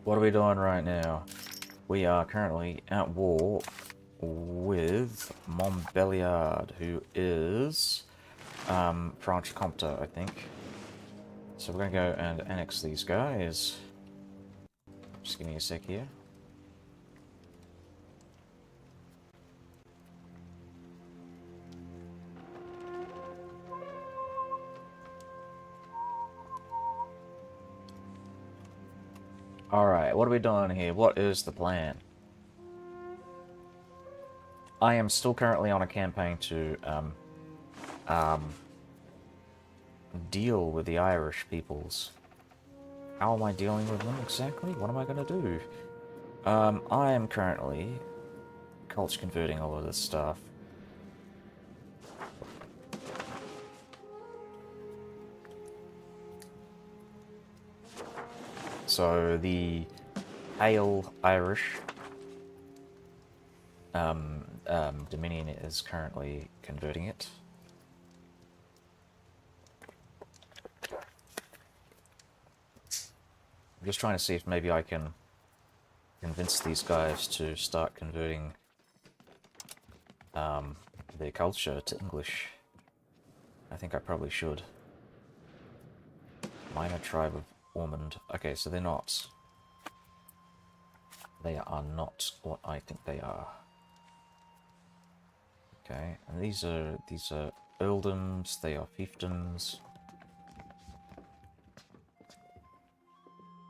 What are we doing right now? We are currently at war with Montbéliard, who is Franche Comte, I think. So we're gonna go and annex these guys. Just give me a sec here. Alright, what are we doing here? What is the plan? I am still currently on a campaign to deal with the Irish peoples. How am I dealing with them exactly? What am I gonna do? I am currently culture converting all of this stuff. So the Pale Irish Dominion is currently converting it. I'm just trying to see if maybe I can convince these guys to start converting their culture to English. I think I probably should. Minor tribe of Ormond. Okay, so they're not. They are not what I think they are. Okay, and these are earldoms. They are fiefdoms.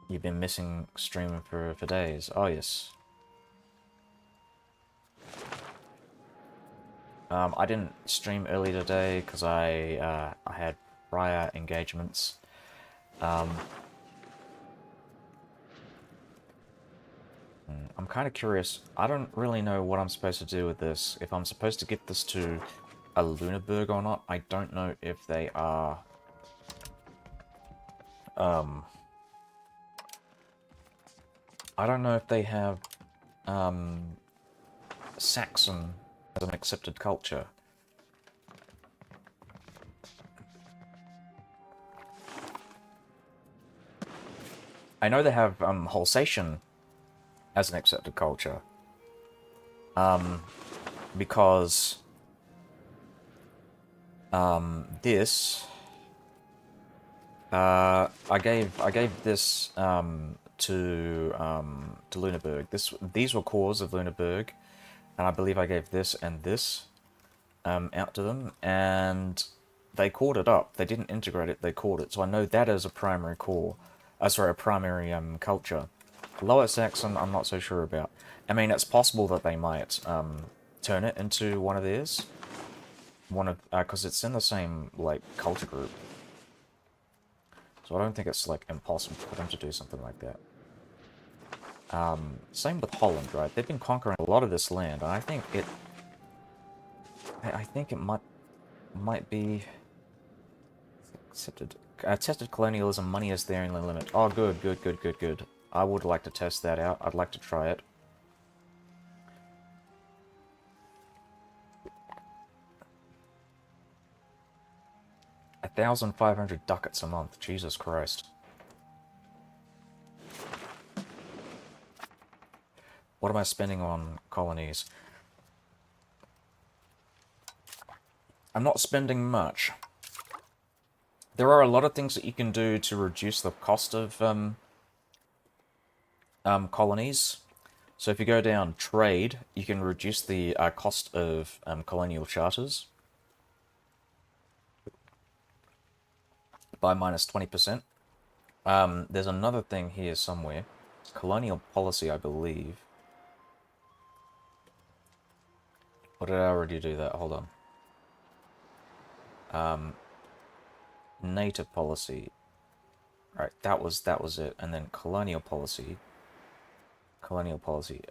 You've been missing streaming for days. Oh yes. I didn't stream early today because I had prior engagements. I'm kind of curious. I don't really know what I'm supposed to do with this. If I'm supposed to get this to a Lunenburg or not. I don't know if they are... I don't know if they have Saxon as an accepted culture. I know they have Holsatian as an accepted culture. Because this I gave this to Lunenburg. These were cores of Lunenburg, and I believe I gave this and this out to them, and they cored it up. They didn't integrate it, they cored it. So I know that is a primary core. Sorry, a primary culture. Lower Saxon, I'm not so sure about. I mean, it's possible that they might turn it into one of theirs. Because it's in the same, like, culture group. So I don't think it's, like, impossible for them to do something like that. Same with Holland, right? They've been conquering a lot of this land, and I think it might be accepted. Tested colonialism, money is there in the limit. Oh, good, good, good, good, good. I would like to test that out. I'd like to try it. $1,500 ducats a month. Jesus Christ. What am I spending on colonies? I'm not spending much. There are a lot of things that you can do to reduce the cost of colonies. So if you go down trade, you can reduce the cost of colonial charters by minus 20%. There's another thing here somewhere. Colonial policy, I believe. Or did I already do that? Hold on. Native policy. Right, that was it. And then colonial policy. Colonial policy.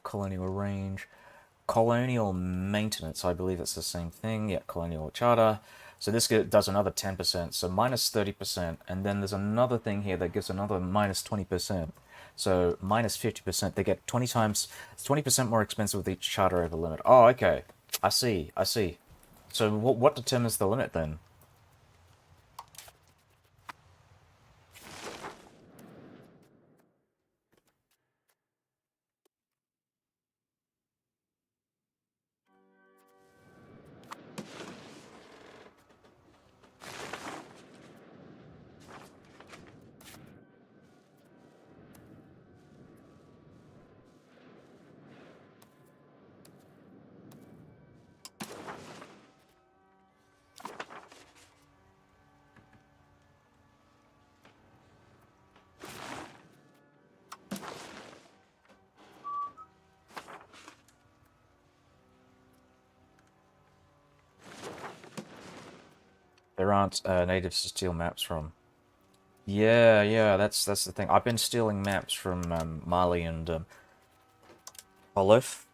Colonial range. Colonial maintenance, I believe it's the same thing. Yeah, colonial charter. So this does another 10%, so minus 30%, and then there's another thing here that gives another minus 20%. So minus 50%, they get 20 times, it's 20% more expensive with each charter over limit. Oh, okay. I see, I see. So what determines the limit then? There aren't natives to steal maps from. Yeah, yeah, that's the thing. I've been stealing maps from Mali and Olive.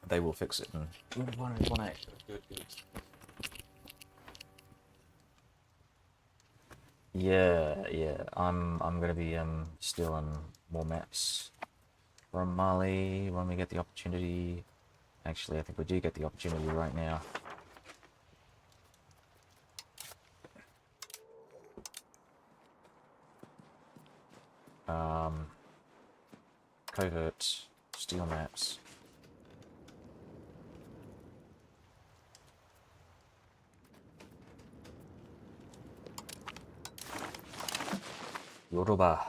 They will fix it. And... 1.8. Good, good. Yeah, yeah. I'm gonna be stealing more maps from Mali when we get the opportunity. Actually, I think we do get the opportunity right now. Covert steal maps. Yoruba.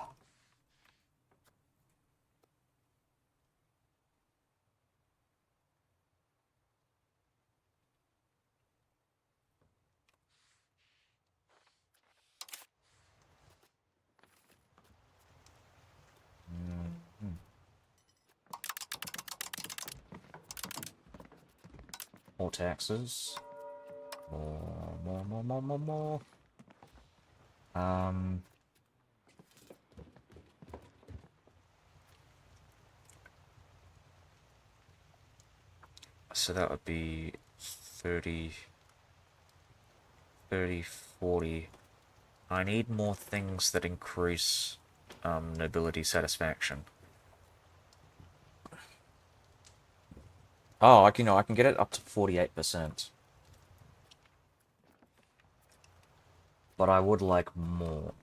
More taxes. More. So that would be 30, 40. I need more things that increase nobility satisfaction. Oh, I can get it up to 48%. But I would like more.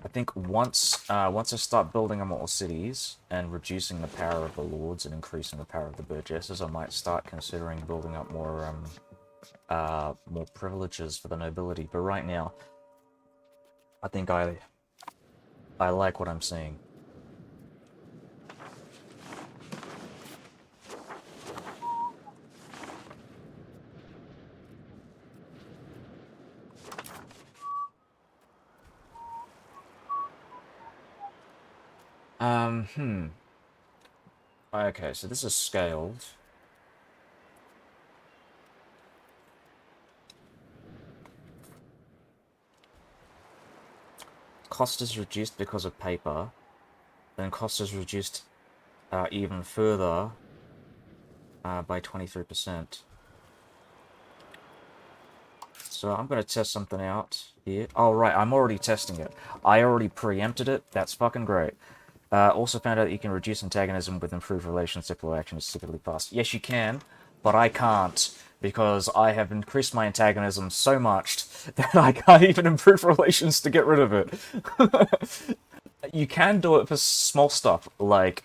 I think once I start building more cities and reducing the power of the lords and increasing the power of the burgesses, I might start considering building up more privileges for the nobility. But right now, I think I like what I'm seeing. Okay, so this is scaled. Cost is reduced because of paper. Then cost is reduced even further by 23%. So I'm going to test something out here. Oh, right, I'm already testing it. I already preempted it. That's fucking great. Also found out that you can reduce antagonism with improved relations if low action is typically fast. Yes, you can, but I can't, because I have increased my antagonism so much that I can't even improve relations to get rid of it. You can do it for small stuff, like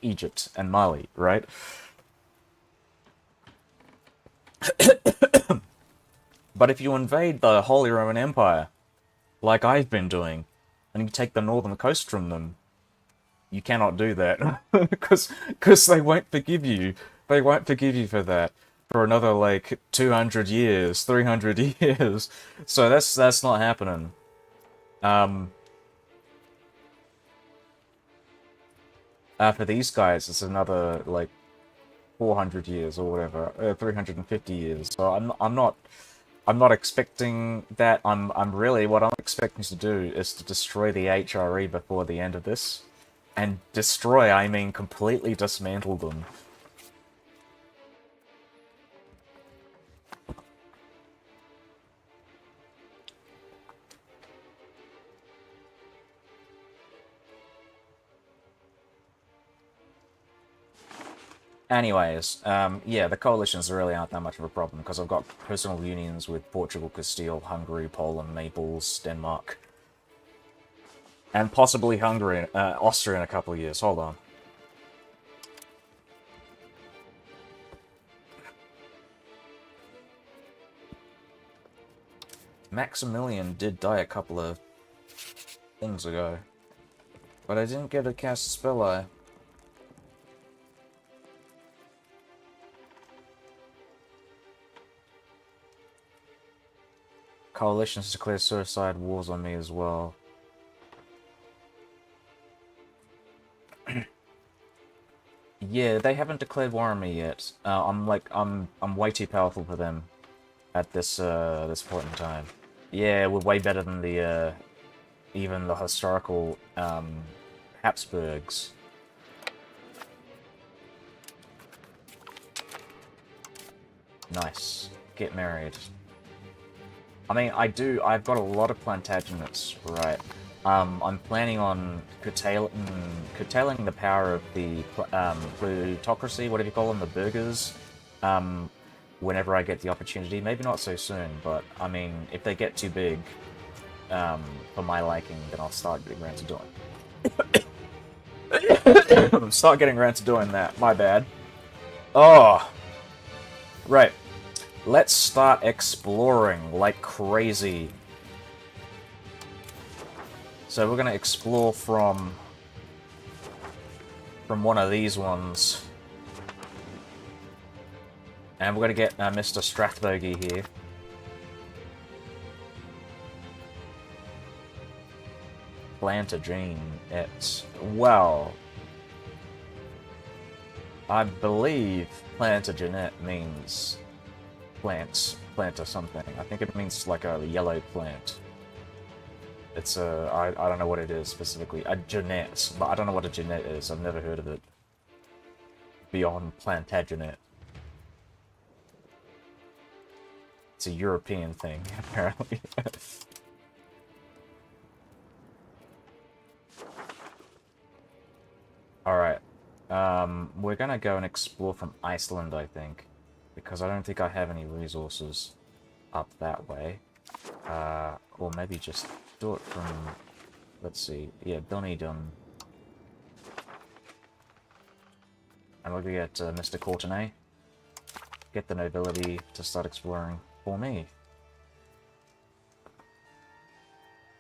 Egypt and Mali, right? But if you invade the Holy Roman Empire, like I've been doing, and you take the northern coast from them, you cannot do that because they won't forgive you. They won't forgive you for that for another like 200 years, 300 years. So that's not happening. For these guys, it's another like 400 years or whatever, 350 years. So I'm not expecting that. I'm really what I'm expecting to do is to destroy the HRE before the end of this. And destroy, I mean completely dismantle them. Anyways, yeah, the coalitions really aren't that much of a problem, because I've got personal unions with Portugal, Castile, Hungary, Poland, Naples, Denmark, and possibly Hungary, Austria in a couple of years. Hold on. Maximilian did die a couple of things ago, but I didn't get to cast a spell eye. Coalitions declare suicide wars on me as well. Yeah, they haven't declared war on me yet. I'm way too powerful for them at this point in time. Yeah, we're way better than the even the historical Habsburgs. Nice. Get married. I mean, I've got a lot of Plantagenets, right? I'm planning on curtailing the power of the plutocracy, whatever you call them, the burghers, whenever I get the opportunity. Maybe not so soon, but, I mean, if they get too big, for my liking, then I'll start getting around to doing start getting around to doing that. My bad. Oh! Right. Let's start exploring like crazy. So we're gonna explore from one of these ones. And we're gonna get Mr. Strathbogie here. Plantagenet. Well, I believe Plantagenet means plant or something. I think it means like a yellow plant. It's a, I don't know what it is specifically. A genet, but I don't know what a genet is. I've never heard of it. Beyond Plantagenet. It's a European thing, apparently. Alright. We're gonna go and explore from Iceland, I think. Because I don't think I have any resources up that way. Or maybe just do it from... Let's see. Yeah, Dunedin. And we'll get Mr. Courtenay. Get the nobility to start exploring for me.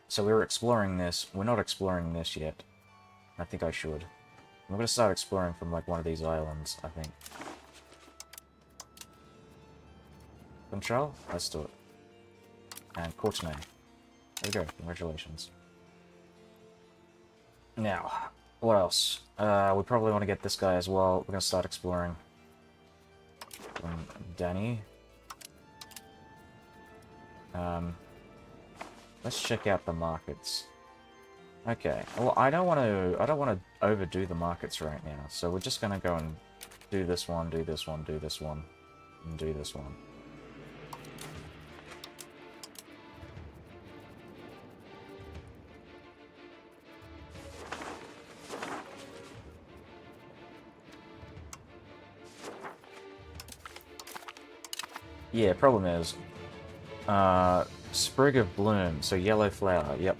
So we're exploring this. We're not exploring this yet. I think I should. I'm gonna start exploring from like one of these islands, I think. Control? Let's do it. And Courtenay. There we go. Congratulations. Now, what else? We probably want to get this guy as well. We're gonna start exploring. From Danny. Let's check out the markets. Okay. Well, I don't want to overdo the markets right now. So we're just gonna go and do this one, do this one, do this one, and do this one. Yeah, problem is, sprig of bloom, so yellow flower, yep.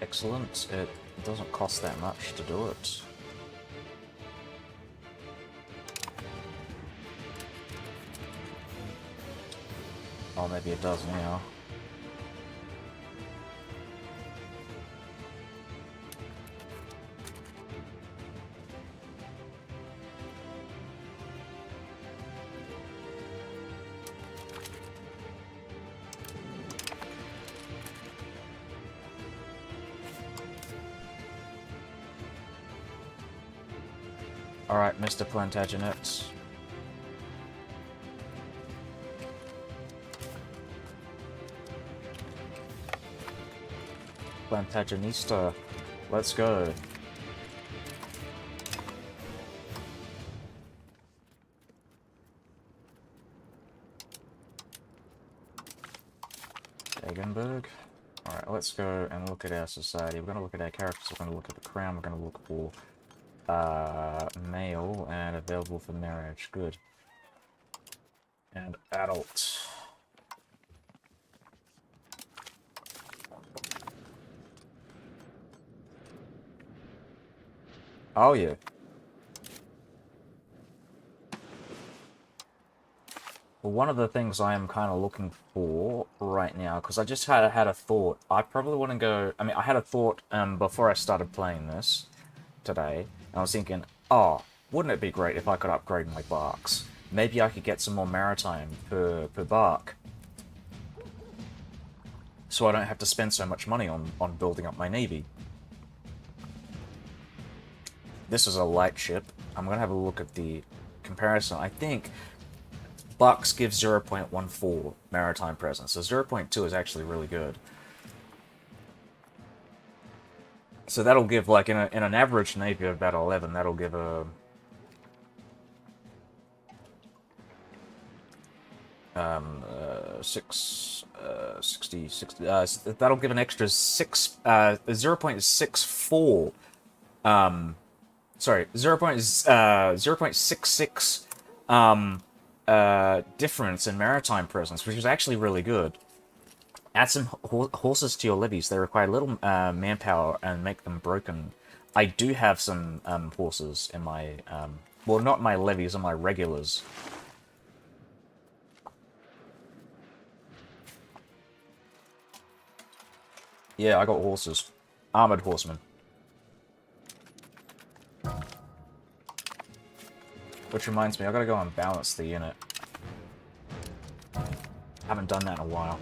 Excellent. It doesn't cost that much to do it. Oh, maybe it does now. Alright, Mr. Plantagenet. Plantagenista. Let's go. Eggenberg. Alright, let's go and look at our society. We're going to look at our characters, we're going to look at the crown, we're going to look for male and available for marriage. Good. And adult. Oh yeah. Well, one of the things I am kind of looking for right now, because I just had a thought. I probably want to go. I mean, I had a thought before I started playing this today, and I was thinking, oh, wouldn't it be great if I could upgrade my barks? Maybe I could get some more maritime per bark, so I don't have to spend so much money on building up my navy. This is a light ship. I'm gonna have a look at the comparison. I think Bucks gives 0.14 maritime presence, so 0.2 is actually really good. So that'll give, like, in an average navy of about 11, that'll give a... six, 60, 60, that'll give an extra 0.64, sorry, 0.66, difference in maritime presence, which is actually really good. Add some horses to your levies. They require little manpower and make them broken. I do have some horses in my... well, not my levies, in my regulars. Yeah, I got horses. Armored horsemen. Which reminds me, I gotta go and balance the unit. Haven't done that in a while.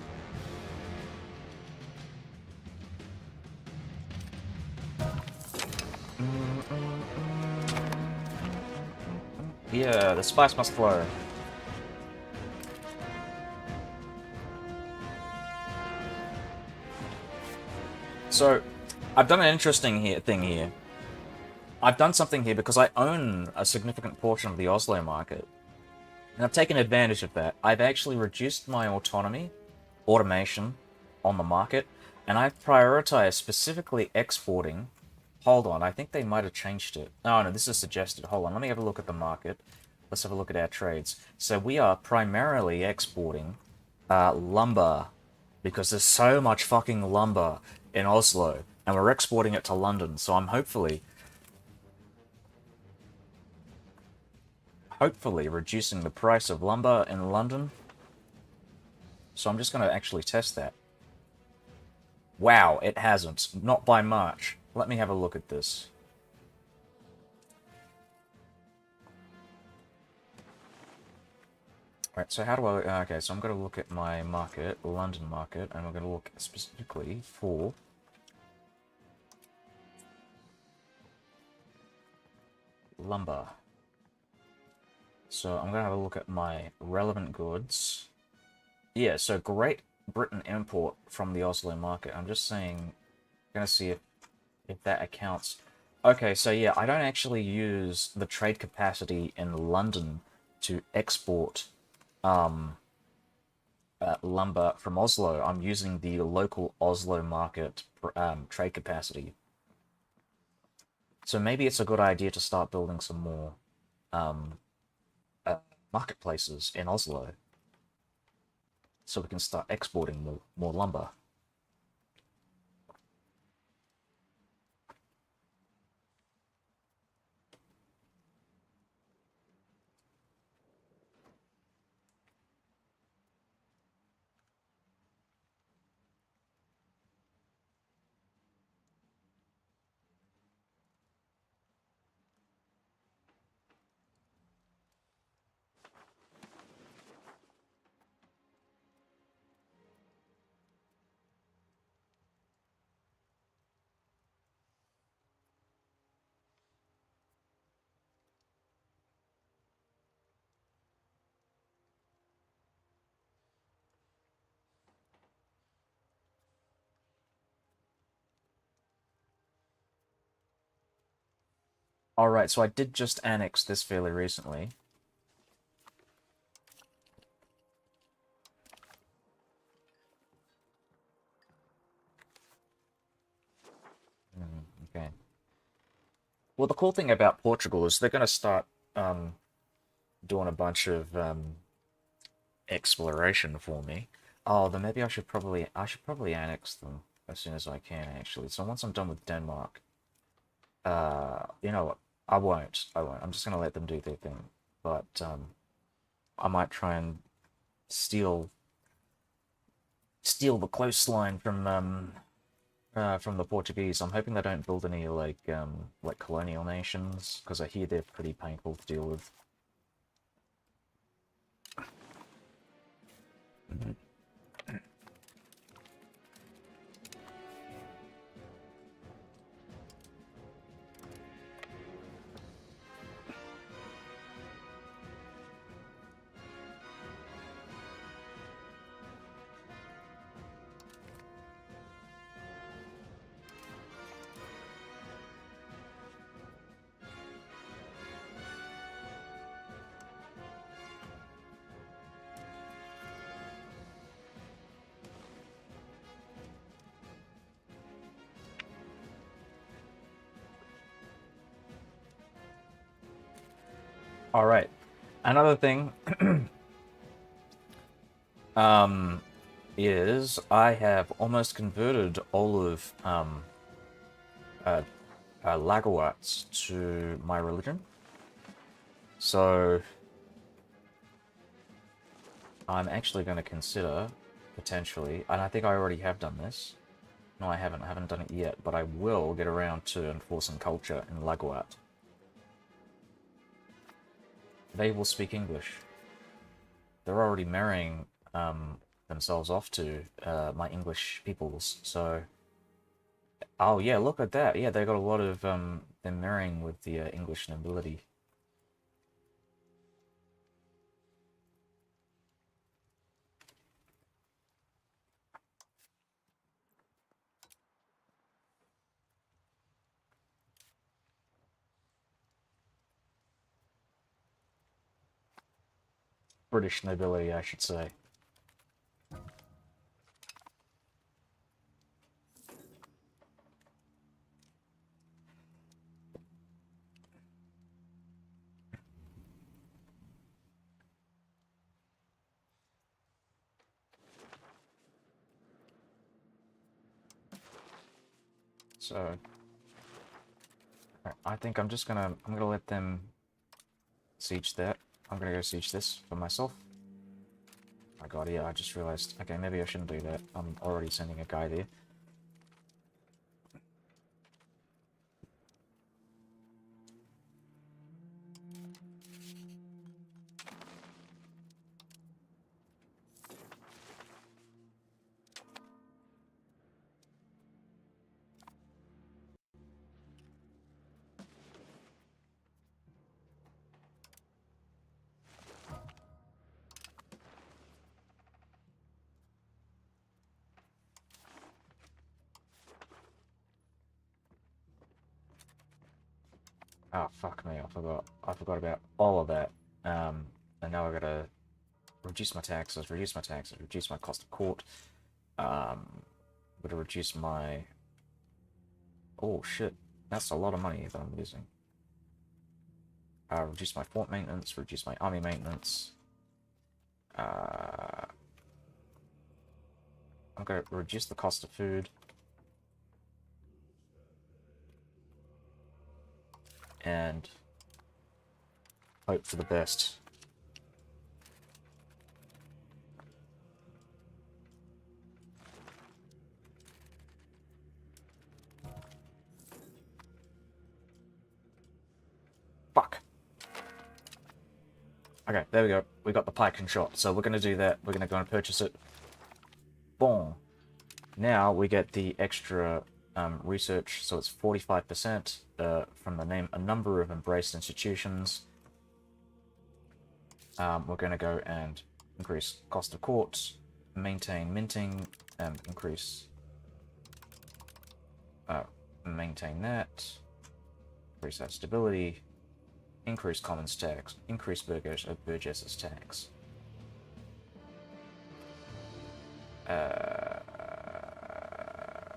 Yeah, the spice must flow. So, I've done an interesting thing here. I've done something here because I own a significant portion of the Oslo market. And I've taken advantage of that. I've actually reduced my automation on the market, and I've prioritized specifically exporting. Hold on, I think they might have changed it. Oh no, this is suggested. Hold on, let me have a look at the market. Let's have a look at our trades. So we are primarily exporting lumber, because there's so much fucking lumber in Oslo, and we're exporting it to London, so I'm hopefully reducing the price of lumber in London. So I'm just going to actually test that. Wow, it hasn't. Not by much. Let me have a look at this. Right, so how do I... Okay, so I'm going to look at my market, London market, and we're going to look specifically for... lumber. So I'm going to have a look at my relevant goods. Yeah, so Great Britain import from the Oslo market. I'm just saying... going to see if that accounts. Okay, so yeah, I don't actually use the trade capacity in London to export lumber from Oslo. I'm using the local Oslo market trade capacity. So maybe it's a good idea to start building some more marketplaces in Oslo, so we can start exporting more lumber. Alright, so I did just annex this fairly recently. Okay. Well, the cool thing about Portugal is they're going to start doing a bunch of exploration for me. Oh, then maybe I should probably annex them as soon as I can, actually. So once I'm done with Denmark, you know what? I won't. I'm just gonna let them do their thing. But I might try and steal the coastline from the Portuguese. I'm hoping they don't build any like colonial nations, because I hear they're pretty painful to deal with. All right. Another thing is I have almost converted all of Lagawats to my religion. So I'm actually going to consider potentially, and I think I already have done this. No, I haven't. I haven't done it yet, but I will get around to enforcing culture in Lagawat. They will speak English. They're already marrying themselves off to my English peoples, so... Oh yeah, look at that. Yeah, they got a lot of them marrying with the English nobility. British nobility, I should say. So, I think I'm gonna let them siege that. I'm gonna go siege this for myself. Oh my god, yeah, I just realized. Okay, maybe I shouldn't do that. I'm already sending a guy there. Oh, fuck me, I forgot. I forgot about all of that. And now I gotta reduce my taxes, reduce my cost of court. Gotta reduce my... Oh, shit. That's a lot of money that I'm losing. Reduce my fort maintenance, reduce my army maintenance. I'm gonna reduce the cost of food. And hope for the best. Fuck. Okay, there we go. We got the pike and shot. So we're going to do that. We're going to go and purchase it. Boom. Now we get the extra research. So it's 45% from the name a number of embraced institutions. We're going to go and increase cost of courts, maintain minting, increase... maintain that. Increase that stability. Increase commons tax, increase Burgess's tax.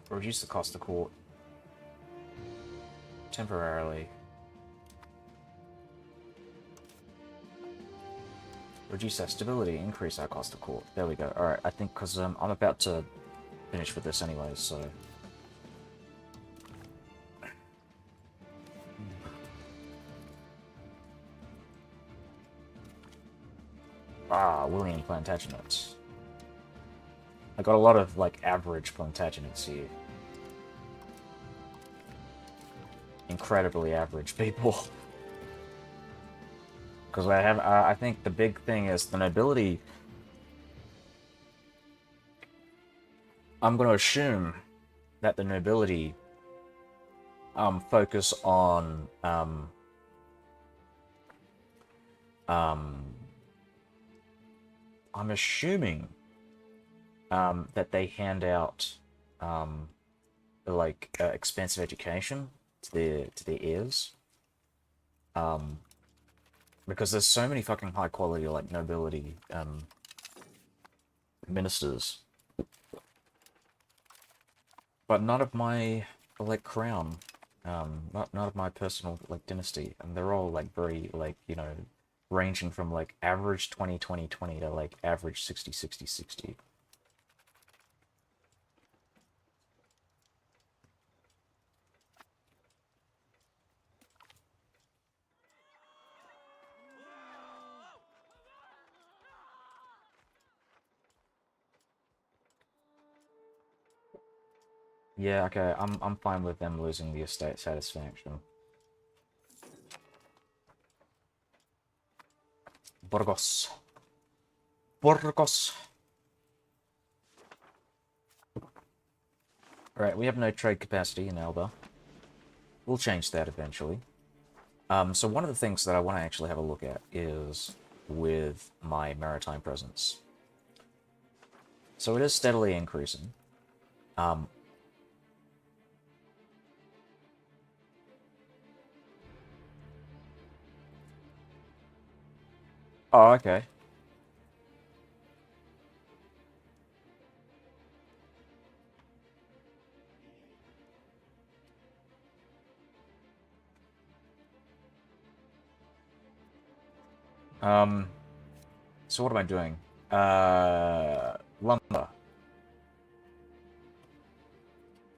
Reduce the cost of court temporarily. Reduce our stability, increase our cost of court. There we go. Alright, I think because I'm about to finish with this anyways, so... Ah, William Plantagenets. I got a lot of, like, average Plantagenets here. Incredibly average people. Because I think the big thing is the nobility. I'm going to assume that the nobility focus on I'm assuming that they hand out like expensive education to their heirs, because there's so many fucking high quality like nobility ministers, but none of my like crown, none of my personal like dynasty, and they're all like very like, you know, ranging from like average 20-20-20 to like average 60-60-60. Yeah, okay, I'm fine with them losing the estate satisfaction. Burgos. Burgos. Alright, we have no trade capacity in Alba. We'll change that eventually. So one of the things that I want to actually have a look at is with my maritime presence. So it is steadily increasing. Oh, okay. So what am I doing? Lumber.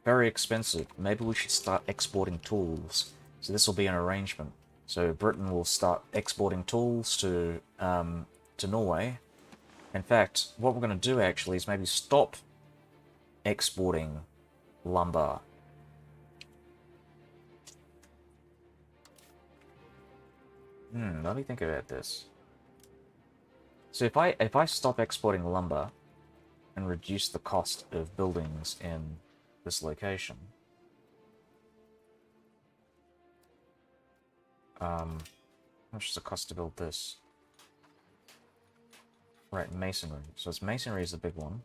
Very expensive. Maybe we should start exporting tools. So this will be an arrangement. So Britain will start exporting tools to Norway. In fact, what we're going to do actually is maybe stop exporting lumber. Let me think about this. So if I stop exporting lumber and reduce the cost of buildings in this location, how much is the cost to build this? Right, masonry. So it's masonry is the big one.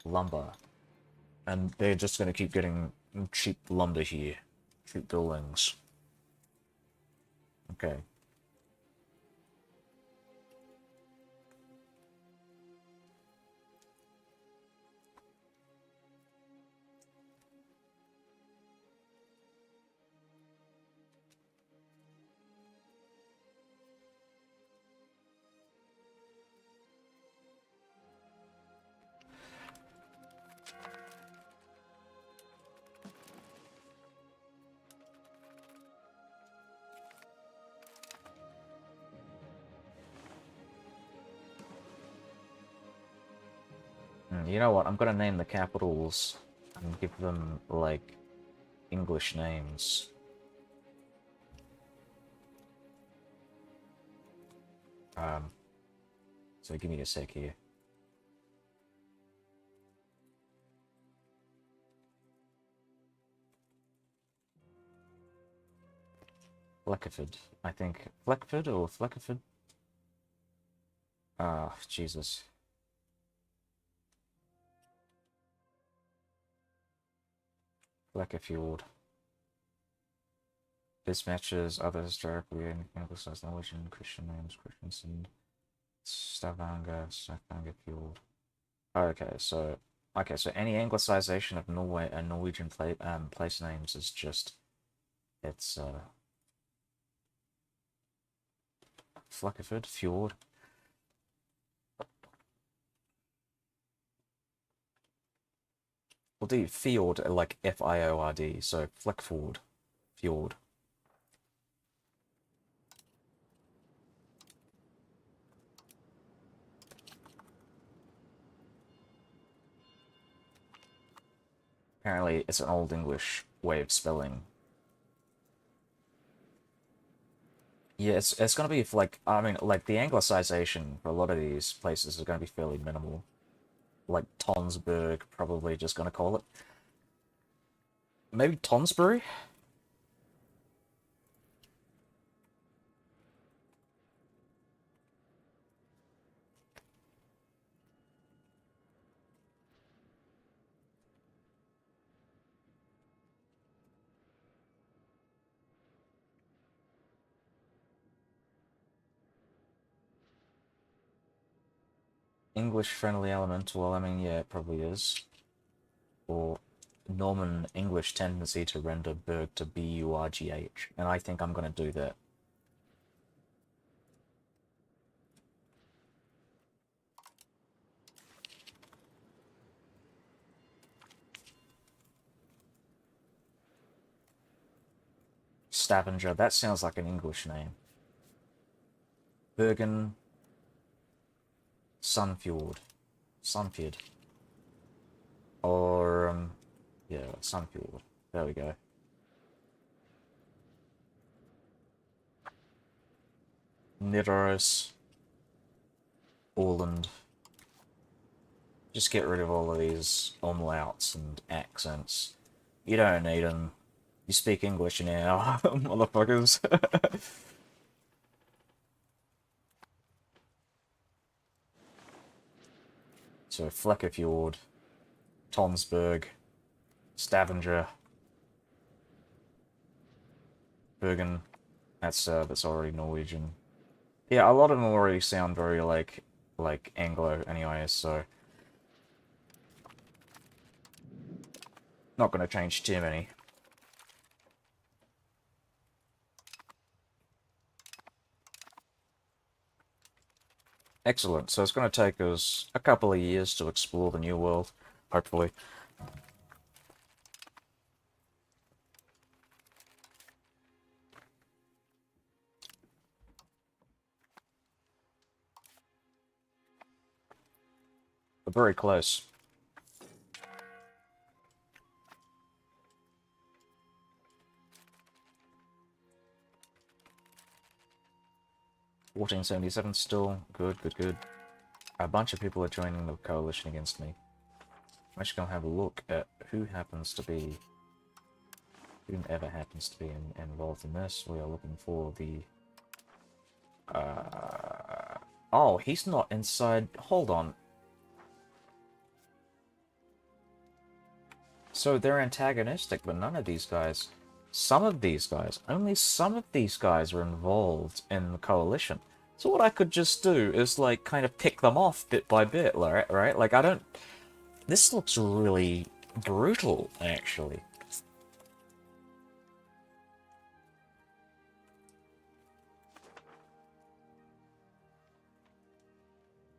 Lumber. And they're just going to keep getting cheap lumber here. Cheap buildings. Okay. You know what? I'm gonna name the capitals and give them, like, English names. So give me a sec here. Fleckeford, I think. Fleckford or Fleckeford? Ah, Jesus. Fleckefjord. This matches other historically anglicized Norwegian Christian names. Christensen, Stavanger Fjord. Okay, so any anglicization of Norway and Norwegian place names is just it's Fleckeford Fjord. We'll do Fjord like Fiord, so Fleckford Fjord. Apparently, it's an Old English way of spelling. Yeah, it's gonna be like I mean, like the anglicization for a lot of these places is gonna be fairly minimal. Like Tonsberg, probably just gonna call it. Maybe Tonsbury? English friendly element, well, I mean, yeah, it probably is. Or Norman English tendency to render Berg to B-U-R-G-H. And I think I'm gonna do that. Stavanger, that sounds like an English name. Bergen Sunfjord. Sunfjord. Or, yeah, Sunfjord. There we go. Nidaros. Orland. Just get rid of all of these umlauts and accents. You don't need them. You speak English now, motherfuckers. So, Flekkefjord, Tonsberg, Stavanger, Bergen. That's already Norwegian. Yeah, a lot of them already sound very like Anglo anyway, so not gonna change too many. Excellent. So it's gonna take us a couple of years to explore the New World, hopefully. But very close. 1477 still. Good, good, good. A bunch of people are joining the coalition against me. I'm just gonna have a look at whomever happens to be involved in this. We are looking for the... Oh, he's not inside... Hold on. So they're antagonistic, but none of these guys... Some of these guys, only some of these guys are involved in the coalition. So what I could just do is, like, kind of pick them off bit by bit, right? Like, I don't... This looks really brutal, actually.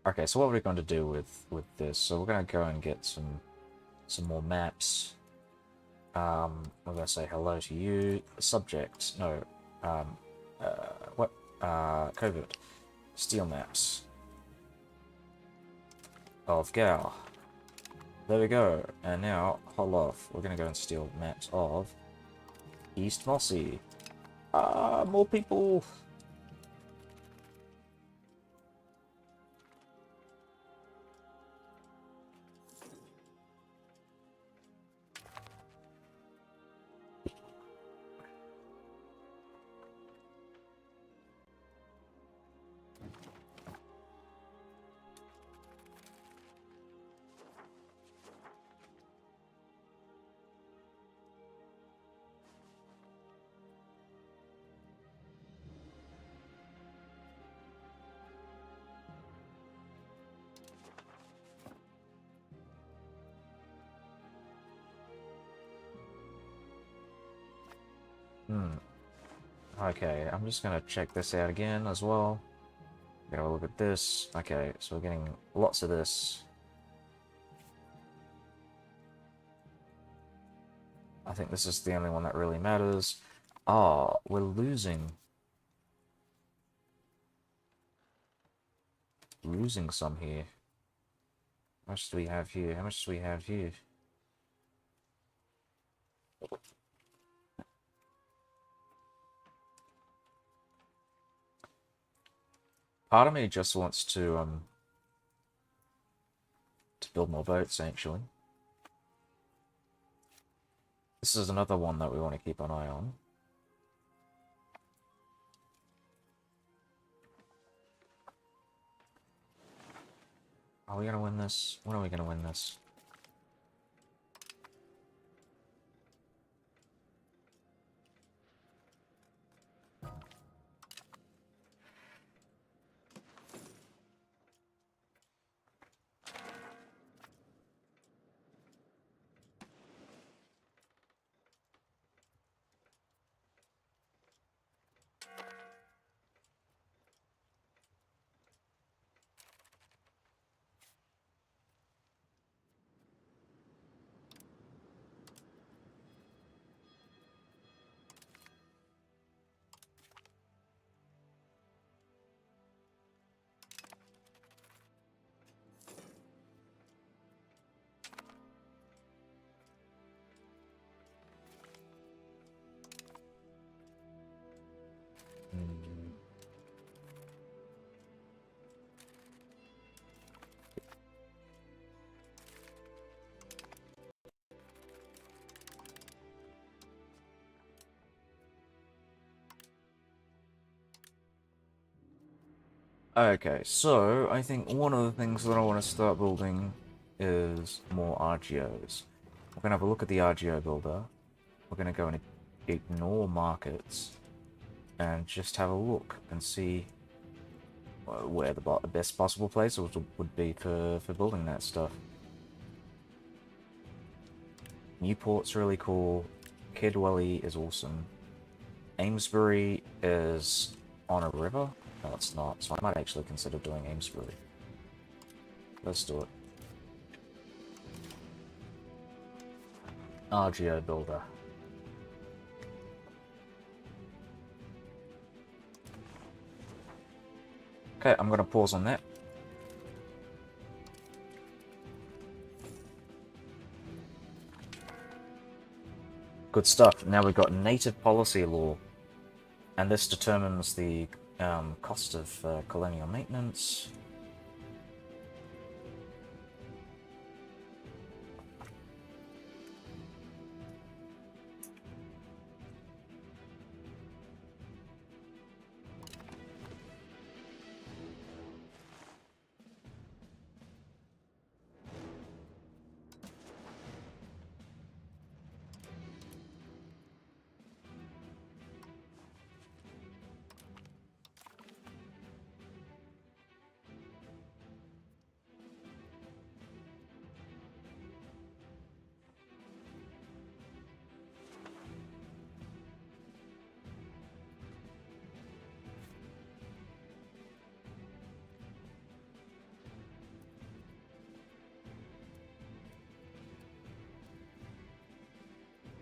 Okay, so what are we going to do with this? So we're going to go and get some more maps. We're going to say hello to you. Subject, no. What? Covert. Steel maps. Of Gal. There we go. And now, hold off. We're going to go and steal maps of East Mossy. More people. Okay, I'm just gonna check this out again as well. Have a look at this. Okay, so we're getting lots of this. I think this is the only one that really matters. Ah, we're losing. Losing some here. How much do we have here? How much do we have here? Part of me just wants to build more boats, actually. This is another one that we want to keep an eye on. Are we going to win this? When are we going to win this? Okay, so I think one of the things that I want to start building is more RGOs. We're going to have a look at the RGO builder. We're going to go and ignore markets and just have a look and see where the best possible place would be for building that stuff. Newport's really cool. Kidwelly is awesome. Amesbury is on a river. No, it's not, so I might actually consider doing Amesbury. Let's do it. RGO builder. Okay, I'm gonna pause on that. Good stuff. Now we've got native policy law, and this determines the cost of colonial maintenance.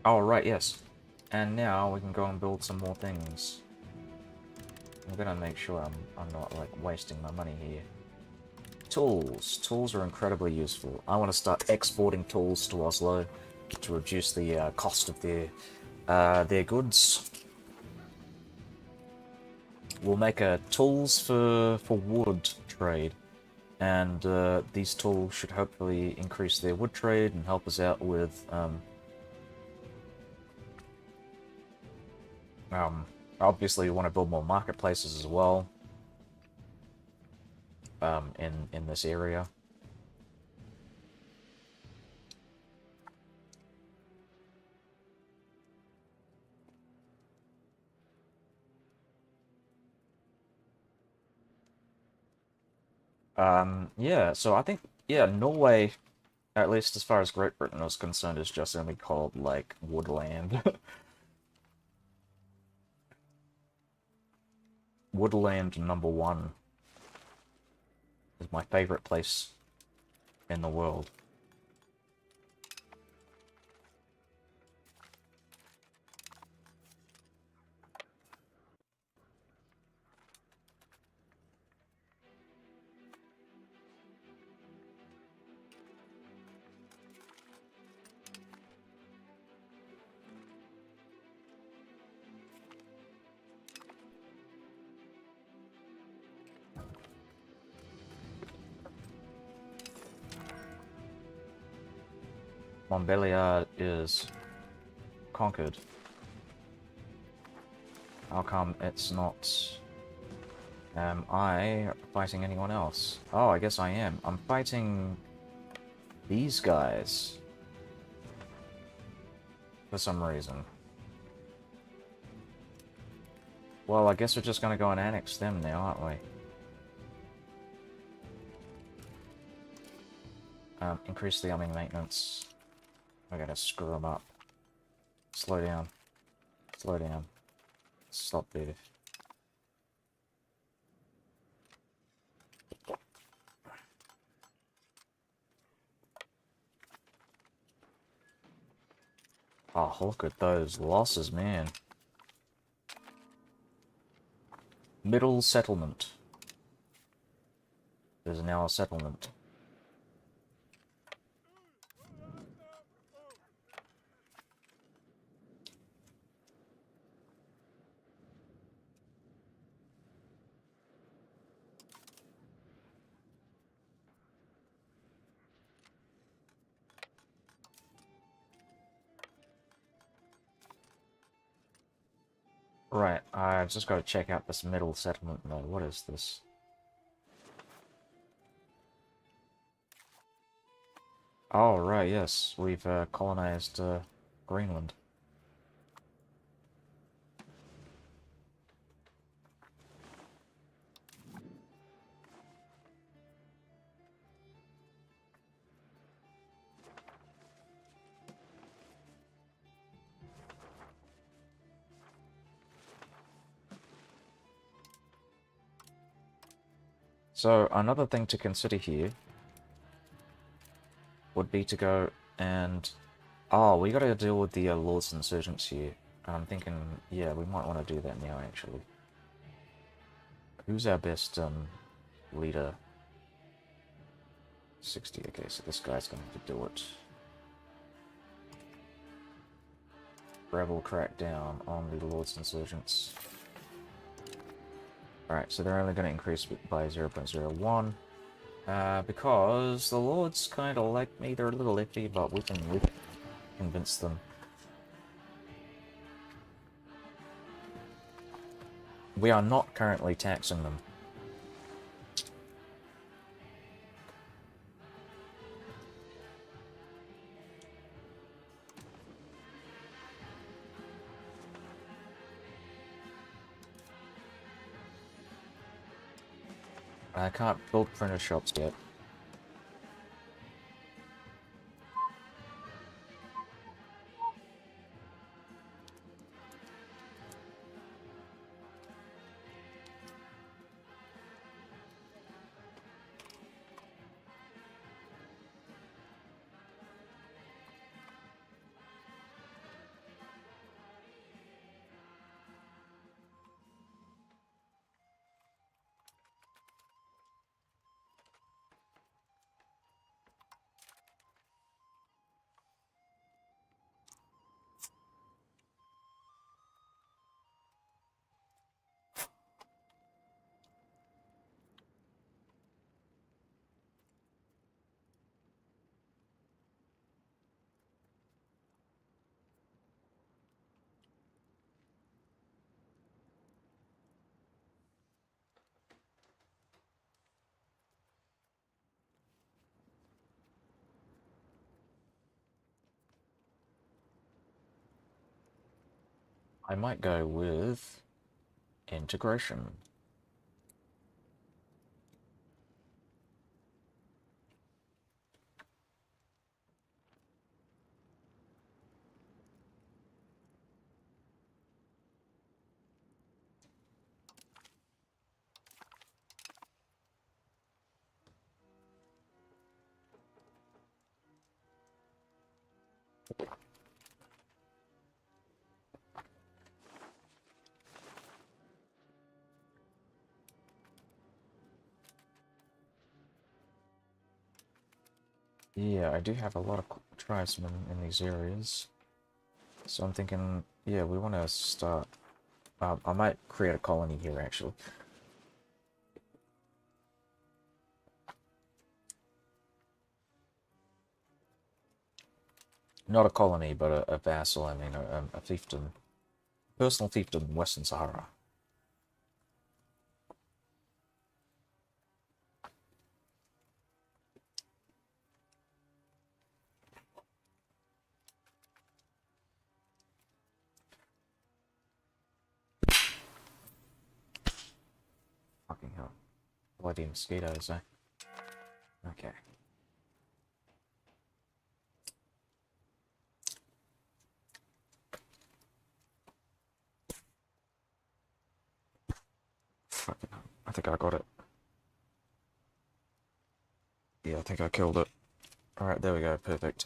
Oh, right, yes. And now we can go and build some more things. I'm gonna make sure I'm not, like, wasting my money here. Tools. Tools are incredibly useful. I want to start exporting tools to Oslo to reduce the cost of their goods. We'll make tools for wood trade, and these tools should hopefully increase their wood trade and help us out with obviously we want to build more marketplaces as well in this area. Yeah, so I think, yeah, Norway, at least as far as Great Britain is concerned, is just only called, like, woodland. Woodland #1 is my favorite place in the world. Montbéliard is conquered. How come it's not... Am I fighting anyone else? Oh, I guess I am. I'm fighting these guys. For some reason. Well, I guess we're just gonna go and annex them now, aren't we? Increase the army maintenance. I gotta screw them up. Slow down. Slow down. Stop there. Oh, look at those losses, man. Middle settlement. There's now a settlement. Right, I've just got to check out this middle settlement though. What is this? Oh, right, yes. We've colonized Greenland. So, another thing to consider here would be to go and... Oh, we gotta deal with the Lord's Insurgents here. And I'm thinking, yeah, we might want to do that now, actually. Who's our best leader? 60, okay, so this guy's going to do it. Rebel crackdown on the Lord's Insurgents. Alright, so they're only going to increase by 0.01. Because the Lords kind of like me, they're a little iffy, but we can convince them. We are not currently taxing them. I can't build printer shops yet. I might go with integration. Yeah, I do have a lot of tribesmen in these areas. So I'm thinking, yeah, we want to start... I might create a colony here, actually. Not a colony, but a vassal, I mean, a fiefdom. Personal fiefdom in Western Sahara. Fucking hell. Bloody mosquitoes, eh? Okay. Fucking hell. I think I got it. Yeah, I think I killed it. Alright, there we go. Perfect.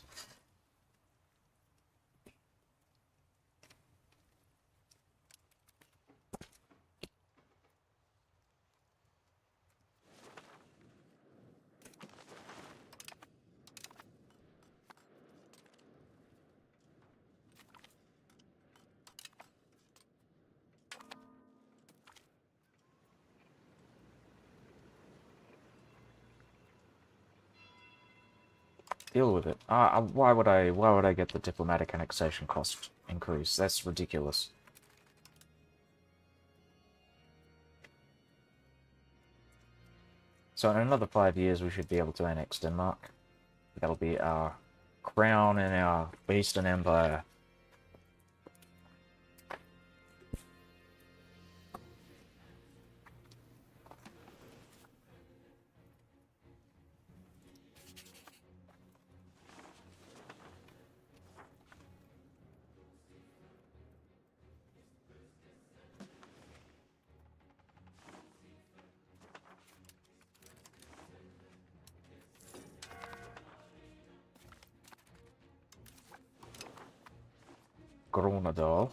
Deal with it. Why would I get the diplomatic annexation cost increase? That's ridiculous. So in another 5 years, we should be able to annex Denmark. That'll be our crown in our Eastern Empire. Gronadal.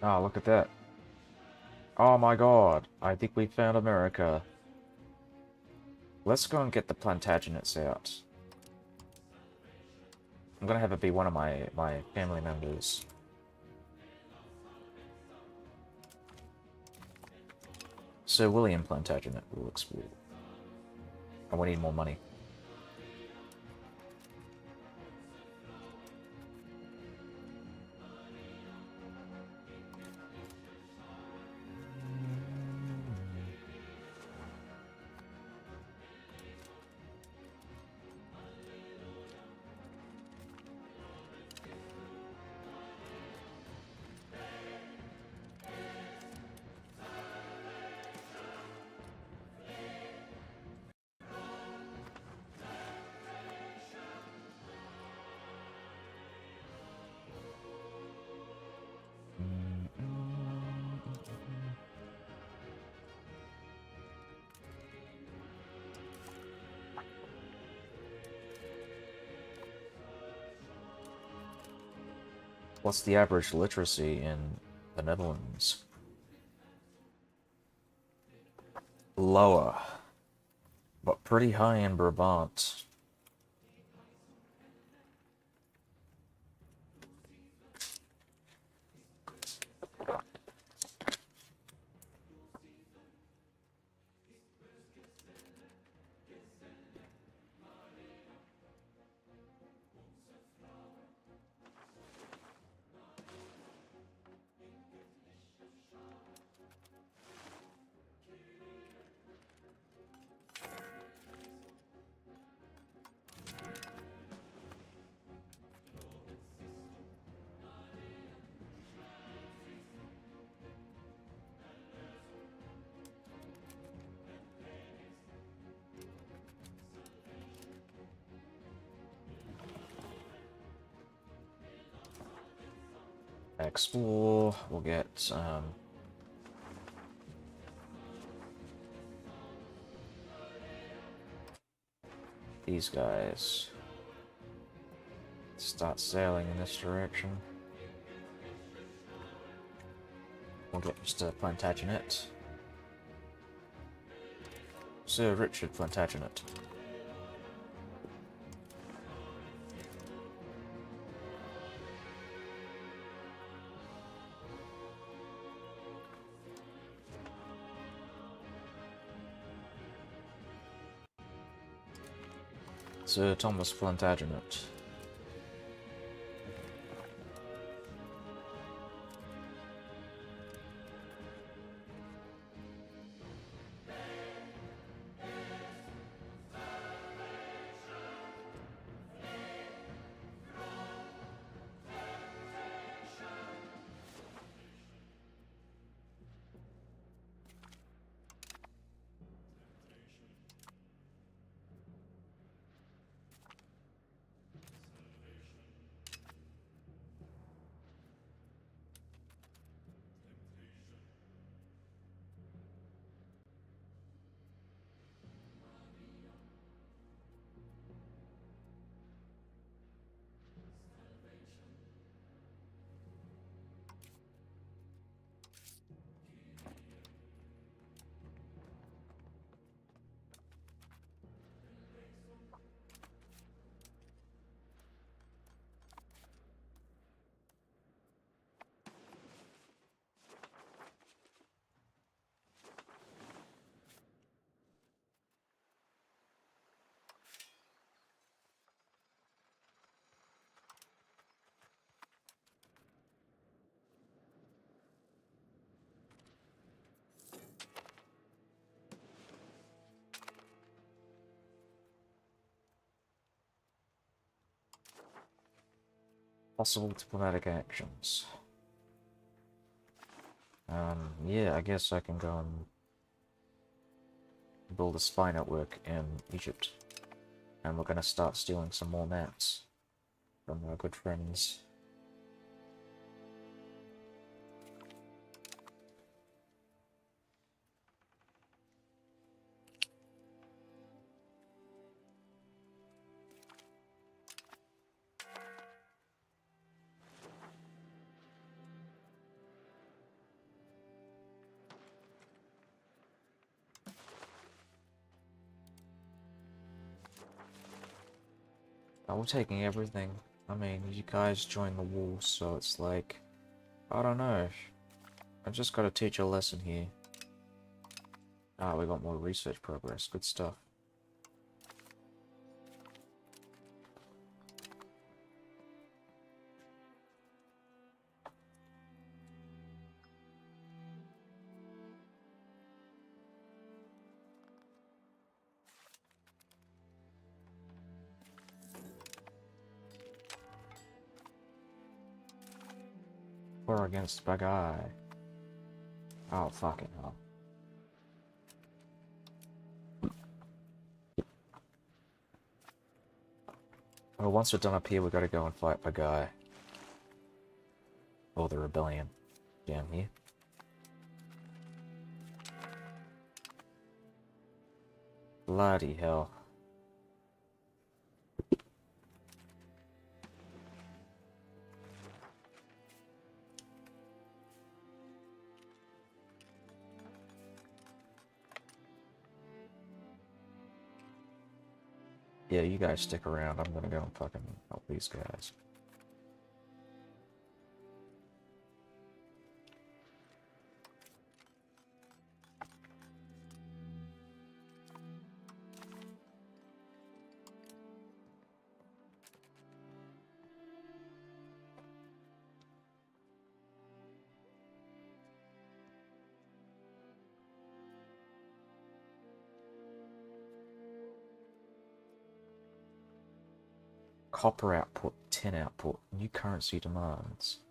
Oh, look at that. Oh my god. I think we found America. Let's go and get the Plantagenets out. I'm gonna have it be one of my family members. Sir William Plantagenet will explore. And we need more money. What's the average literacy in the Netherlands? Lower, but pretty high in Brabant. explore. We'll get these guys. Start sailing in this direction. We'll get Mr. Plantagenet. Sir Richard Plantagenet. Sir Thomas Plantagenet. Possible diplomatic actions. Yeah, I guess I can go and build a spy network in Egypt. And we're gonna start stealing some more mats from our good friends. We're taking everything. I mean, you guys joined the war, so it's like, I don't know. I just gotta teach a lesson here. Ah, we got more research progress. Good stuff. We're against Bagai. Oh, fucking hell. Well, once we're done up here, we gotta go and fight Bagai. Or the rebellion. Down here. Bloody hell. Yeah, you guys stick around. I'm gonna go and fucking help these guys. Copper output, tin output, new currency demands.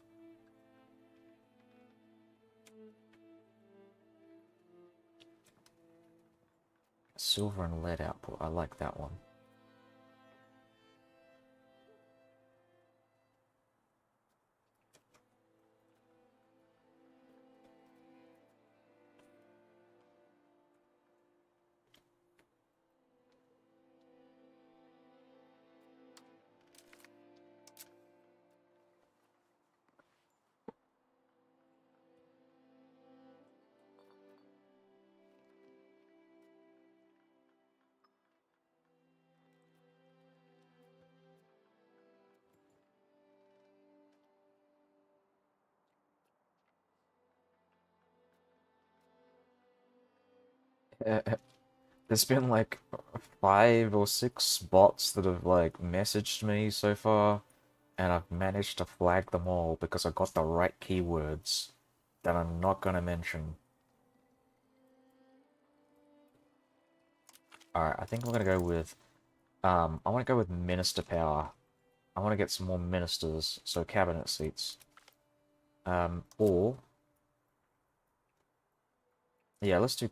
Silver and lead output, I like that one. Uh, there's been like 5 or 6 bots that have like messaged me so far, and I've managed to flag them all because I got the right keywords that I'm not gonna mention. Alright, I think I'm gonna go with, I wanna go with minister power. I wanna get some more ministers, so cabinet seats. Or, yeah, let's do,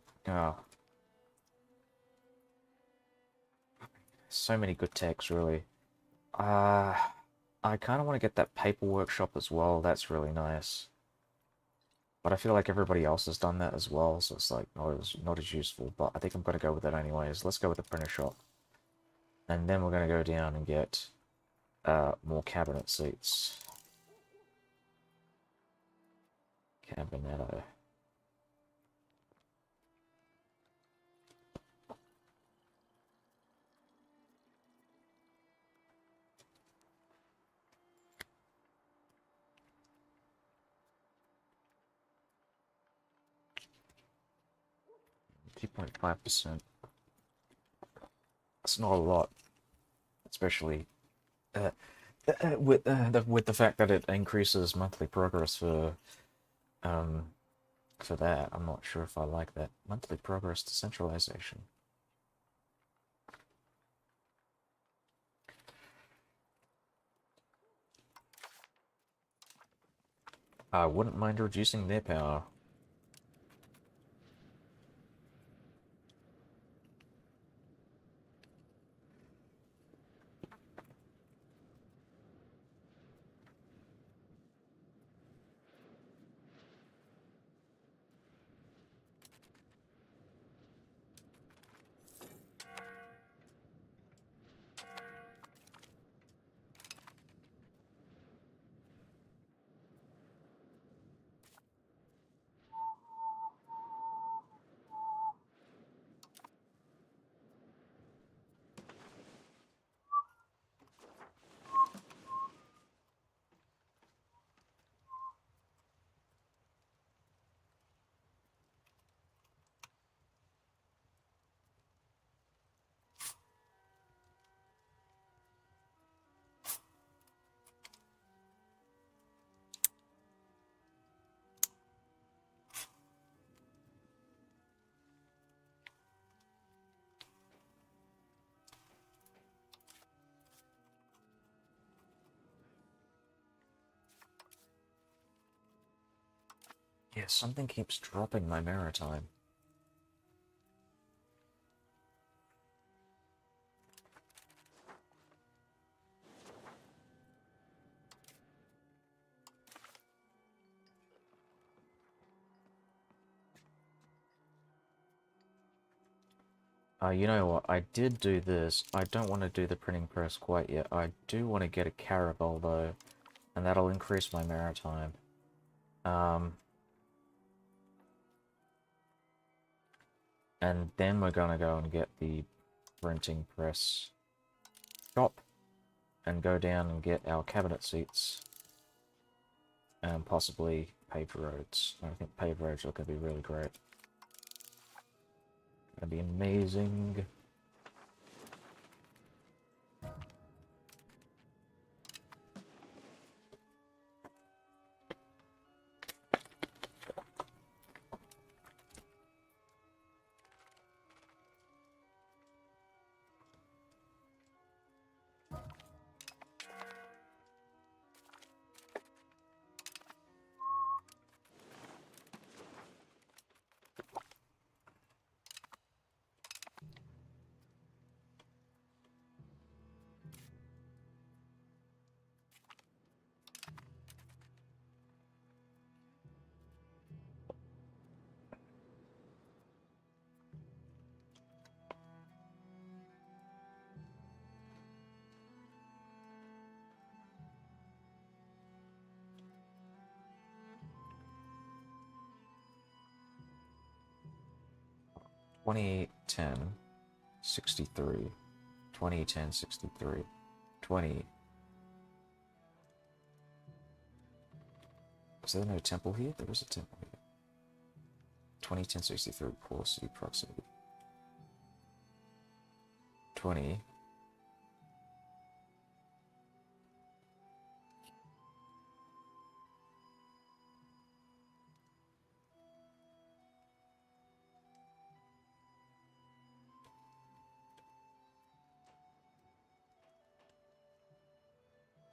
so many good techs, really. Uh, I kind of want to get that paper workshop as well. That's really nice. But I feel like everybody else has done that as well, so it's like not as useful. But I think I'm going to go with it anyways. Let's go with the printer shop. And then we're going to go down and get more cabinet seats. Cabinetto. 2.5%. That's not a lot, especially uh, with the fact that it increases monthly progress um for that. I'm not sure if I like that monthly progress decentralization. I wouldn't mind reducing their power. Yeah, something keeps dropping my maritime. You know what? I did do this. I don't want to do the printing press quite yet. I do want to get a caravel though, and that'll increase my maritime. Um, and then we're gonna go and get the printing press shop, and go down and get our cabinet seats, and possibly paved roads. I think paved roads are gonna be really great. Gonna be amazing. Twenty ten 63. 2010 63. 20. Is there no temple here? There is a temple here. 2010 63. Poor city proximity. 20.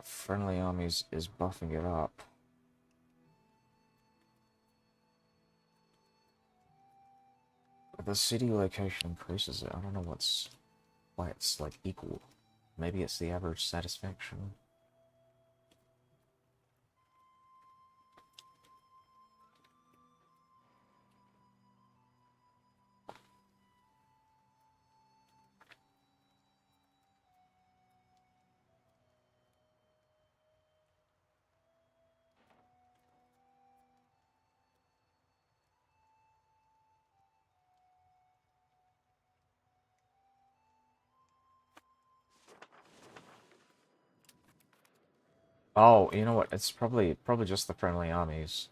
Friendly armies is buffing it up. The city location increases it. I don't know why it's like equal. Maybe it's the average satisfaction. Oh, you know what? It's probably just the friendly armies.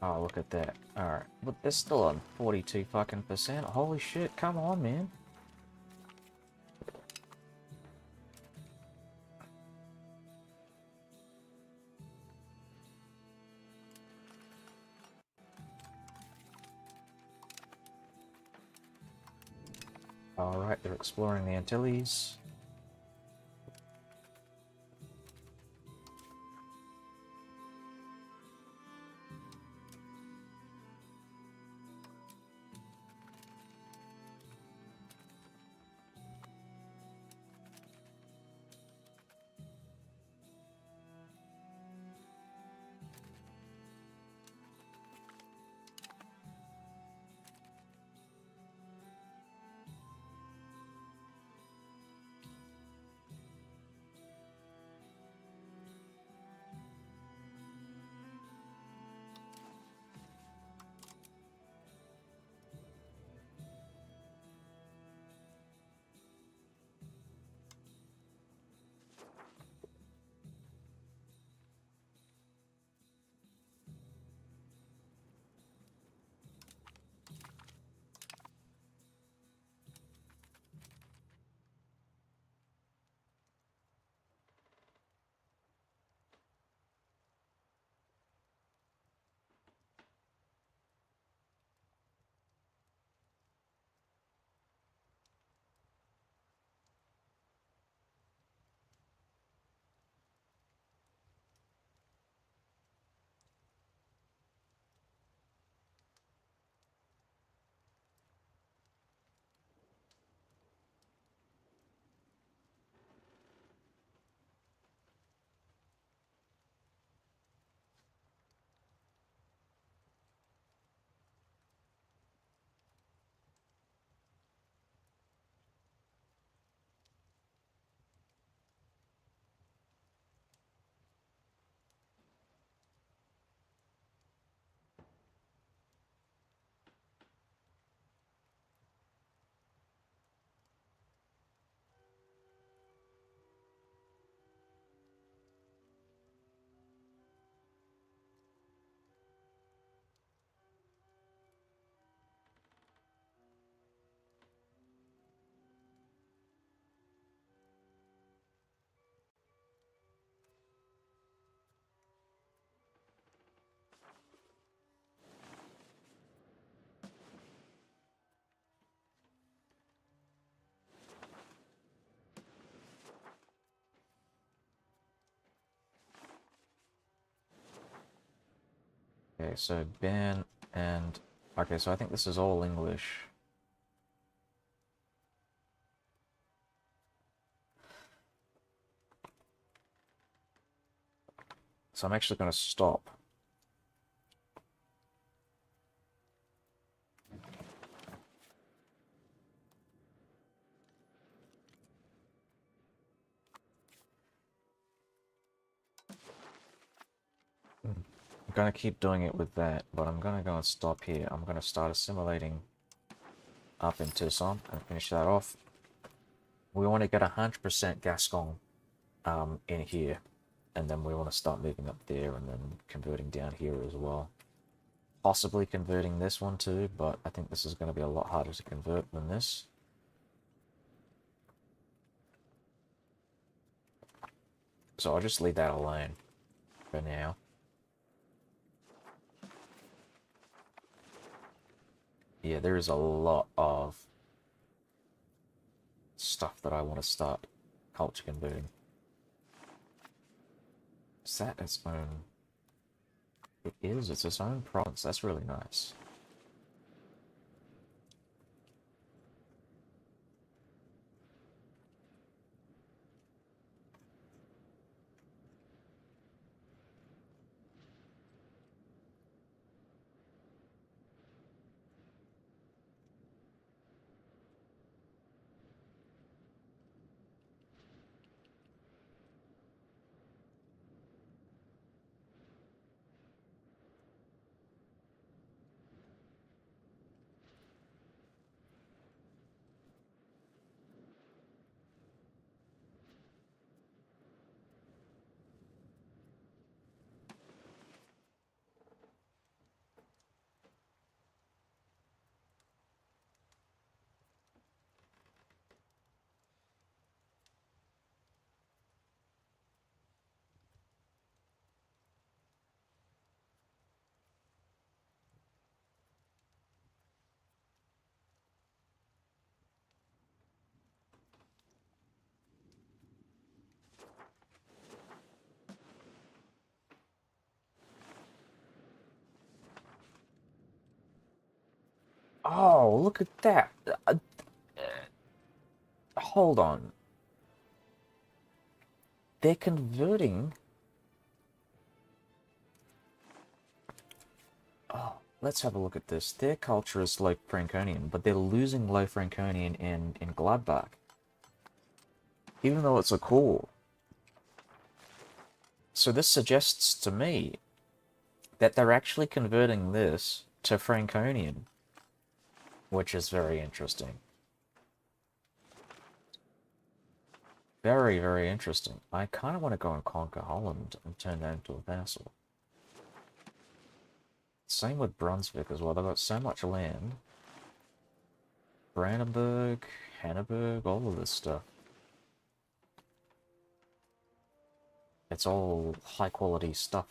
Oh, look at that. Alright. But they're still on 42 fucking percent. Holy shit, come on, man. Alright, they're exploring the Antilles. Okay, so ban and... Okay, so I think this is all English. So I'm actually going to stop. I'm going to keep doing it with that, but I'm going to go and stop here. I'm going to start assimilating up in Tucson and finish that off. We want to get 100% Gascon in here, and then we want to start moving up there and then converting down here as well. Possibly converting this one too, but I think this is going to be a lot harder to convert than this. So I'll just leave that alone for now. Yeah, there is a lot of stuff that I want to start culture converting. Is that its own? It is, it's its own province. That's really nice. Oh, look at that. Hold on. They're converting. Oh, let's have a look at this. Their culture is Low Franconian, but they're losing Low Franconian in Gladbach. Even though it's a core. So this suggests to me that they're actually converting this to Franconian, which is very interesting. Very, very interesting. I kind of want to go and conquer Holland and turn that into a vassal. Same with Brunswick as well. They've got so much land. Brandenburg, Hannover, all of this stuff. It's all high quality stuff.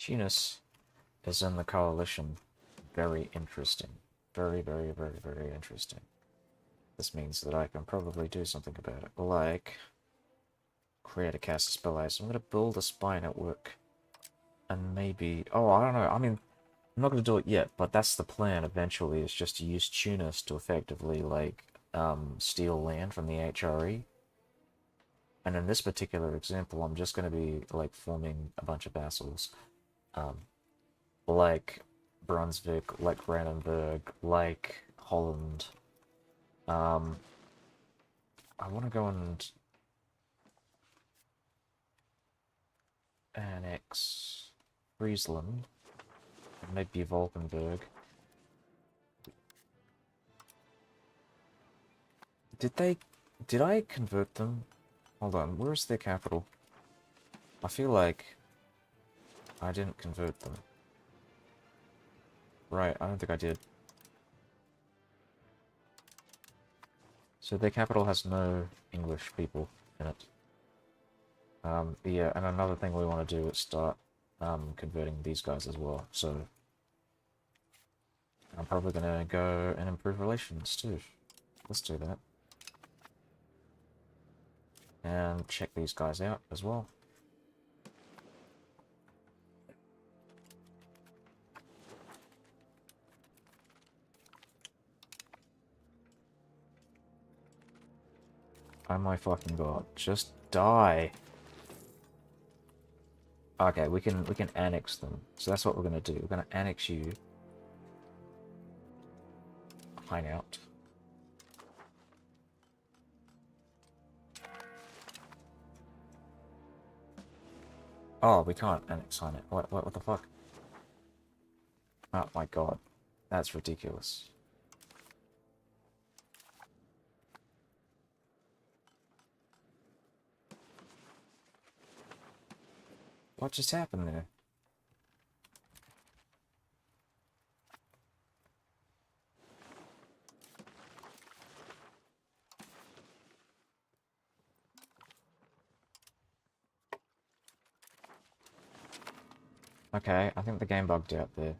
Tunis is in the coalition. Very interesting. Very, very, very, very interesting. This means that I can probably do something about it. Like, create a cast spell ice. I'm going to build a spy network. And maybe... Oh, I don't know. I mean, I'm not going to do it yet, but that's the plan eventually, is just to use Tunis to effectively, like, steal land from the HRE. And in this particular example, I'm just going to be, like, forming a bunch of vassals. Like Brunswick, like Brandenburg, like Holland. I want to go and annex Friesland, maybe Valkenburg. Did I convert them? Hold on, where's their capital? I feel like I didn't convert them. Right, I don't think I did. So their capital has no English people in it. Yeah, and another thing we want to do is start converting these guys as well. So I'm probably going to go and improve relations too. Let's do that. And check these guys out as well. Oh my fucking god. Just die. Okay, we can annex them. So that's what we're gonna do. We're gonna annex you. Hide out. Oh, we can't annex Hine. What the fuck? Oh my god. That's ridiculous. What just happened there? Okay, I think the game bugged out there.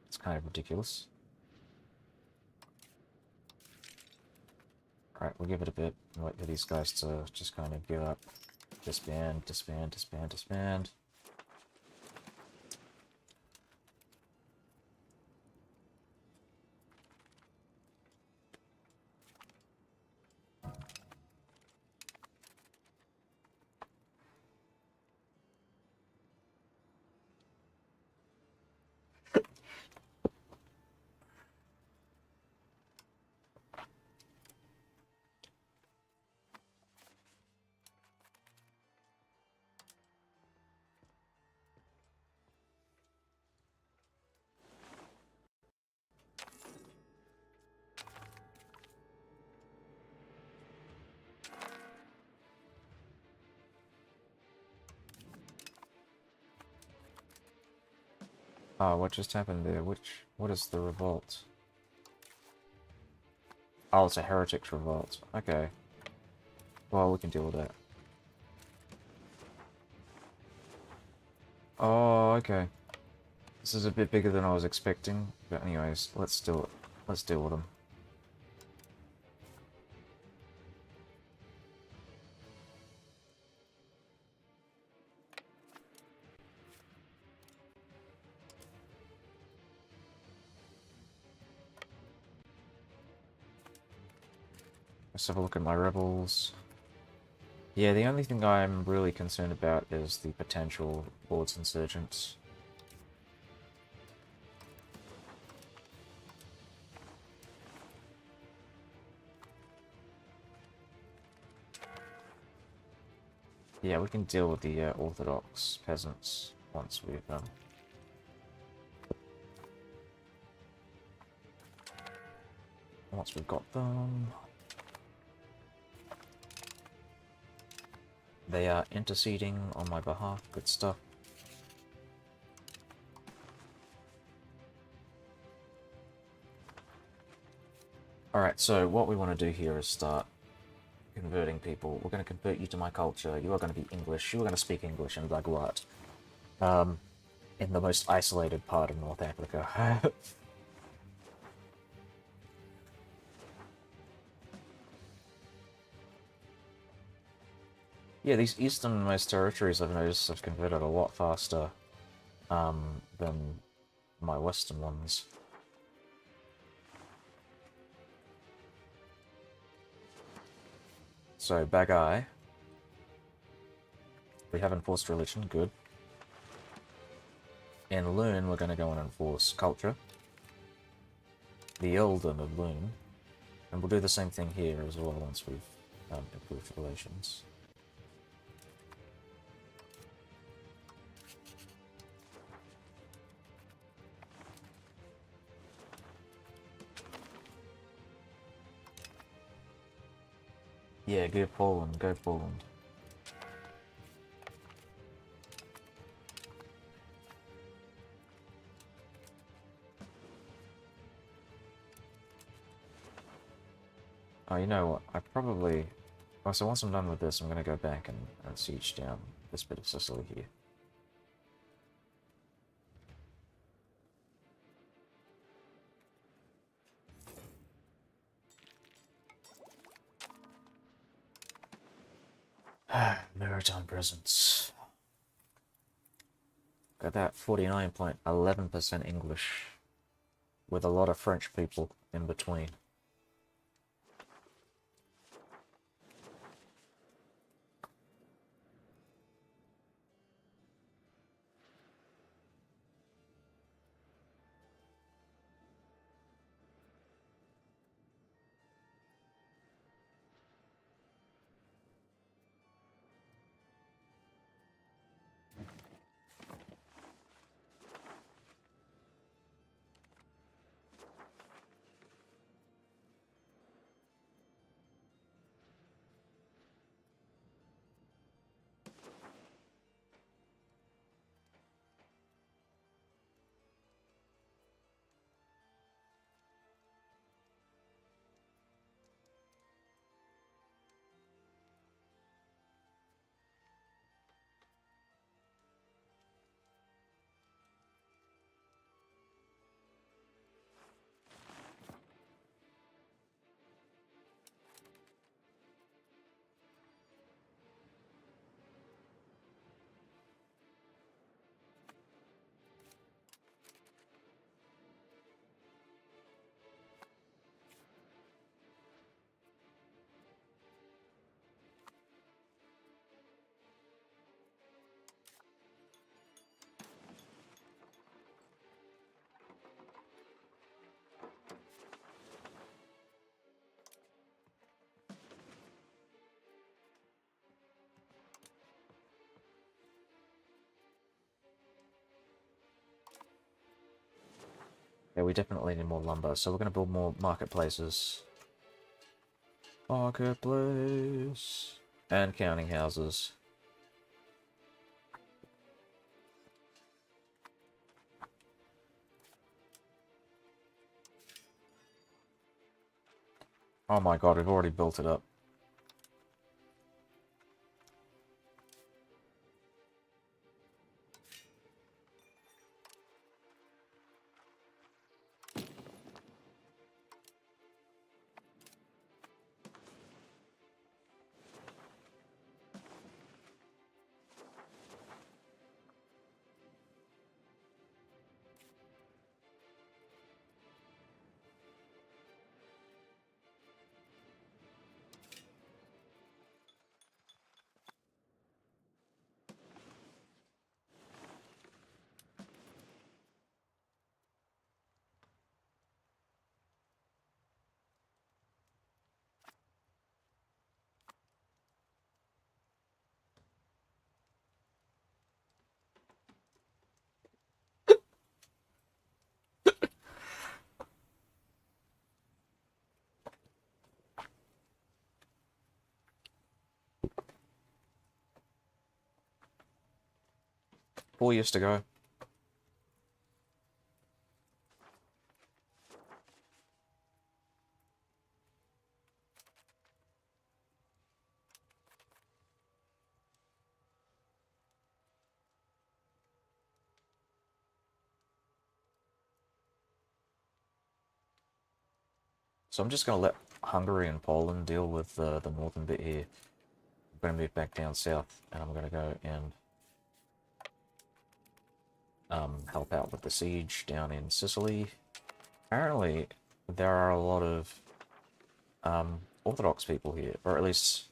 It's kind of ridiculous. Alright, we'll give it a bit and wait for these guys to just kind of give up. Disband, disband, disband, disband. Oh, what just happened there? What is the revolt? Oh, it's a heretics revolt. Okay. Well, we can deal with that. Oh, okay. This is a bit bigger than I was expecting. But anyways, let's do it. Let's deal with them. Let's have a look at my rebels. Yeah, the only thing I'm really concerned about is the potential Lord's Insurgents. Yeah, we can deal with the Orthodox peasants once we've got them. They are interceding on my behalf. Good stuff. Alright, so what we want to do here is start converting people. We're going to convert you to my culture. You are going to be English. You are going to speak English and like what? In the most isolated part of North Africa. Yeah, these easternmost territories I've noticed have converted a lot faster than my western ones. So, Bagai. We have enforced religion, good. In Loon, we're going to go and enforce culture. The Earldom of Loon. And we'll do the same thing here as well once we've improved relations. Yeah, go Poland, go Poland. Oh, you know what? I probably... Oh, so once I'm done with this, I'm going to go back and siege down this bit of Sicily here. Maritime presence. Got that 49.11% English, with a lot of French people in between. Yeah, we definitely need more lumber, so we're going to build more marketplaces. Marketplace. And counting houses. Oh my god, we've already built it up. Four years to go. So I'm just going to let Hungary and Poland deal with the northern bit here. I'm going to move back down south, and I'm going to go and help out with the siege down in Sicily. Apparently, there are a lot of Orthodox people here, or at least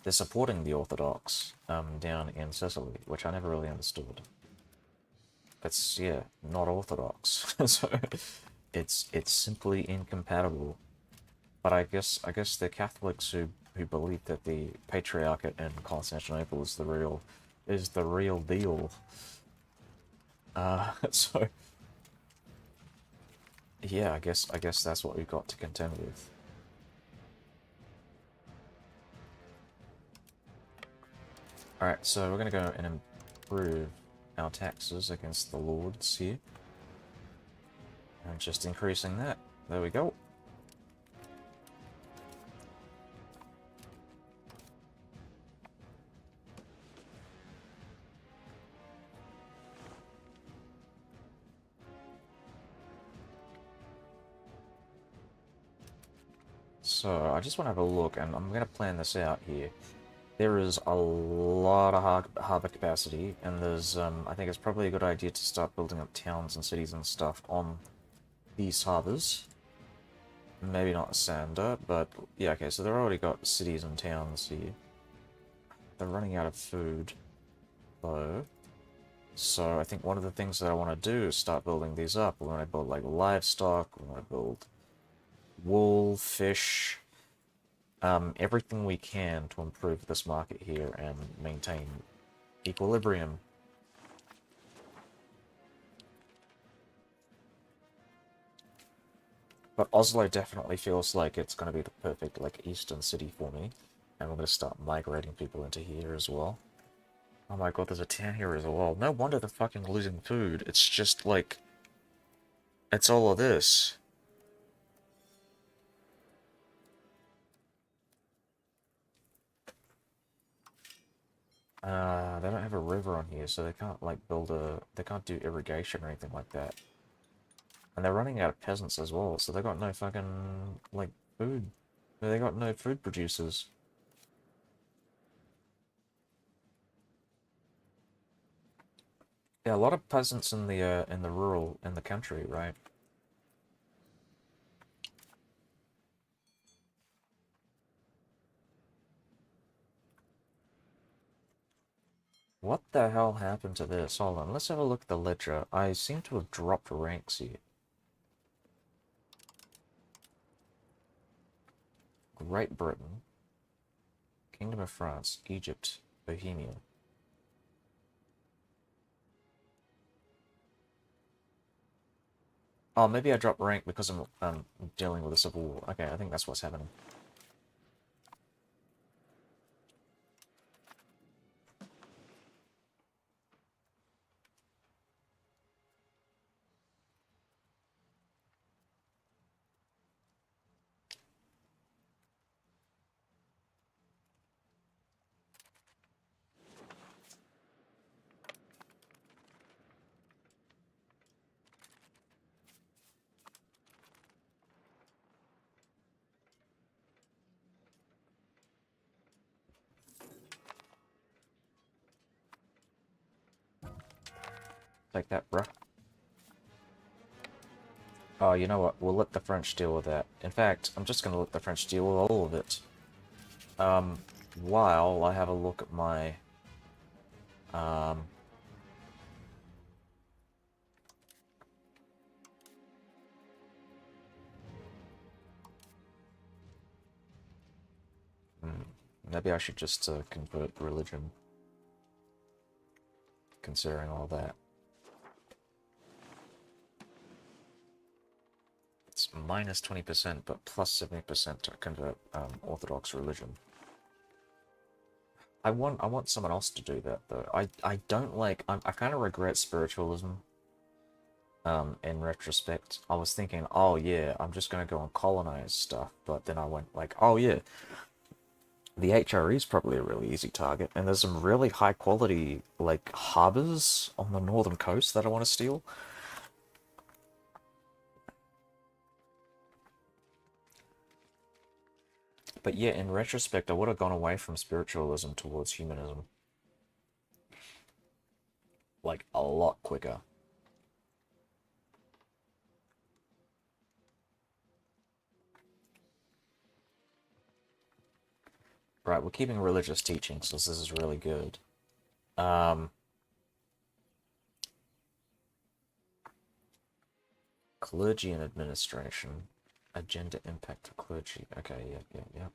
they're supporting the Orthodox down in Sicily, which I never really understood. It's, yeah, not Orthodox. So it's simply incompatible. But I guess they're Catholics who believe that the Patriarchate in Constantinople is the real deal. So yeah, I guess that's what we've got to contend with. Alright, so we're gonna go and improve our taxes against the lords here. And just increasing that. There we go. So, I just want to have a look, and I'm going to plan this out here. There is a lot of harbor capacity, and there's, I think it's probably a good idea to start building up towns and cities and stuff on these harbors. Maybe not Sander, but yeah, okay, so they've already got cities and towns here. They're running out of food, though. So I think one of the things that I want to do is start building these up. We want to build, like, livestock, we want to build wool, fish, everything we can to improve this market here and maintain equilibrium. But Oslo definitely feels like it's going to be the perfect, like, eastern city for me. And we're going to start migrating people into here as well. Oh my god, there's a town here as well. No wonder they're fucking losing food. It's just, like, it's all of this. They don't have a river on here, so they can't, like, they can't do irrigation or anything like that. And they're running out of peasants as well, so they got no fucking, like, food. They got no food producers. Yeah, a lot of peasants in the rural, in the country, right? What the hell happened to this? Hold on, let's have a look at the ledger. I seem to have dropped ranks here. Great Britain, Kingdom of France, Egypt, Bohemia. Oh, maybe I dropped rank because I'm dealing with a civil war. Okay, I think that's what's happening. Take that, bruh. Oh, you know what? We'll let the French deal with that. In fact, I'm just gonna let the French deal with all of it. Um, while I have a look at my, um... maybe I should just convert religion, considering all that. It's minus 20%, but plus 70% to convert Orthodox religion. I want someone else to do that though. I don't like. I kind of regret spiritualism. In retrospect, I was thinking, oh yeah, I'm just gonna go and colonize stuff, but then I went like, oh yeah, the HRE is probably a really easy target, and there's some really high quality like harbors on the northern coast that I want to steal. But yeah, in retrospect, I would have gone away from spiritualism towards humanism. Like, a lot quicker. Right, we're keeping religious teachings, so this is really good. Um, Clergy and administration. Agenda impact to clergy. Okay, yep.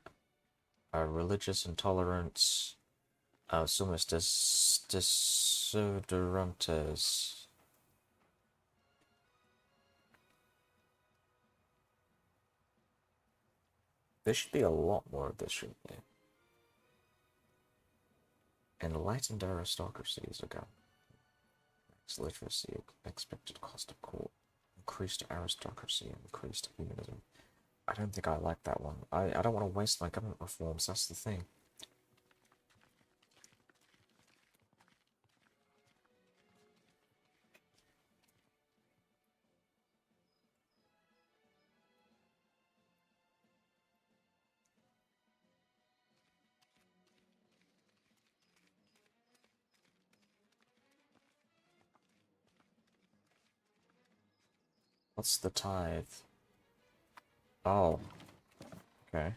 Religious intolerance. Sumus desodorantes. There should be a lot more of this, shouldn't there? Enlightened aristocracies ago. Literacy, expected cost of court. Increased aristocracy, increased humanism. I don't think I like that one. I don't want to waste my government reforms, that's the thing. What's the tithe? Oh. Okay.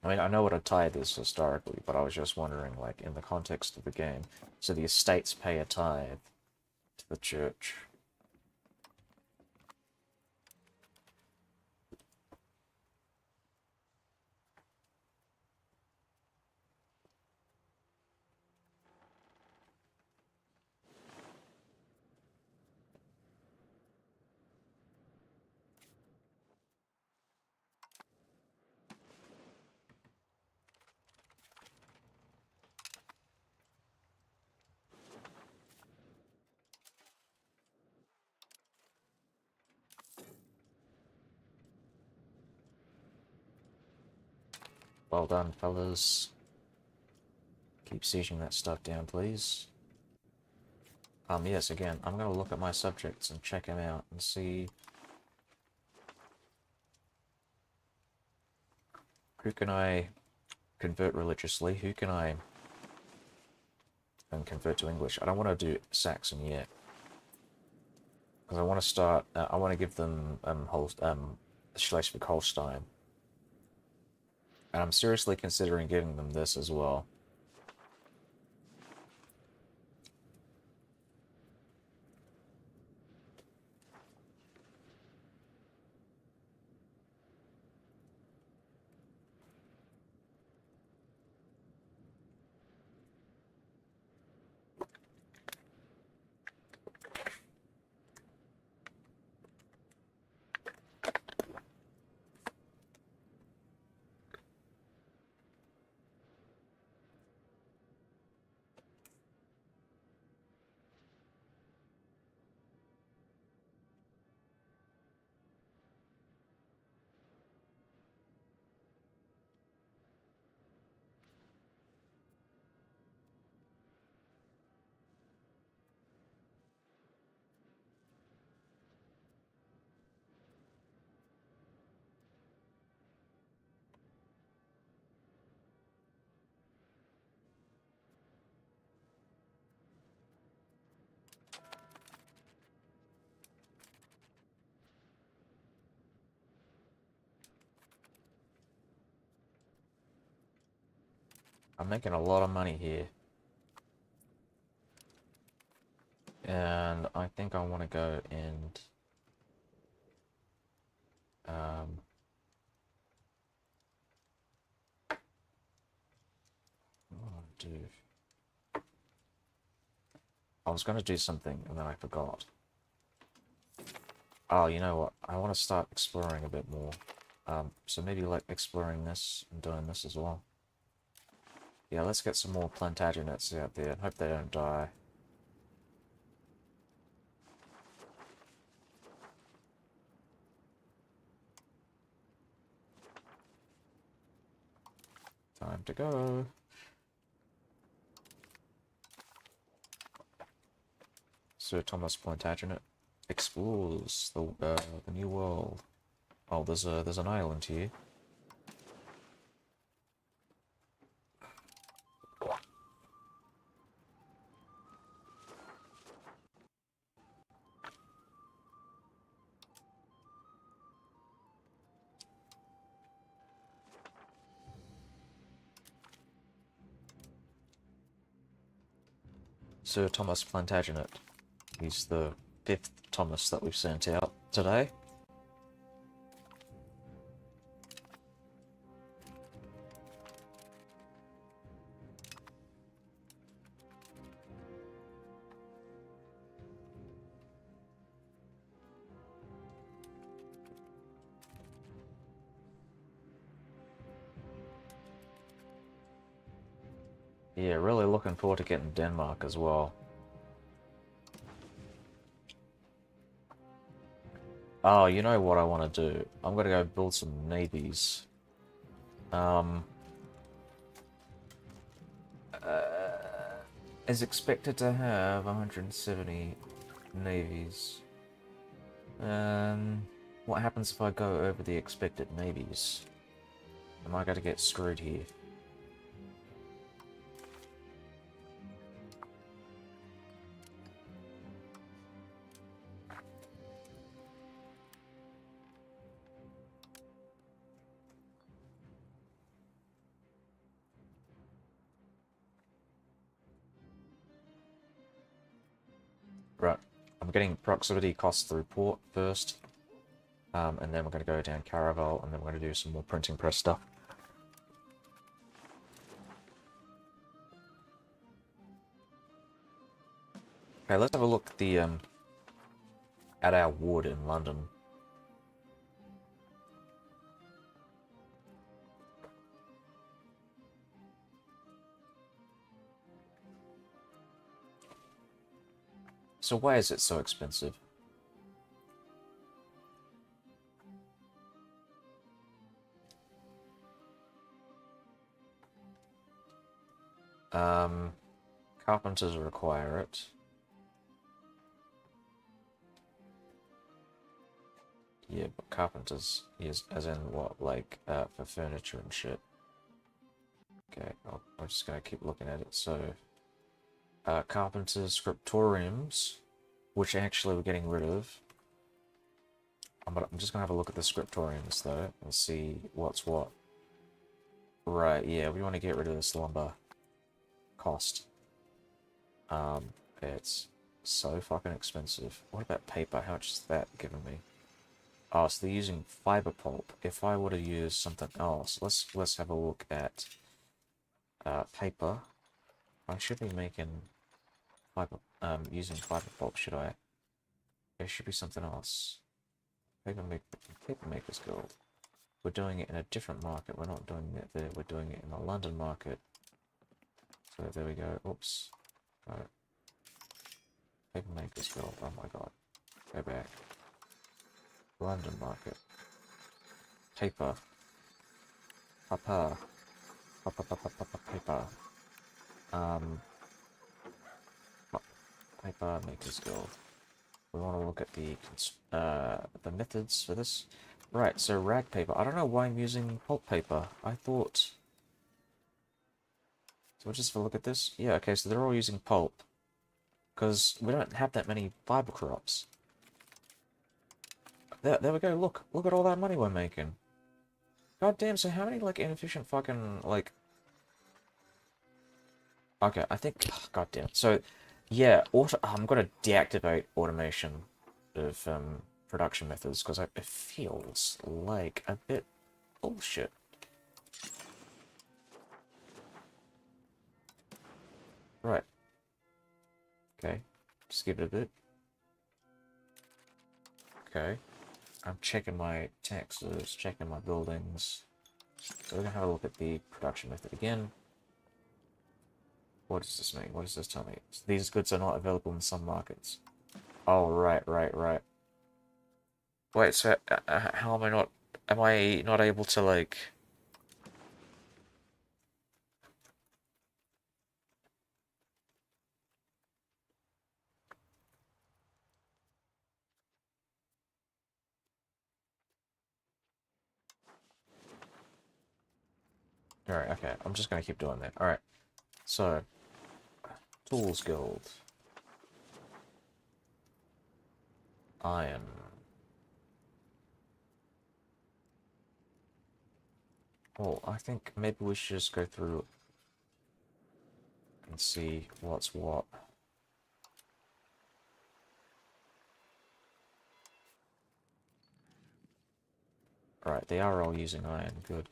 I mean, I know what a tithe is historically, but I was just wondering, like, in the context of the game. So the estates pay a tithe to the church. Well done, fellas. Keep sieging that stuff down, please. Yes, again, I'm gonna look at my subjects and check them out and see who can I convert religiously, who can I convert to English. I don't want to do Saxon yet, because I want to start, I want to give them Schleswig-Holstein. And I'm seriously considering giving them this as well. I'm making a lot of money here. And I think I want to go and do. I was going to do something and then I forgot. Oh, you know what? I want to start exploring a bit more. So maybe like exploring this and doing this as well. Yeah, let's get some more Plantagenets out there. Hope they don't die. Time to go. Sir Thomas Plantagenet explores the new world. Oh, there's an island here. Sir Thomas Plantagenet. He's the 5th Thomas that we've sent out today. Yeah, really looking forward to getting Denmark as well. Oh, you know what I want to do? I'm gonna go build some navies. Is expected to have 170 navies. What happens if I go over the expected navies? Am I going to get screwed here? I'm getting proximity costs through port first. And then we're going to go down Caravel, and then we're going to do some more printing press stuff. Okay, let's have a look at the at our wood in London. So why is it so expensive? Carpenters require it. Yeah, but carpenters is as in what, like for furniture and shit. Okay, I'm just gonna keep looking at it. So, carpenters, scriptoriums, which actually we're getting rid of. I'm just gonna have a look at the scriptoriums though and see what's what. Right, yeah, we want to get rid of this lumber cost. It's so fucking expensive. What about paper? How much is that giving me? Oh, so they're using fiber pulp. If I were to use something else, let's have a look at paper. I should be making fiber using fiber pulp, should I? There should be something else. Paper Maker's Guild. We're doing it in a different market. We're not doing it there. We're doing it in the London market. So there we go. Oops. Right. Paper Maker's Guild. Oh my god. Go back. London market. Paper. Papa. Paper. Paper Maker's Guild. We want to look at the methods for this. Right, so rag paper. I don't know why I'm using pulp paper. I thought... So we'll just have a look at this. Yeah, okay, so they're all using pulp. Because we don't have that many fiber crops. There we go, look. Look at all that money we're making. God damn, so how many, like, inefficient fucking, like... Okay, I think... God damn. So, yeah, I'm gonna deactivate automation of, production methods, because it feels like a bit bullshit. Right. Okay. Just give it a bit. Okay. I'm checking my taxes, checking my buildings. So we're gonna have a look at the production method again. What does this mean? What does this tell me? So these goods are not available in some markets. Oh, right. Wait, so how am I not able to, like... Alright, okay, I'm just gonna keep doing that. Alright, so, Tools Guild. Iron. Oh, I think maybe we should just go through and see what's what. Alright, they are all using iron. Good.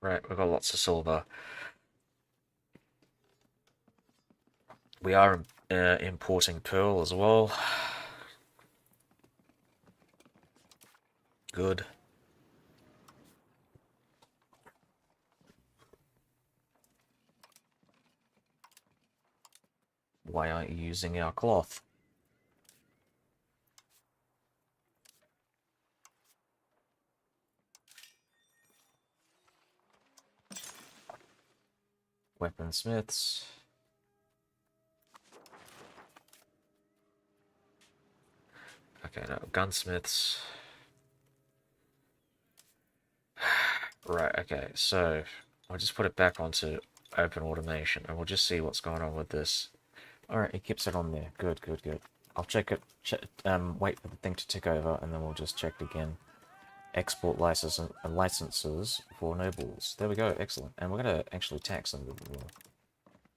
Right, we've got lots of silver. We are importing pearl as well. Good. Why aren't you using our cloth? Weaponsmiths. Okay, no, gunsmiths. Right, okay, so I'll just put it back onto open automation and we'll just see what's going on with this. Alright, it keeps it on there. Good, good, good. I'll check it, wait for the thing to tick over and then we'll just check it again. Export licenses for nobles. There we go, excellent. And we're going to actually tax them a bit more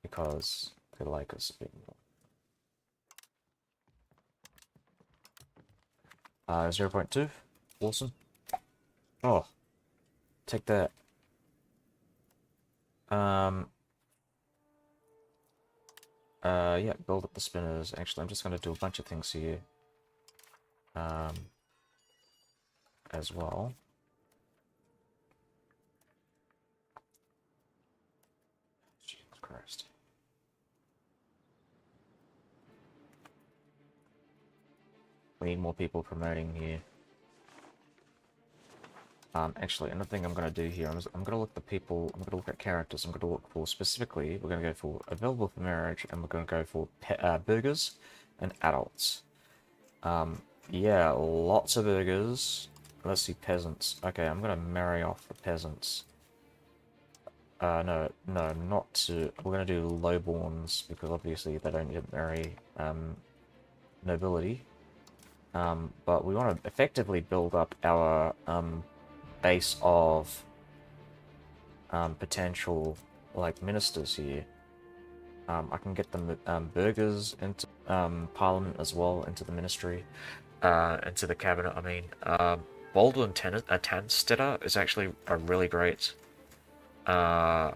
because they like us a bit more. 0.2. Awesome. Oh, take that. Yeah, build up the spinners. Actually, I'm just going to do a bunch of things here. As well. Jesus Christ. We need more people promoting here. Actually, another thing I'm going to do here, I'm going to look at the people, I'm going to look at characters, I'm going to look for, specifically, we're going to go for available for marriage, and we're going to go for burgers and adults. Yeah, lots of burgers. Let's see, peasants. Okay, I'm going to marry off the peasants. No, not to, we're going to do lowborns, because obviously they don't get marry, nobility. But we want to effectively build up our, base of potential like ministers here. I can get them burgers into Parliament as well, into the ministry, into the cabinet. I mean, Baldwin Tanstetter is actually a really great a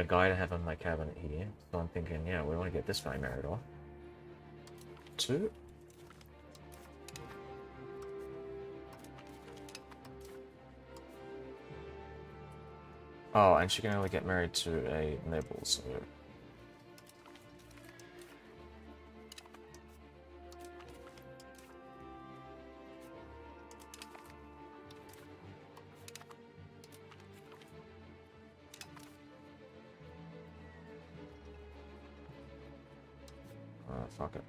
guy to have in my cabinet here. So I'm thinking, yeah, we want to get this guy married off. 2. Oh, and she can only get married to a noble, so... fuck it.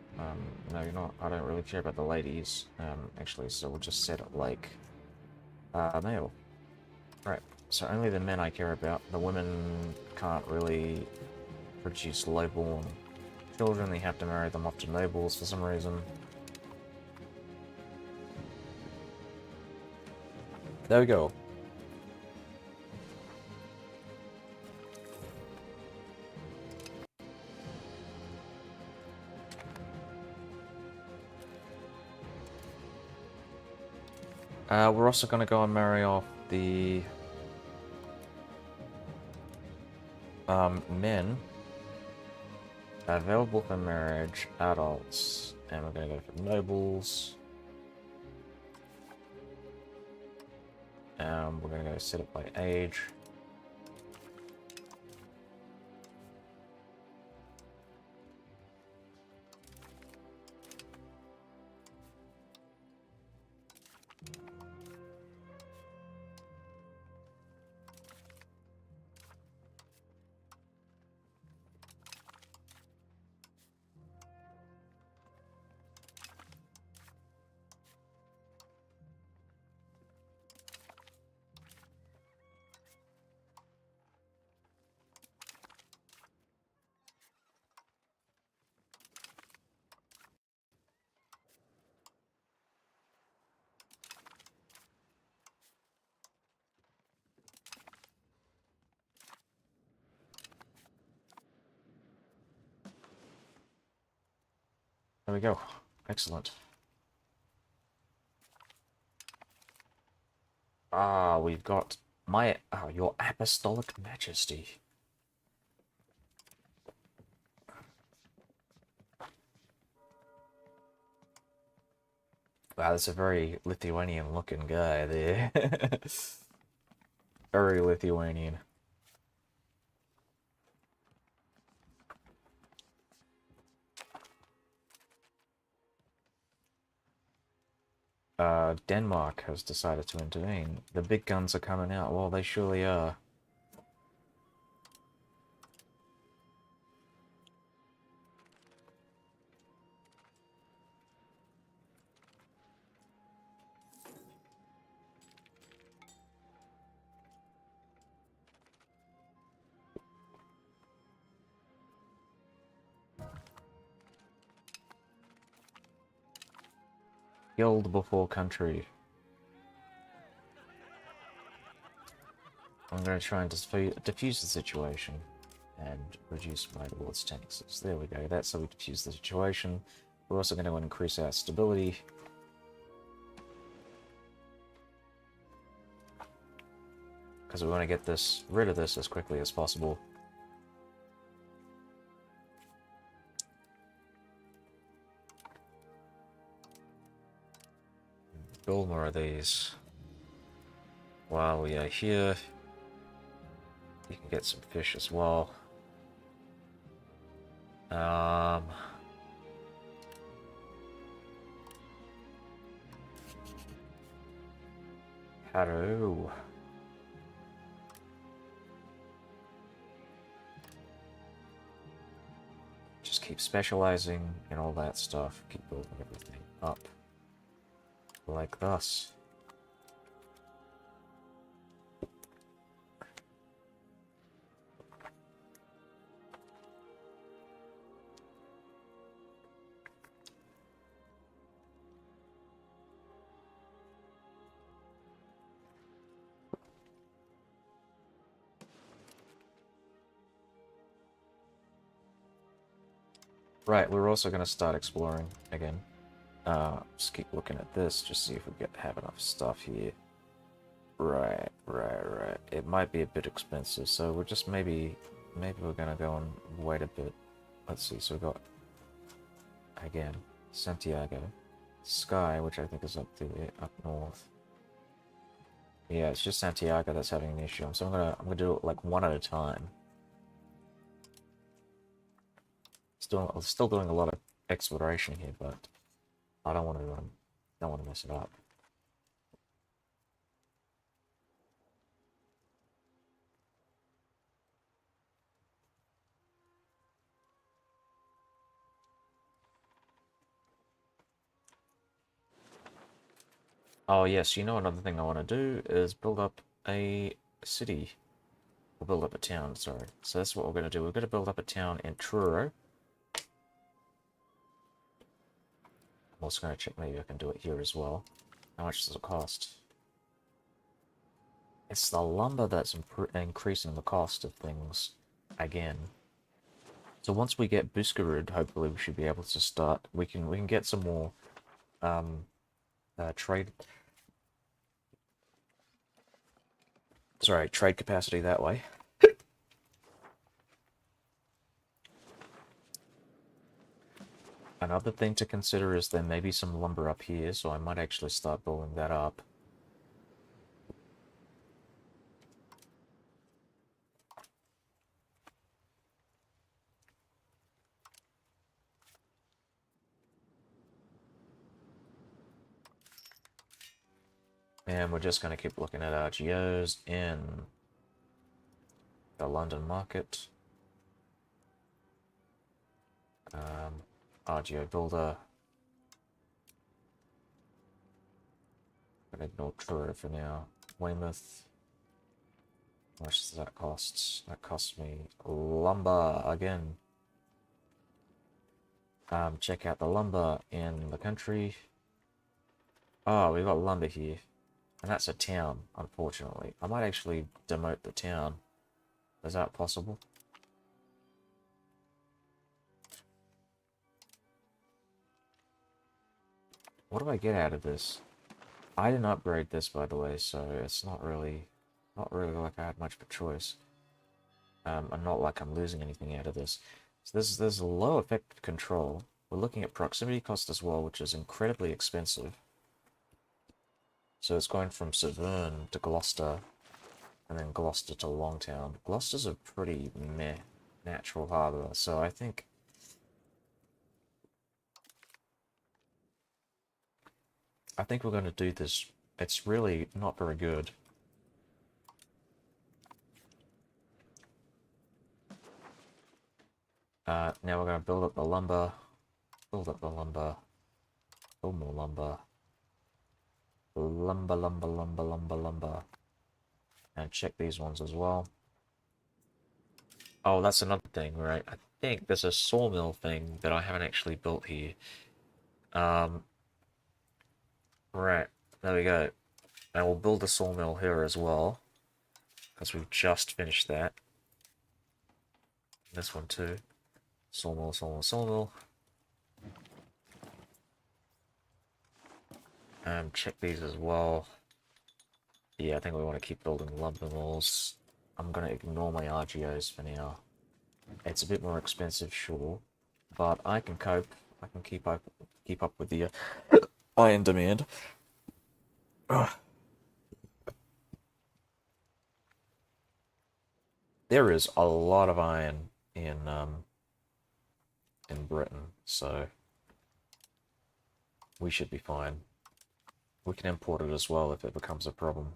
No, you're not. I don't really care about the ladies, actually, so we'll just set it like, male. Right, so only the men I care about. The women can't really produce lowborn children. They have to marry them off to nobles for some reason. There we go. We're also going to go and marry off the men available for marriage, adults, and we're going to go for nobles. We're going to go set it by age. There we go. Excellent. We've got your Apostolic Majesty. Wow, that's a very Lithuanian-looking guy there. Very Lithuanian. Denmark has decided to intervene. The big guns are coming out. Well, they surely are. Guild before country. I'm going to try and diffuse the situation and reduce my rewards taxes. There we go. That's how we diffuse the situation. We're also going to increase our stability. Because we want to get rid of this as quickly as possible. Build more of these. While we are here, you can get some fish as well. Hello. Just keep specializing and all that stuff. Keep building everything up. Like thus. Right, we're also going to start exploring again. Just keep looking at this, just see if we have enough stuff here. Right. It might be a bit expensive, so we're just maybe we're going to go and wait a bit. Let's see, so we've got, again, Santiago. Sky, which I think is up north. Yeah, it's just Santiago that's having an issue. So I'm gonna do it like one at a time. Still doing a lot of exploration here, but I don't want to mess it up. Oh yes, you know another thing I want to do is build up a city. Or build up a town, sorry. So that's what we're going to do. We're going to build up a town in Truro. I'm also going to check maybe I can do it here as well. How much does it cost? It's the lumber that's increasing the cost of things again. So once we get Buskerud, hopefully we should be able to start. We can get some more trade capacity that way. Another thing to consider is there may be some lumber up here, so I might actually start building that up. And we're just going to keep looking at our geos in the London market. RGO builder. I'm going to ignore Truro for now. Weymouth. How much does that cost? That costs me lumber again. Check out the lumber in the country. Oh, we've got lumber here. And that's a town, unfortunately. I might actually demote the town. Is that possible? What do I get out of this? I didn't upgrade this, by the way, so it's not really like I had much of a choice. And not like I'm losing anything out of this. So there's a low effective control. We're looking at proximity cost as well, which is incredibly expensive. So it's going from Severn to Gloucester, and then Gloucester to Longtown. Gloucester's a pretty meh natural harbour, so I think we're going to do this. It's really not very good. Now we're going to build up the lumber, build more lumber. Lumber. And check these ones as well. Oh, that's another thing, right? I think there's a sawmill thing that I haven't actually built here. Right, there we go. And we'll build a sawmill here as well, because we've just finished that. This one too. Sawmill, sawmill, sawmill. Check these as well. Yeah, I think we want to keep building lumber mills. I'm going to ignore my RGOs for now. It's a bit more expensive, sure, but I can cope. I can keep up with the iron demand. Ugh. There is a lot of iron in Britain, so we should be fine. We can import it as well if it becomes a problem.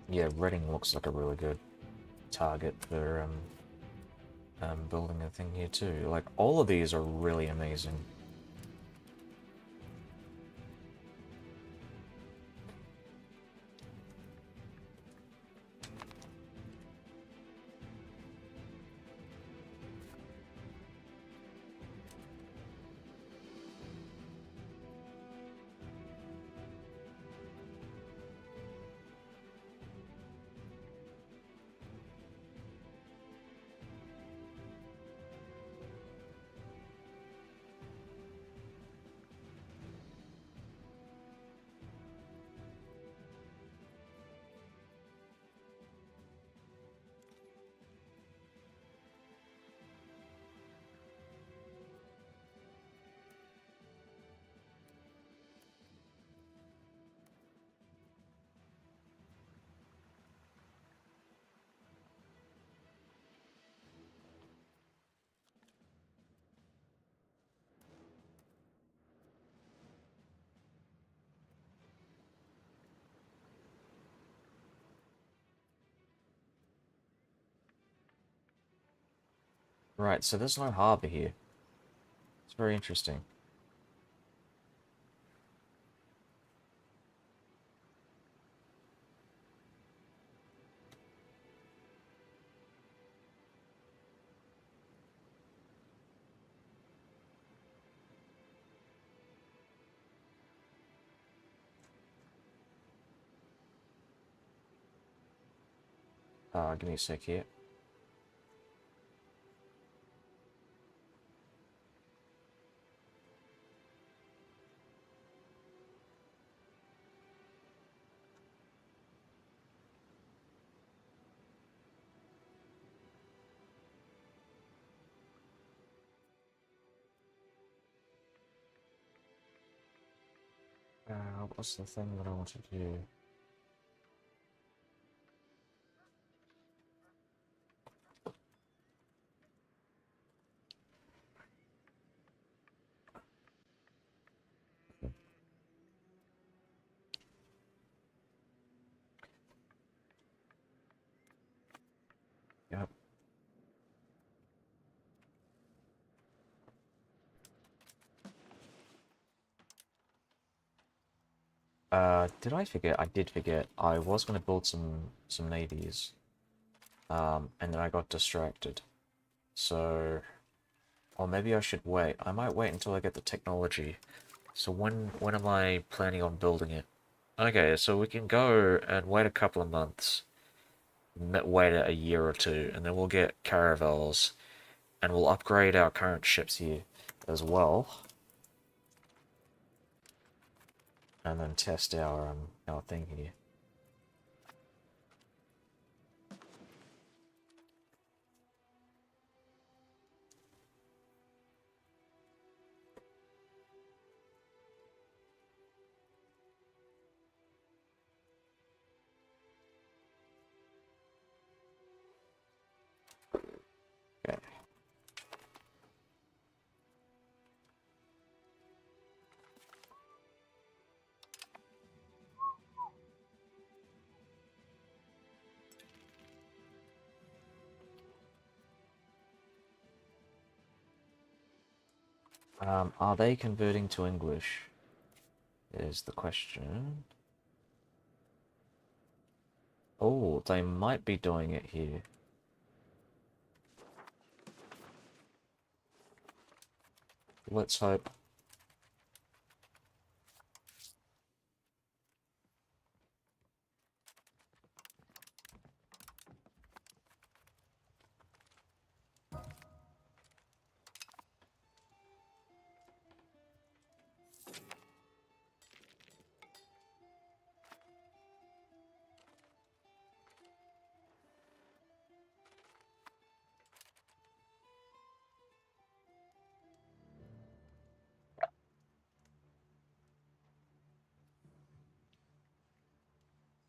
Yeah, Reading looks like a really good target for building a thing here too. Like, all of these are really amazing. Right, so there's no harbor here. It's very interesting. Give me a sec here. What's the thing that I want to do? Yep. Did I forget? I did forget. I was going to build some navies. And then I got distracted. So, or maybe I should wait. I might wait until I get the technology. So when am I planning on building it? Okay, so we can go and wait a couple of months. wait a year or two, and then we'll get caravels, and we'll upgrade our current ships here as well, and then test our thing here. Okay. Are they converting to English? Is the question. Oh, they might be doing it here. Let's hope.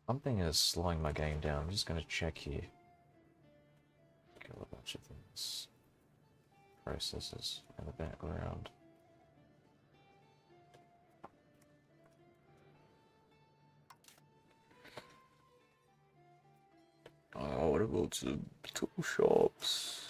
Something is slowing my game down. I'm just gonna check here. Kill a bunch of things. Processes in the background. Oh, what about some tool shops?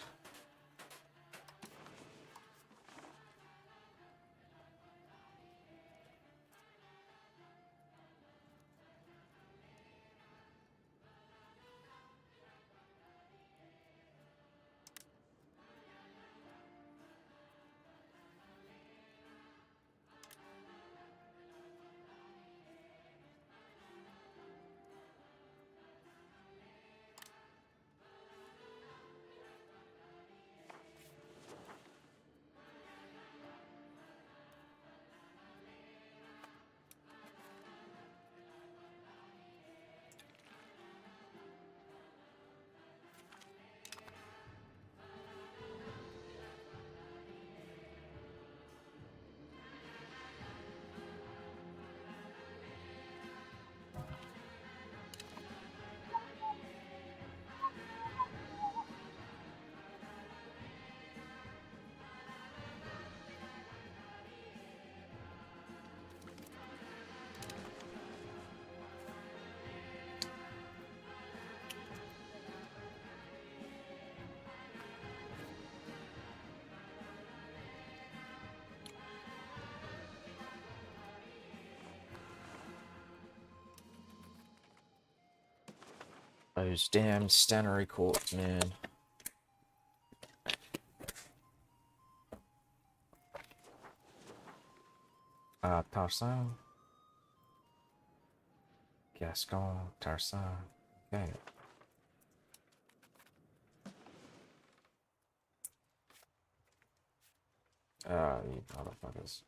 Those damn stannery courts, man. Tarsan. Gascon, Tarsan. Okay. You motherfuckers.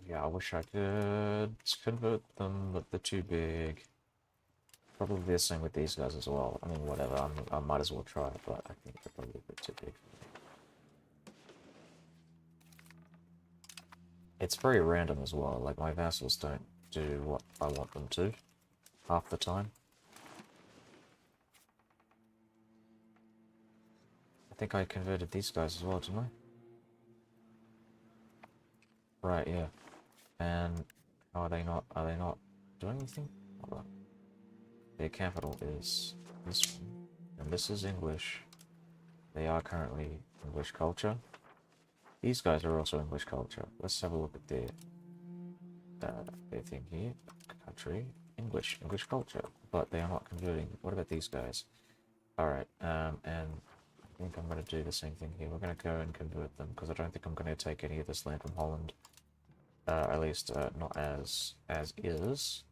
Yeah, I wish I could convert them, but they're too big. Probably the same with these guys as well. I mean, whatever, I might as well try it, but I think they're probably a bit too big for me. It's very random as well, like my vassals don't do what I want them to, half the time. I think I converted these guys as well, didn't I? Right, yeah. And how are they not doing anything? Hold on. Their capital is this one, and this is English. They are currently English culture. These guys are also English culture. Let's have a look at their thing here. Country, English culture, but they are not converting. What about these guys? All right, and I think I'm going to do the same thing here. We're going to go and convert them because I don't think I'm going to take any of this land from Holland. At least not as is.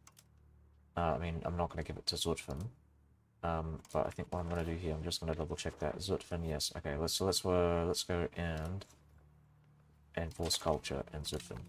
I mean, I'm not going to give it to Zutphen. But I think what I'm going to do here, I'm just going to double check that. Zutphen, yes. Okay, let's go and enforce culture and Zutphen.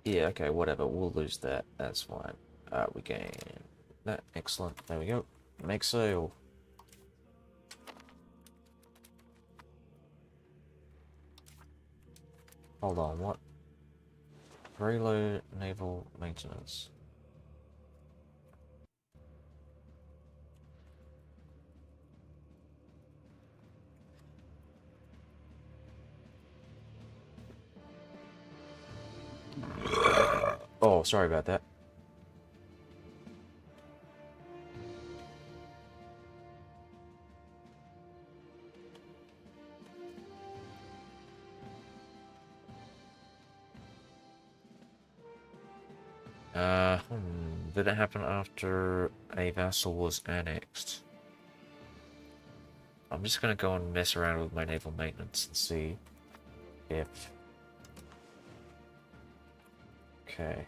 Yeah, okay, whatever. We'll lose that. That's fine. We gain that. Excellent. There we go. Make sail. Hold on, what? Very low naval maintenance. Oh, sorry about that. Did it happen after a vassal was annexed? I'm just gonna go and mess around with my naval maintenance and see if... Okay.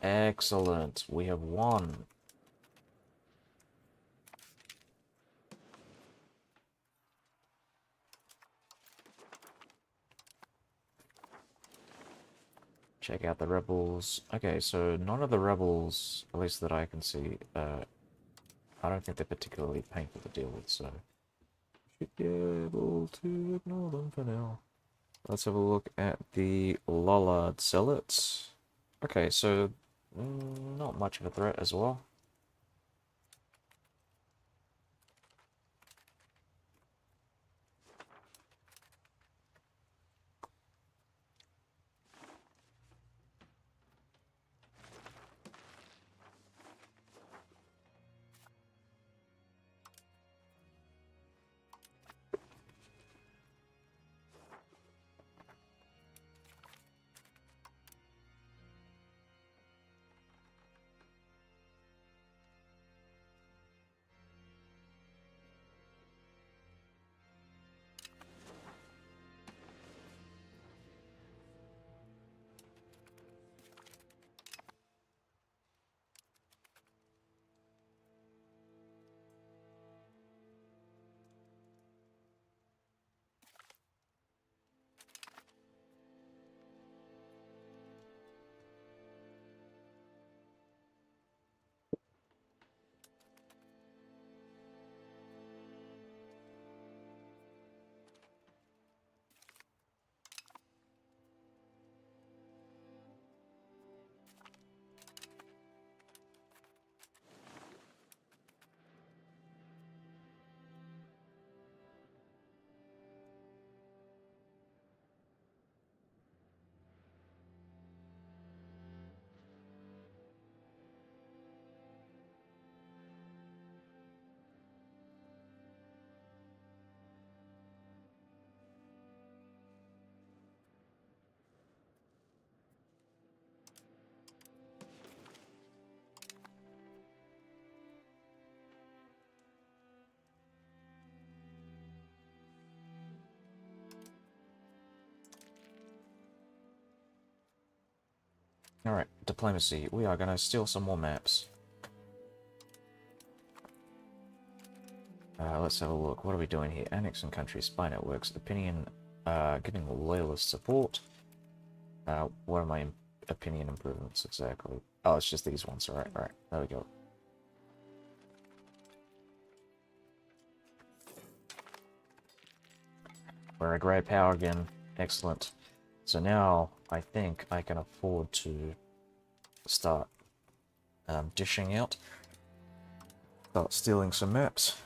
Excellent. We have won. Check out the rebels. Okay, so none of the rebels, at least that I can see, I don't think they're particularly painful to deal with, so should be able to ignore them for now. Let's have a look at the Lollard Zealots. Okay, so not much of a threat as well. Alright, diplomacy. We are going to steal some more maps. Let's have a look. What are we doing here? Annexing countries, spy networks, opinion, giving loyalist support. What are my opinion improvements exactly? Oh, it's just these ones. Alright, alright. There we go. We're a great power again. Excellent. So now I think I can afford to start dishing out. Start stealing some maps.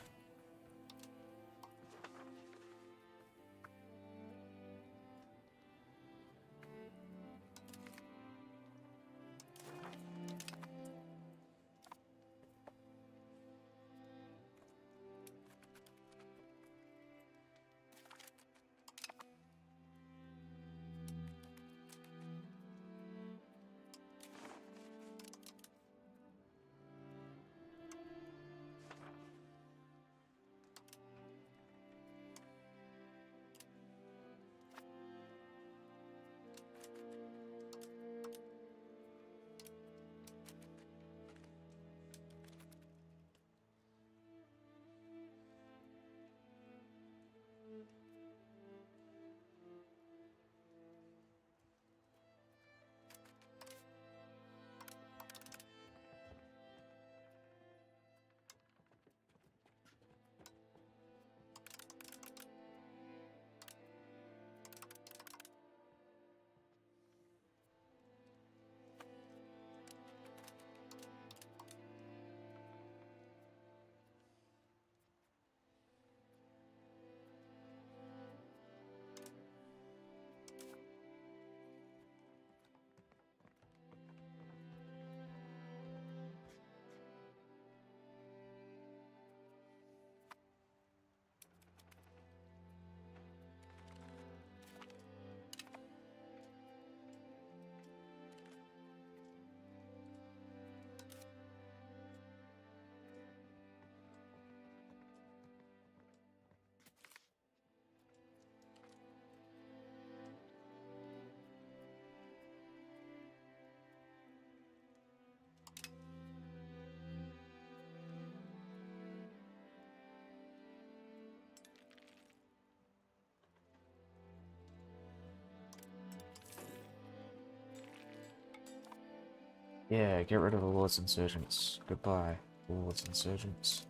Yeah, get rid of the Lord's Insurgents. Goodbye, Lord's Insurgents.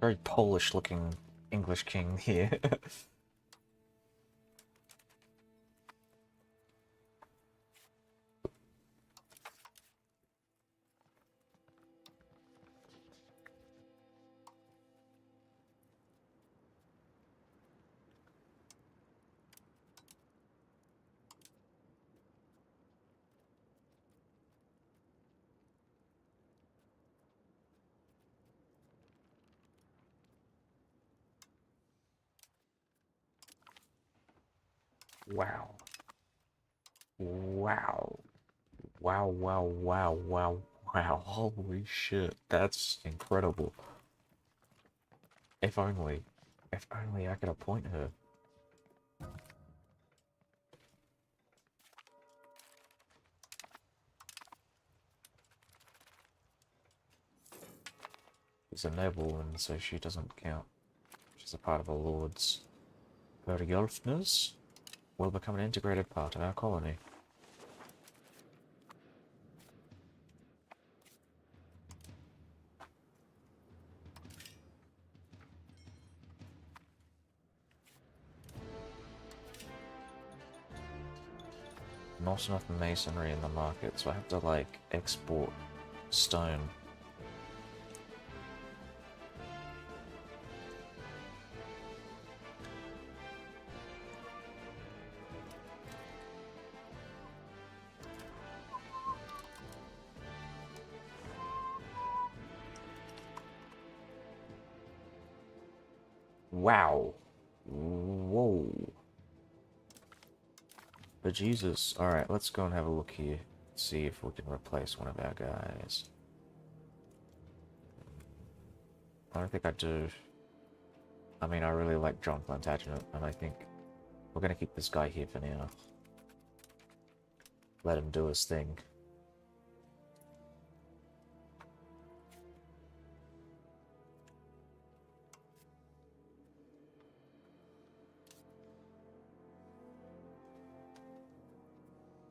Very Polish-looking English king here. Wow. Wow. Wow, wow, wow, wow, wow. Holy shit. That's incredible. If only. If only I could appoint her. She's a noble, and so she doesn't count. She's a part of the Lords. Verjolfners will become an integrated part of our colony. Not enough masonry in the market, so I have to, like, export stone. Wow. Whoa. But Jesus. Alright, let's go and have a look here. See if we can replace one of our guys. I don't think I do. I mean, I really like John Plantagenet, and I think we're gonna keep this guy here for now. Let him do his thing.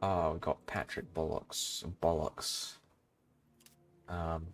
Oh, we got Patrick Bollocks. Bollocks. Um,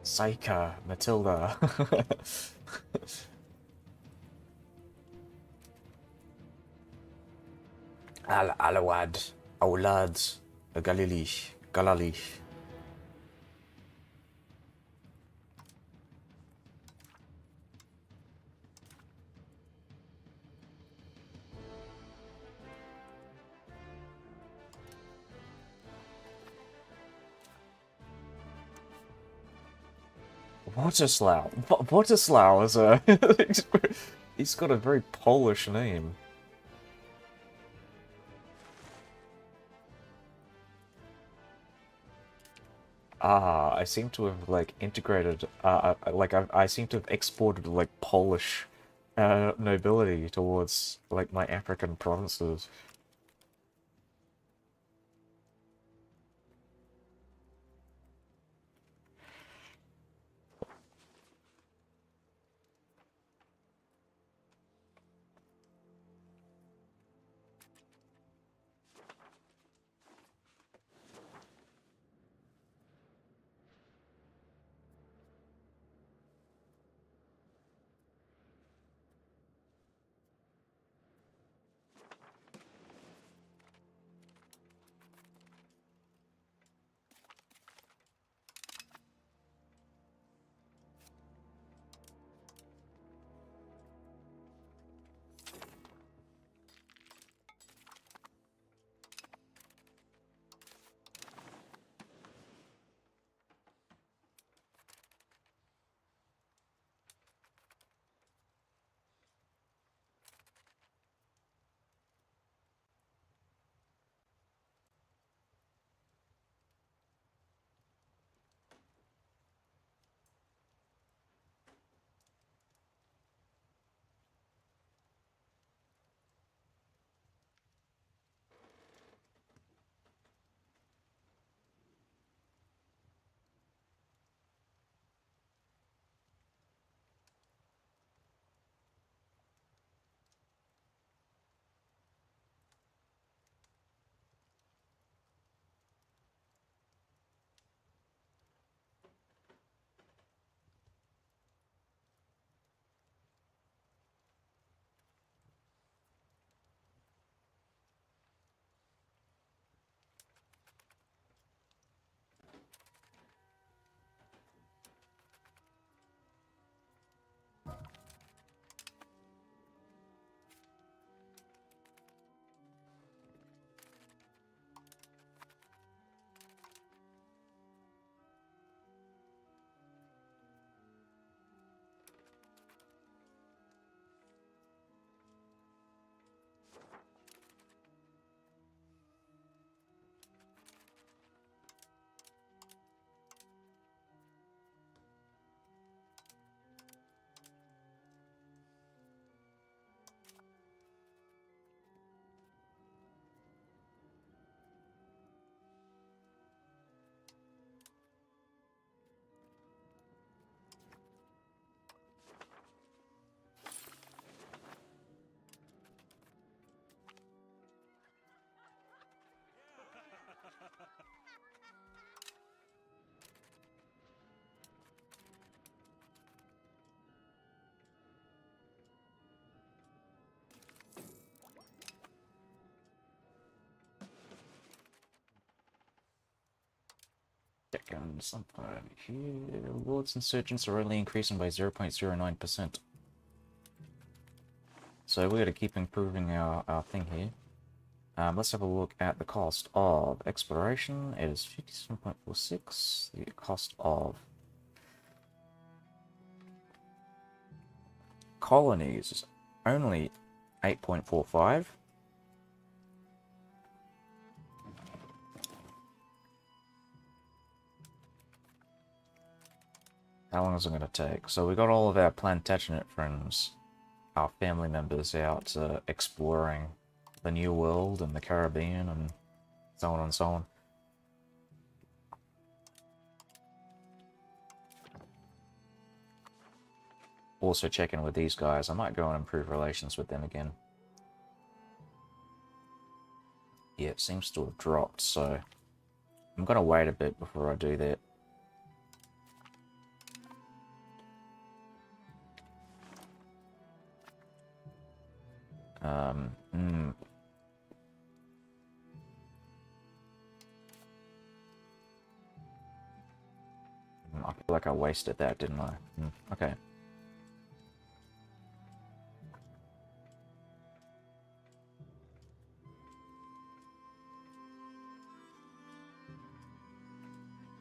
Saika, Matilda. Alawad, Aulad, Galilish, Galalish. Władysław. Władysław is a... he's got a very Polish name. Ah, I seem to have, like, integrated, like, I seem to have exported, like, Polish, nobility towards, like, my African provinces. Second, something over here. Lord's insurgents are only increasing by 0.09%. So we gotta keep improving our thing here. Let's have a look at the cost of exploration. It is 57.46. The cost of colonies is only 8.45. How long is it going to take? So we got all of our Plantagenet friends, our family members out exploring the New World and the Caribbean and so on and so on. Also checking with these guys. I might go and improve relations with them again. Yeah, it seems to have dropped, so I'm going to wait a bit before I do that. I feel like I wasted that, didn't I? Okay.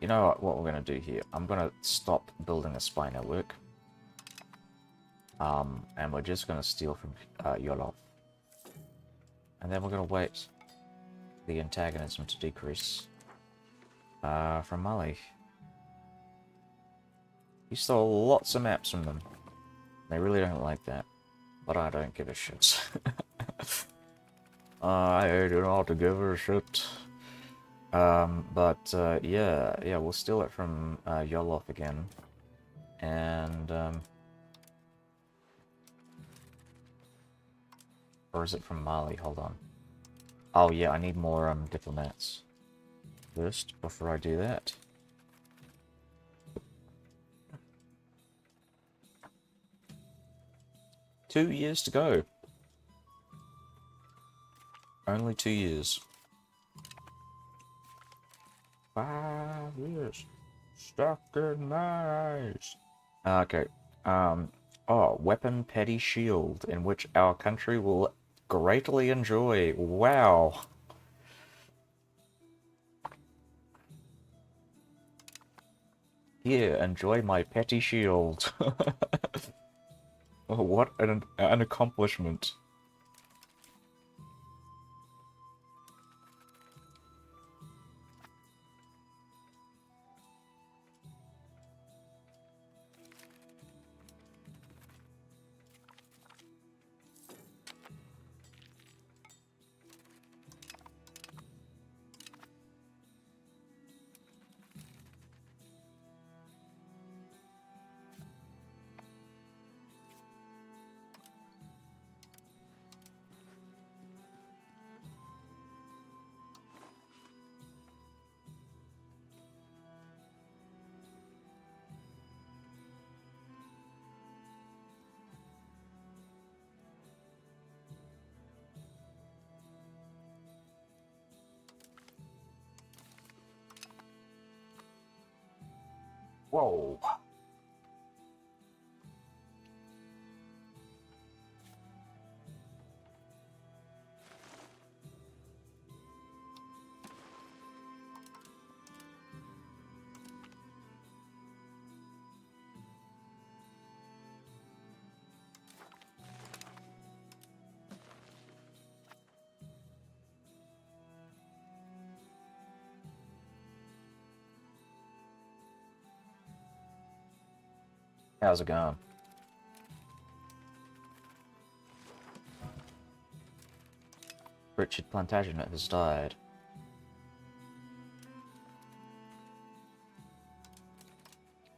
You know what we're going to do here? I'm going to stop building a spy network. And we're just going to steal from Yolov. And then we're going to wait the antagonism to decrease from Mali. You stole lots of maps from them. They really don't like that. But I don't give a shit. I do not give a shit. Yeah, we'll steal it from Yolov again. And, or is it from Mali? Hold on. Oh yeah, I need more diplomats. First, before I do that. Two years to go. Only 2 years. 5 years. Stuck in nice. Okay. Weapon petty shield, in which our country will greatly enjoy. Wow. Here, enjoy my petty shield. Oh, what an accomplishment. Whoa. How's it going? Richard Plantagenet has died.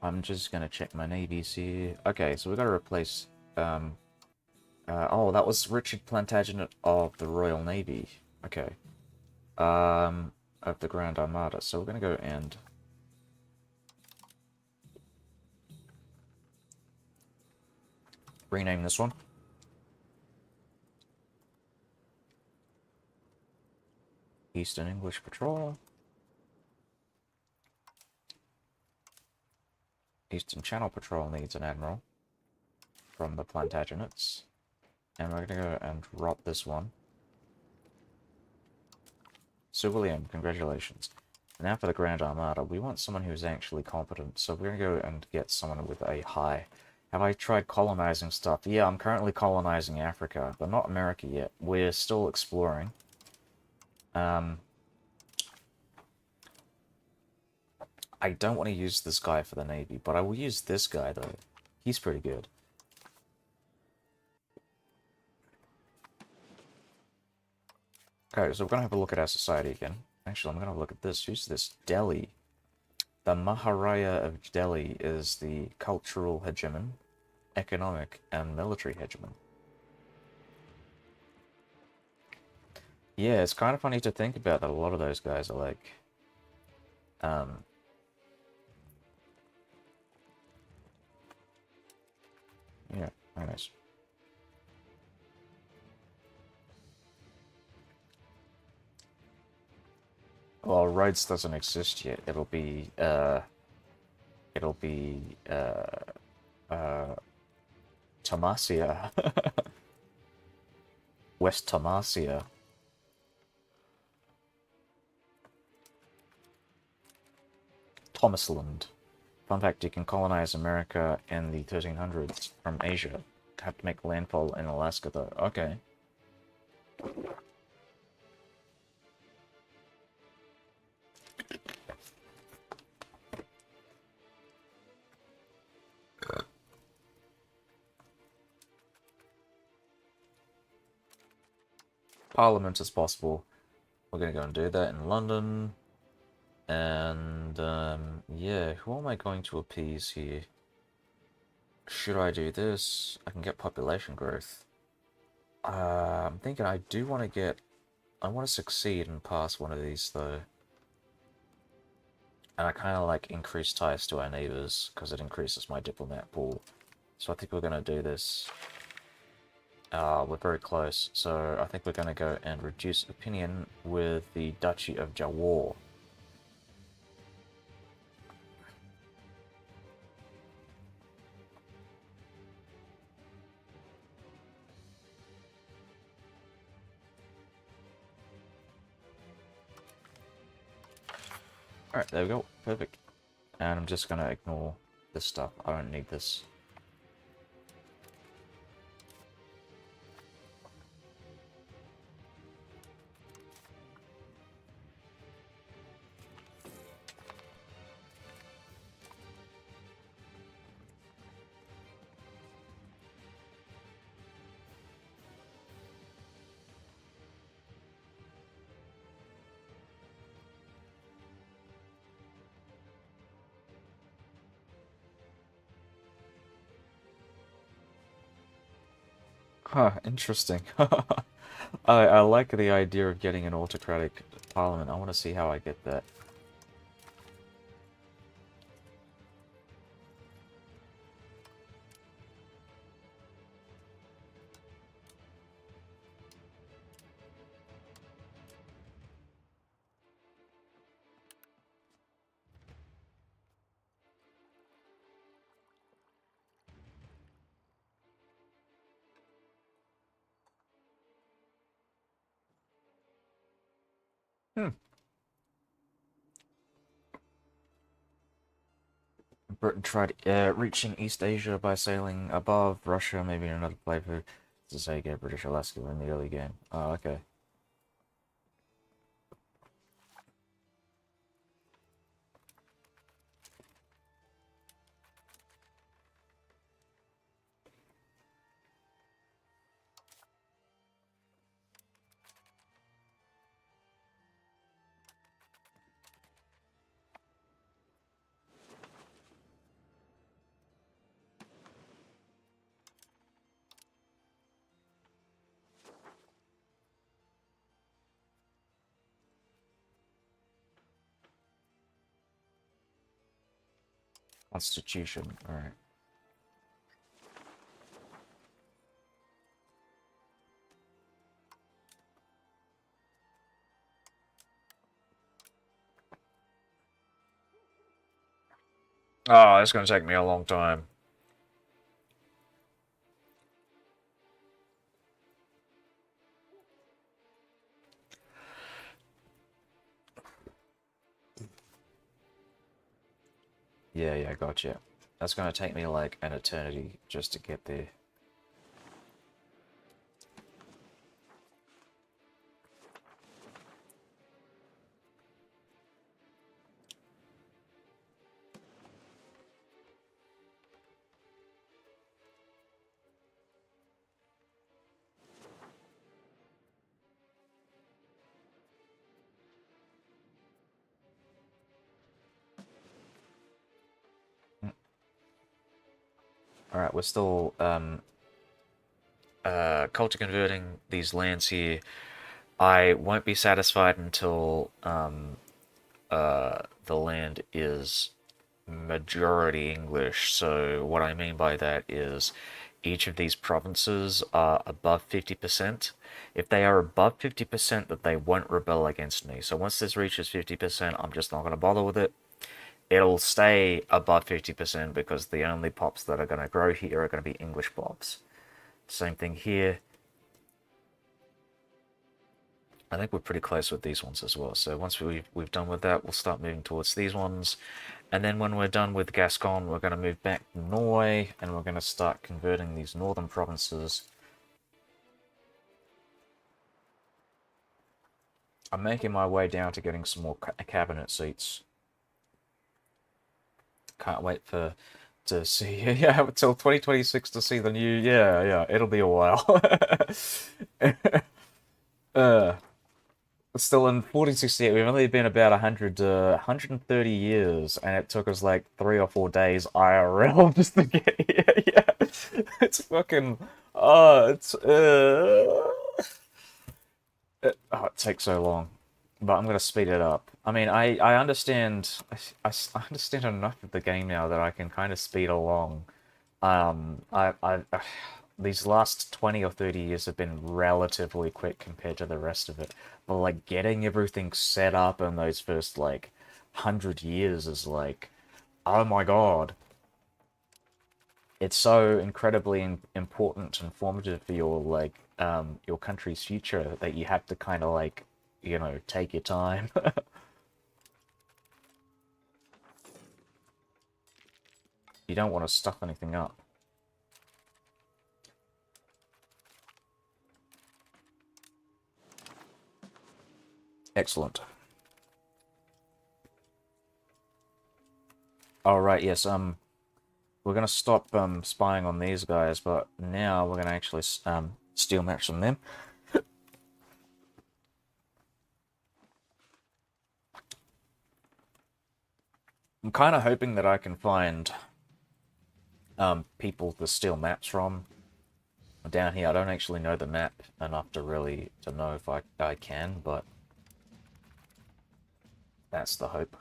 I'm just gonna check my navies here. Okay, so we gotta replace, oh, that was Richard Plantagenet of the Royal Navy. Okay. Of the Grand Armada. So we're gonna go and rename this one. Eastern English Patrol. Eastern Channel Patrol needs an admiral from the Plantagenets. And we're gonna go and drop this one. Sir William, congratulations. Now for the Grand Armada. We want someone who's actually competent, so we're gonna go and get someone with a high. Have I tried colonizing stuff? Yeah, I'm currently colonizing Africa, but not America yet. We're still exploring. I don't want to use this guy for the Navy, but I will use this guy, though. He's pretty good. Okay, so we're going to have a look at our society again. Actually, I'm going to have a look at this. Who's this? Delhi. The Maharaja of Delhi is the cultural hegemon, economic, and military hegemon. Yeah, it's kind of funny to think about that a lot of those guys are like... yeah, very nice. Well, Rhodes doesn't exist yet. It'll be Tomasia. West Tomasia. Thomasland. Fun fact, you can colonize America in the 1300s from Asia. Have to make landfall in Alaska, though. Okay. Parliament as possible. We're gonna go and do that in London. And, yeah, who am I going to appease here? Should I do this? I can get population growth. I'm thinking I do want to get... I want to succeed and pass one of these, though. And I kind of like increase ties to our neighbors, because it increases my diplomat pool. So I think we're going to do this. We're very close, so I think we're going to go and reduce opinion with the Duchy of Jawar. Alright, there we go. Perfect. And I'm just going to ignore this stuff. I don't need this. Huh, interesting. I like the idea of getting an autocratic parliament. I want to see how I get that. Britain tried reaching East Asia by sailing above Russia, maybe in another playthrough. To say get British Alaska in the early game. Oh, okay. Constitution, alright. Oh, it's going to take me a long time. Yeah, yeah, gotcha. That's going to take me like an eternity just to get there. Alright, we're still culture converting these lands here. I won't be satisfied until the land is majority English. So what I mean by that is each of these provinces are above 50%. If they are above 50%, that they won't rebel against me. So once this reaches 50%, I'm just not going to bother with it. It'll stay above 50% because the only pops that are going to grow here are going to be English pops. Same thing here. I think we're pretty close with these ones as well. So once we've done with that, we'll start moving towards these ones. And then when we're done with Gascon, we're going to move back to Norway, and we're going to start converting these northern provinces. I'm making my way down to getting some more cabinet seats. Can't wait to see, yeah, until 2026 to see the new, yeah, it'll be a while. uh, Still in 1468, we've only been about 130 years, and it took us like 3 or 4 days IRL just to get here. Yeah, it's fucking, it takes so long, but I'm gonna speed it up. I mean, I understand, I understand enough of the game now that I can kind of speed along. I these last 20 or 30 years have been relatively quick compared to the rest of it. But like getting everything set up in those first like 100 years is like, oh my God. It's so incredibly important and formative for your country's future that you have to kind of like, take your time. You don't want to stuff anything up. Excellent. All right, yes, we're gonna stop spying on these guys, but now we're gonna actually steel match from them. I'm kind of hoping that I can find people to steal maps from down here. I don't actually know the map enough to really to know if I can, but that's the hope.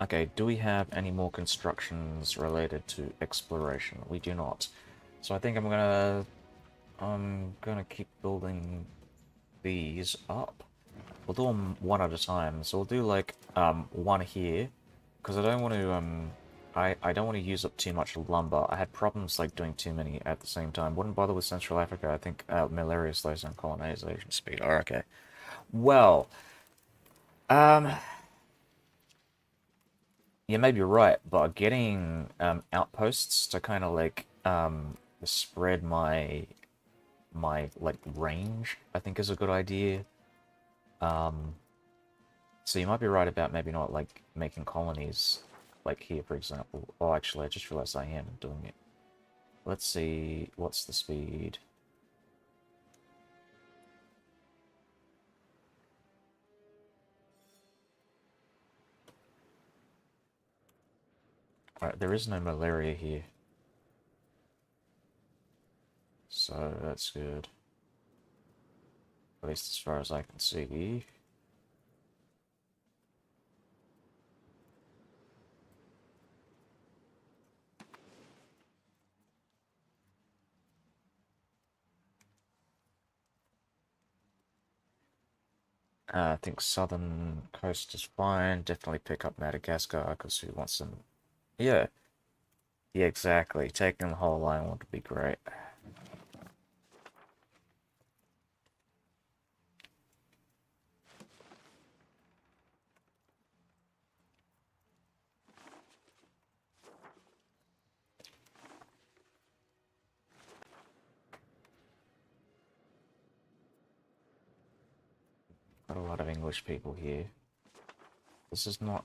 Okay, do we have any more constructions related to exploration? We do not. So I think I'm gonna keep building these up. We'll do them one at a time. So we'll do like one here, because I don't want to I don't want to use up too much lumber. I had problems like doing too many at the same time. Wouldn't bother with Central Africa. I think malaria slows down colonization speed. Oh, okay. Well, um, you may be right, but getting outposts to kind of like spread my like range, I think is a good idea. Um, so you might be right about maybe not like making colonies like here, for example. Oh, actually, I just realized I am doing it. Let's see, what's the speed? Alright, there is no malaria here. So that's good. At least as far as I can see. I think southern coast is fine. Definitely pick up Madagascar, because who wants them? Yeah, yeah, exactly. Taking the whole island would be great. Got a lot of English people here. This is not...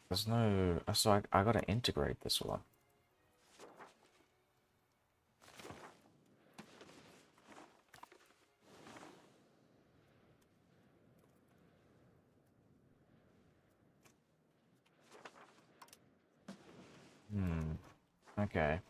There's no... So I gotta integrate this one. Okay.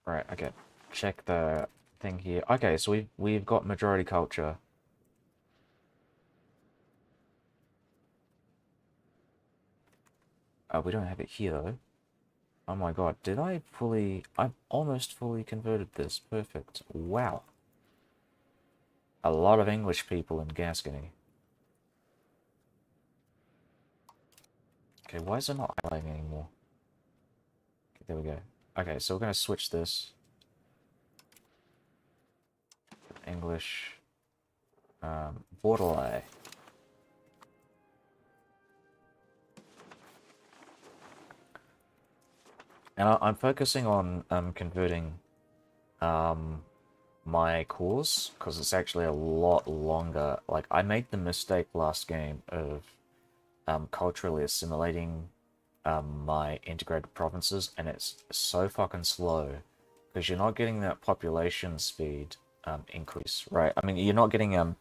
Right, okay. Check the thing here. Okay, so we've got majority culture. We don't have it here though. Oh my god, did I fully... I've almost fully converted this. Perfect. Wow. A lot of English people in Gascony. Okay, why is it not highlighting anymore? Okay, there we go. Okay, so we're gonna switch this. English. Borderline. And I'm focusing on converting my course, because it's actually a lot longer. Like, I made the mistake last game of culturally assimilating my integrated provinces, and it's so fucking slow, because you're not getting that population speed increase, right? I mean, you're not getting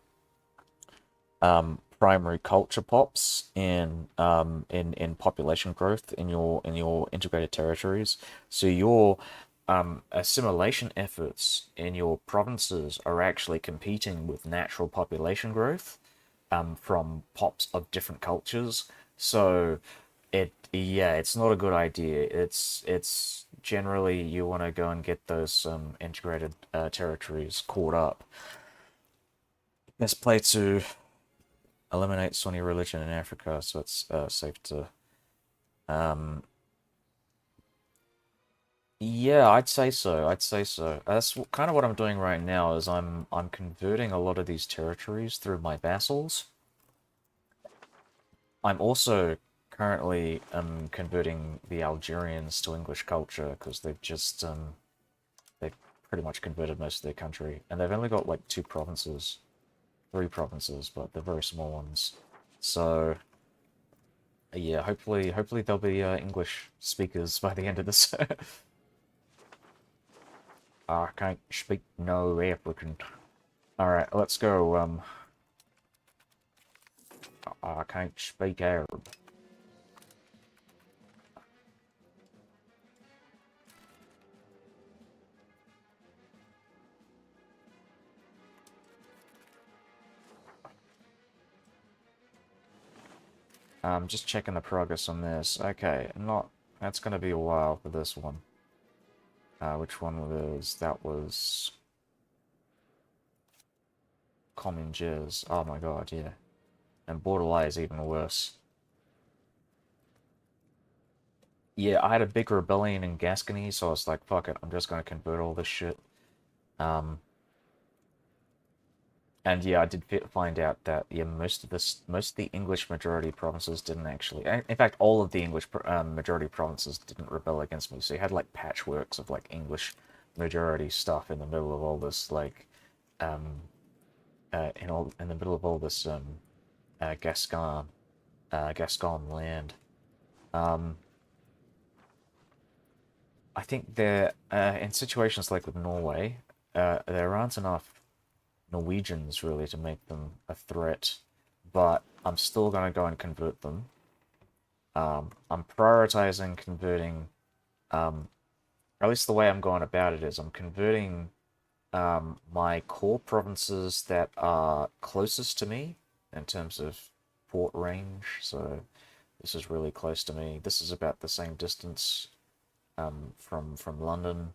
primary culture pops in population growth in your integrated territories. So your assimilation efforts in your provinces are actually competing with natural population growth from pops of different cultures. So yeah, it's not a good idea. It's generally you want to go and get those integrated territories caught up. Best play to eliminate Sunni religion in Africa, so it's safe to. Um, yeah, I'd say so. I'd say so. That's kind of what I'm doing right now. Is I'm converting a lot of these territories through my vassals. I'm also currently converting the Algerians to English culture, because they've pretty much converted most of their country, and they've only got like 2 provinces, 3 provinces, but they're very small ones. So yeah, hopefully they'll be English speakers by the end of this. I can't speak no African. Alright, let's go. I can't speak Arab. Just checking the progress on this. Okay, not... That's gonna be a while for this one. Which one was... That was... Common Jizz. Oh my god, yeah. And Borderline is even worse. Yeah, I had a big rebellion in Gascony, so I was like, fuck it, I'm just gonna convert all this shit. Um, And yeah, I did find out that yeah, most of the English majority provinces didn't actually. In fact, all of the English majority provinces didn't rebel against me. So you had like patchworks of like English majority stuff in the middle of all this like um in the middle of all this Gascon land. Um, I think there in situations like with Norway, there aren't enough Norwegians really to make them a threat, but I'm still gonna go and convert them. I'm prioritizing converting, or at least the way I'm going about it is I'm converting my core provinces that are closest to me in terms of port range. So this is really close to me. This is about the same distance from London.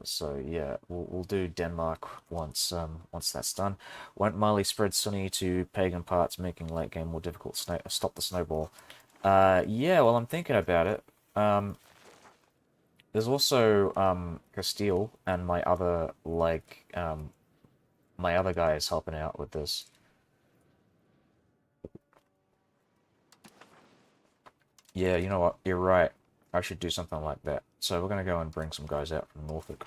So yeah, we'll do Denmark once that's done. Won't Mali spread Sunni to pagan parts, making late game more difficult? Stop the snowball. Yeah, well I'm thinking about it. There's also Castile and my other guys helping out with this. Yeah, you know what? You're right. I should do something like that. So we're gonna go and bring some guys out from Norfolk.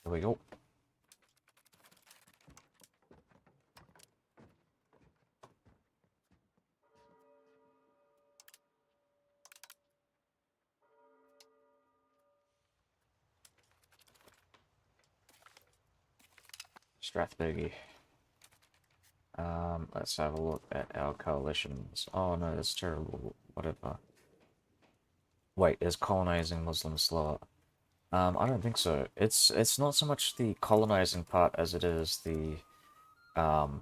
Here we go. Strathbogie. Let's have a look at our coalitions. Oh no, that's terrible. Whatever. Wait, is colonizing Muslims slower? I don't think so. It's not so much the colonizing part as it is the um.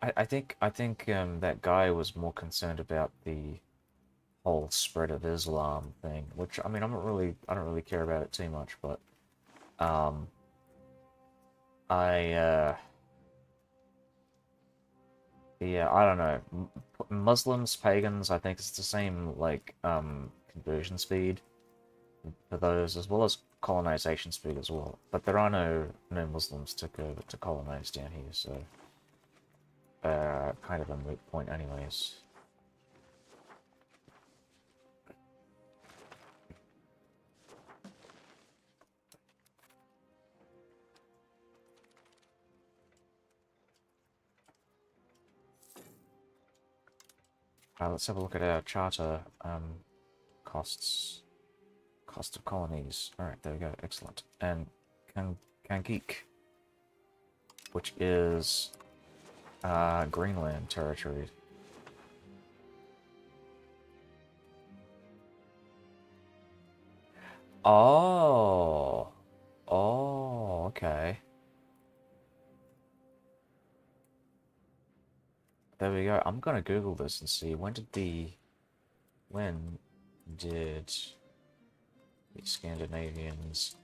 I think that guy was more concerned about the whole spread of Islam thing, which I mean I don't really care about it too much, but um I yeah, I don't know. Muslims, pagans, I think it's the same like conversion speed for those as well as colonization speed as well. But there are no Muslims to colonize down here, so kind of a moot point anyways. Let's have a look at our charter costs. Cost of colonies. Alright, there we go. Excellent. And Kangik, which is Greenland territory. Oh. Oh, okay. There we go. I'm gonna Google this and see when did the Scandinavians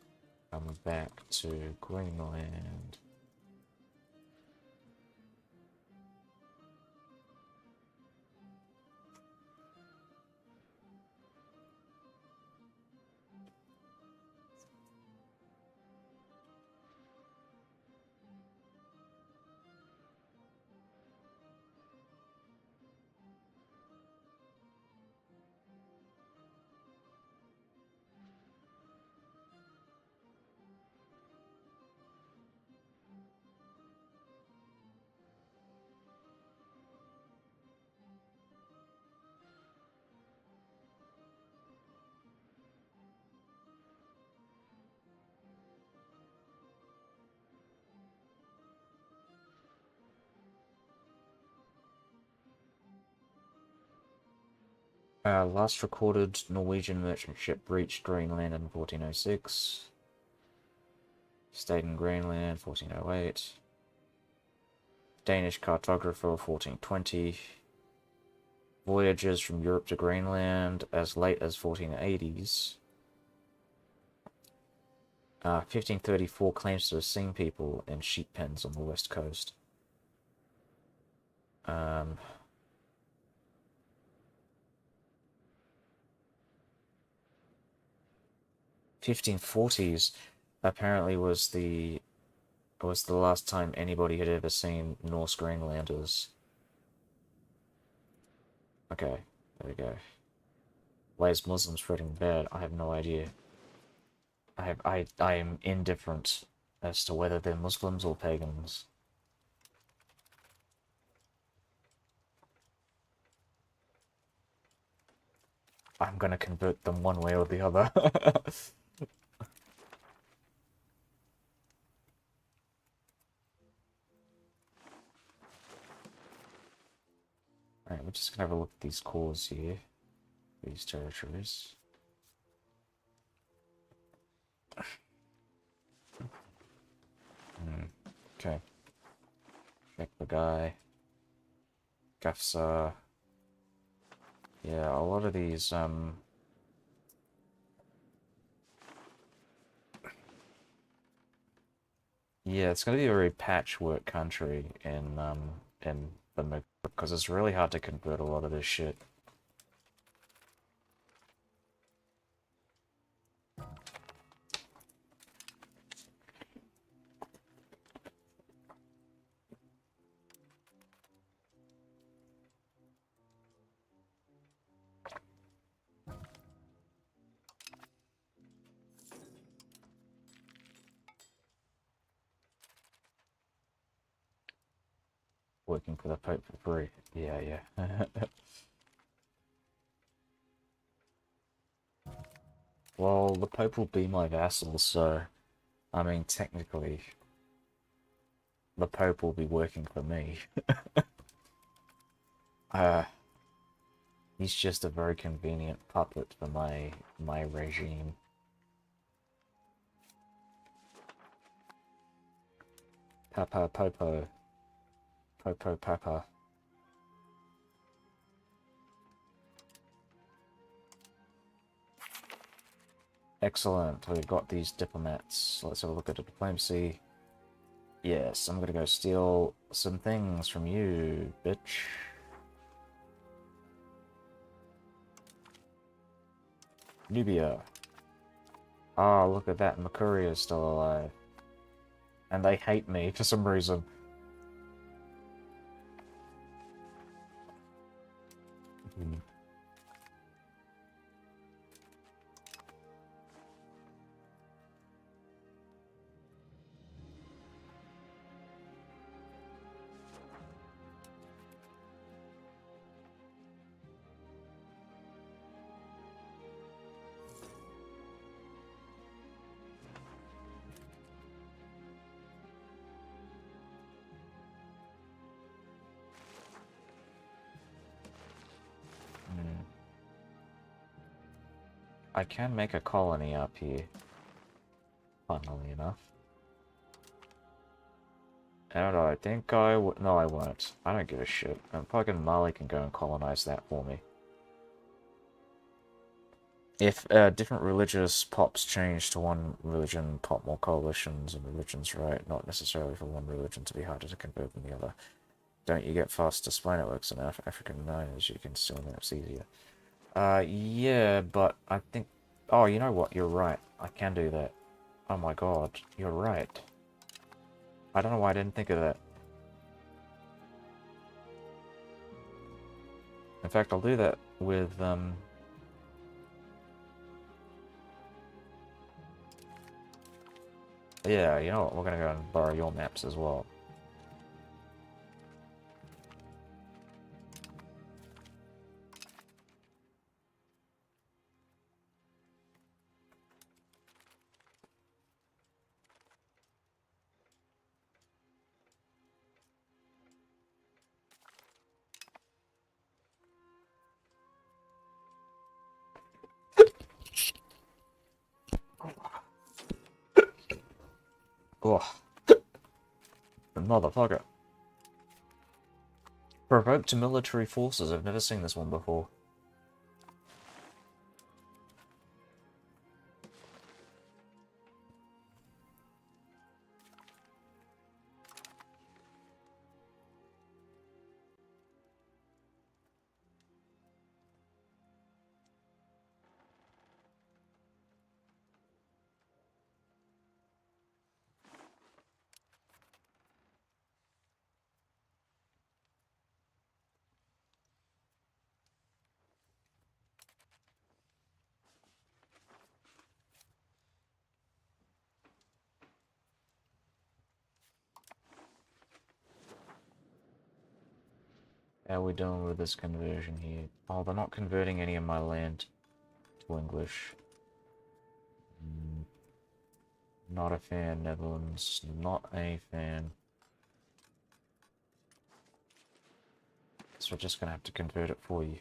come back to Greenland? Last recorded Norwegian merchant ship reached Greenland in 1406. Stayed in Greenland 1408. Danish cartographer, 1420. Voyages from Europe to Greenland as late as 1480s. 1534 claims to have seen people in sheep pens on the west coast. 1540s apparently was the last time anybody had ever seen Norse Greenlanders. Okay, there we go. Why is Muslims spreading bad? I have no idea. I am indifferent as to whether they're Muslims or pagans. I'm gonna convert them one way or the other. Alright, we're just gonna have a look at these cores here. These territories. Okay. Check the guy. Gafsa. Yeah, a lot of these, yeah, it's gonna be a very patchwork country in the because it's really hard to convert a lot of this shit. Working for the Pope for free. Yeah, yeah. Well, the Pope will be my vassal, so, I mean, technically, the Pope will be working for me. He's just a very convenient puppet for my regime. Papa Popo. Popo Papa. Excellent, we've got these diplomats. Let's have a look at the diplomacy. Yes, I'm gonna go steal some things from you, bitch. Nubia. Ah, look at that, Makuri is still alive. And they hate me for some reason. I can make a colony up here, funnily enough. And I think I would. No, I won't. I don't give a shit. And fucking Mali can go and colonize that for me. If different religious pops change to one religion, pop more coalitions and religions, right? Not necessarily for one religion to be harder to convert than the other. Don't you get faster spy networks and African miners? You can steal maps easier. Yeah, but I think... Oh, you know what? You're right. I can do that. Oh my god, you're right. I don't know why I didn't think of that. In fact, I'll do that with, yeah, you know what? We're gonna go and borrow your maps as well. Oh, motherfucker. Provoke to military forces. I've never seen this one before. How are we doing with this conversion here? Oh, they're not converting any of my land to English. Not a fan, Netherlands. Not a fan. So we're just gonna have to convert it for you.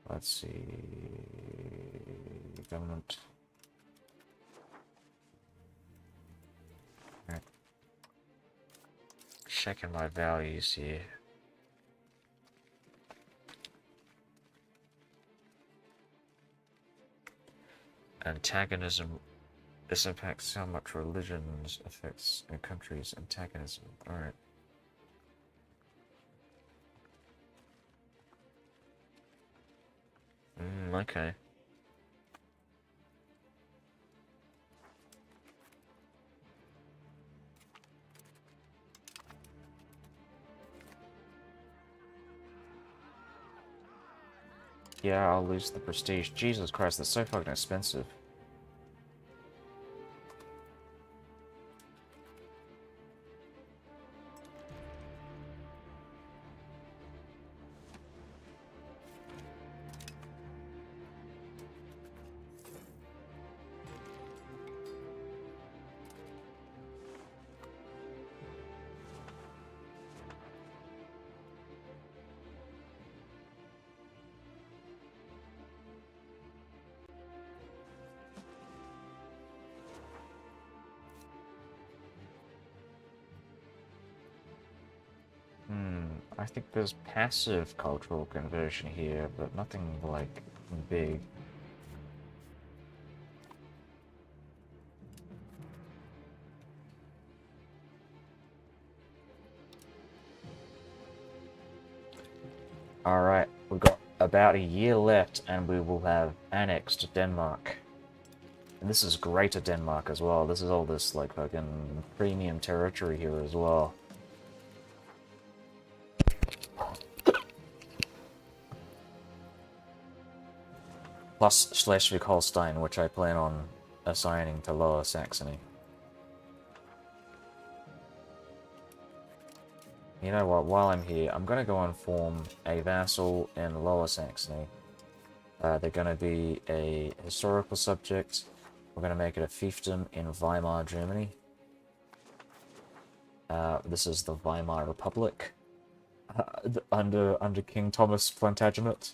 Let's see. Government. Right. Checking my values here. Antagonism. This impacts how much religions affects a country's antagonism. Alright. Okay. Yeah, I'll lose the prestige. Jesus Christ, that's so fucking expensive. I think there's passive cultural conversion here, but nothing, like, big. Alright, we've got about a year left, and we will have annexed Denmark. And this is Greater Denmark as well. This is all this, like, fucking premium territory here as well. Plus Schleswig-Holstein, which I plan on assigning to Lower Saxony. You know what, while I'm here, I'm gonna go and form a vassal in Lower Saxony. They're gonna be a historical subject. We're gonna make it a fiefdom in Weimar, Germany. This is the Weimar Republic. Under King Thomas Plantagenet.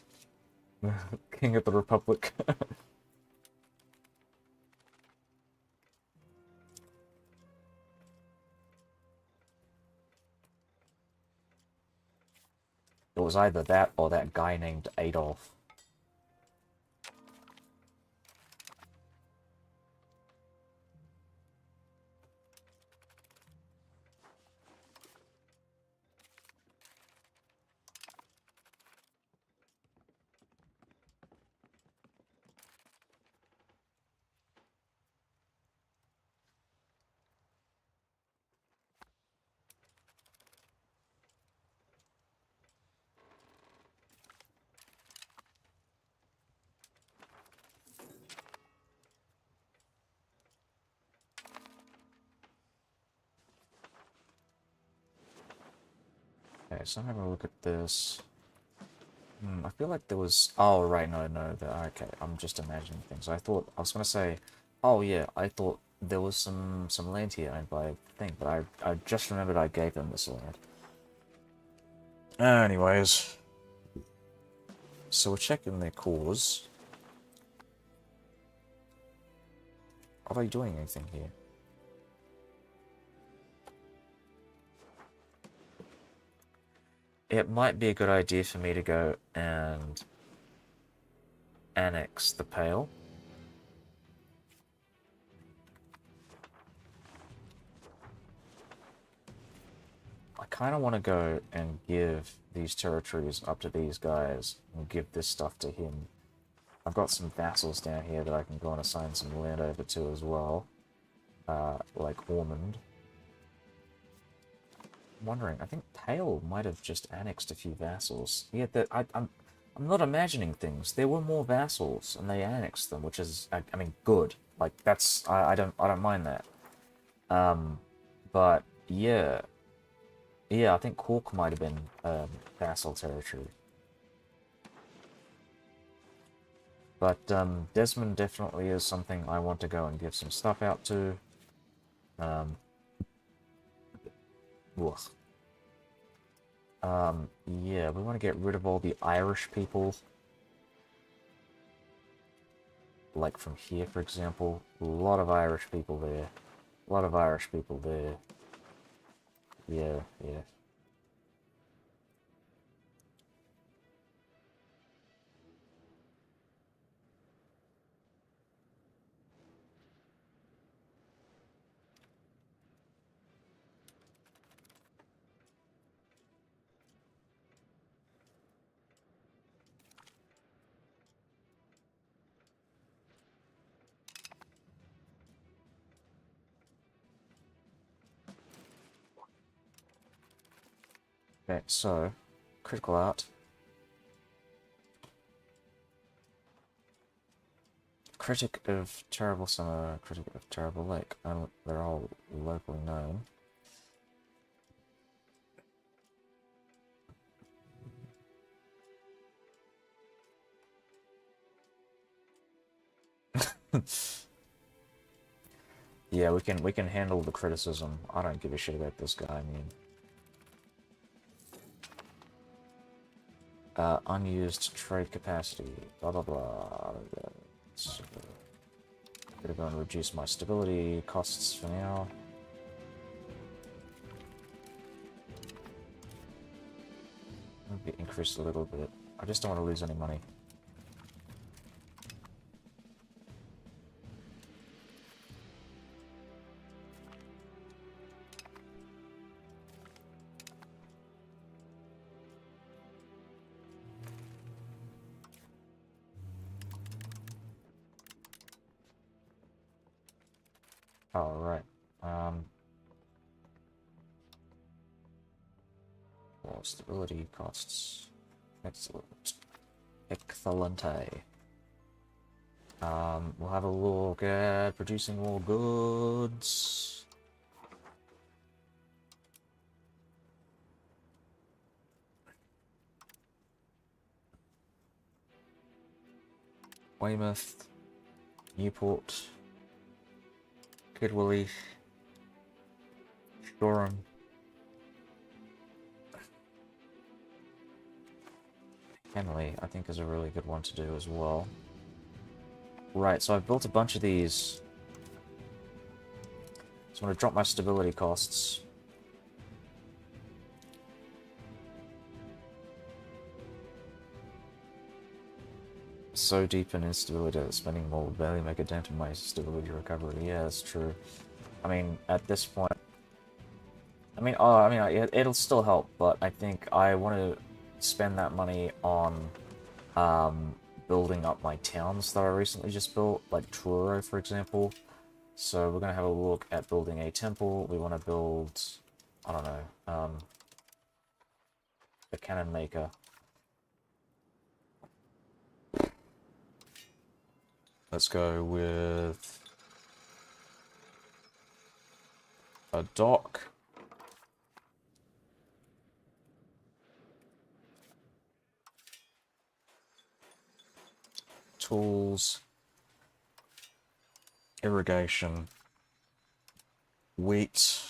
King of the Republic. It was either that or that guy named Adolf. Okay, so I'm having a look at this. I feel like there was... Oh, right, no. Okay, I'm just imagining things. I was gonna say, oh yeah, I thought there was some land here owned by a thing, but I just remembered I gave them this land. Anyways. So we're checking their cause. Are they doing anything here? it might be a good idea for me to go and annex the Pale. I kind of want to go and give these territories up to these guys and give this stuff to him. I've got some vassals down here that I can go and assign some land over to as well, like Ormond. I'm wondering, I think Pale might have just annexed a few vassals. Yeah, I'm not imagining things. There were more vassals, and they annexed them, which is, I mean, good. Like that's, I don't mind that. But yeah, I think Cork might have been vassal territory. But Desmond definitely is something I want to go and give some stuff out to. Yeah, we want to get rid of all the Irish people. Like from here, for example. A lot of Irish people there. A lot of Irish people there. Yeah, yeah. Okay, so, critical art. Critic of Terrible Summer, Critic of Terrible Lake. They're all locally known. Yeah, we can handle the criticism. I don't give a shit about this guy, I mean. Unused trade capacity, blah blah blah. So, gonna go and reduce my stability costs for now. Maybe increase a little bit. I just don't want to lose any money. All right. Well, stability costs. Excellent. Excellente. We'll have a look at producing more goods. Weymouth, Newport, Kidwelly, Shoreham. Henley, I think, is a really good one to do as well. Right, so I've built a bunch of these. So I'm going to drop my stability costs. So deep in instability that spending more would barely make a dent in my stability recovery. Yeah, that's true. I mean, at this point... it'll still help, but I think I want to spend that money on building up my towns that I recently just built, like Truro, for example. So we're going to have a look at building a temple. We want to build, I don't know, a cannon maker. Let's go with a dock. Tools. Irrigation. Wheat.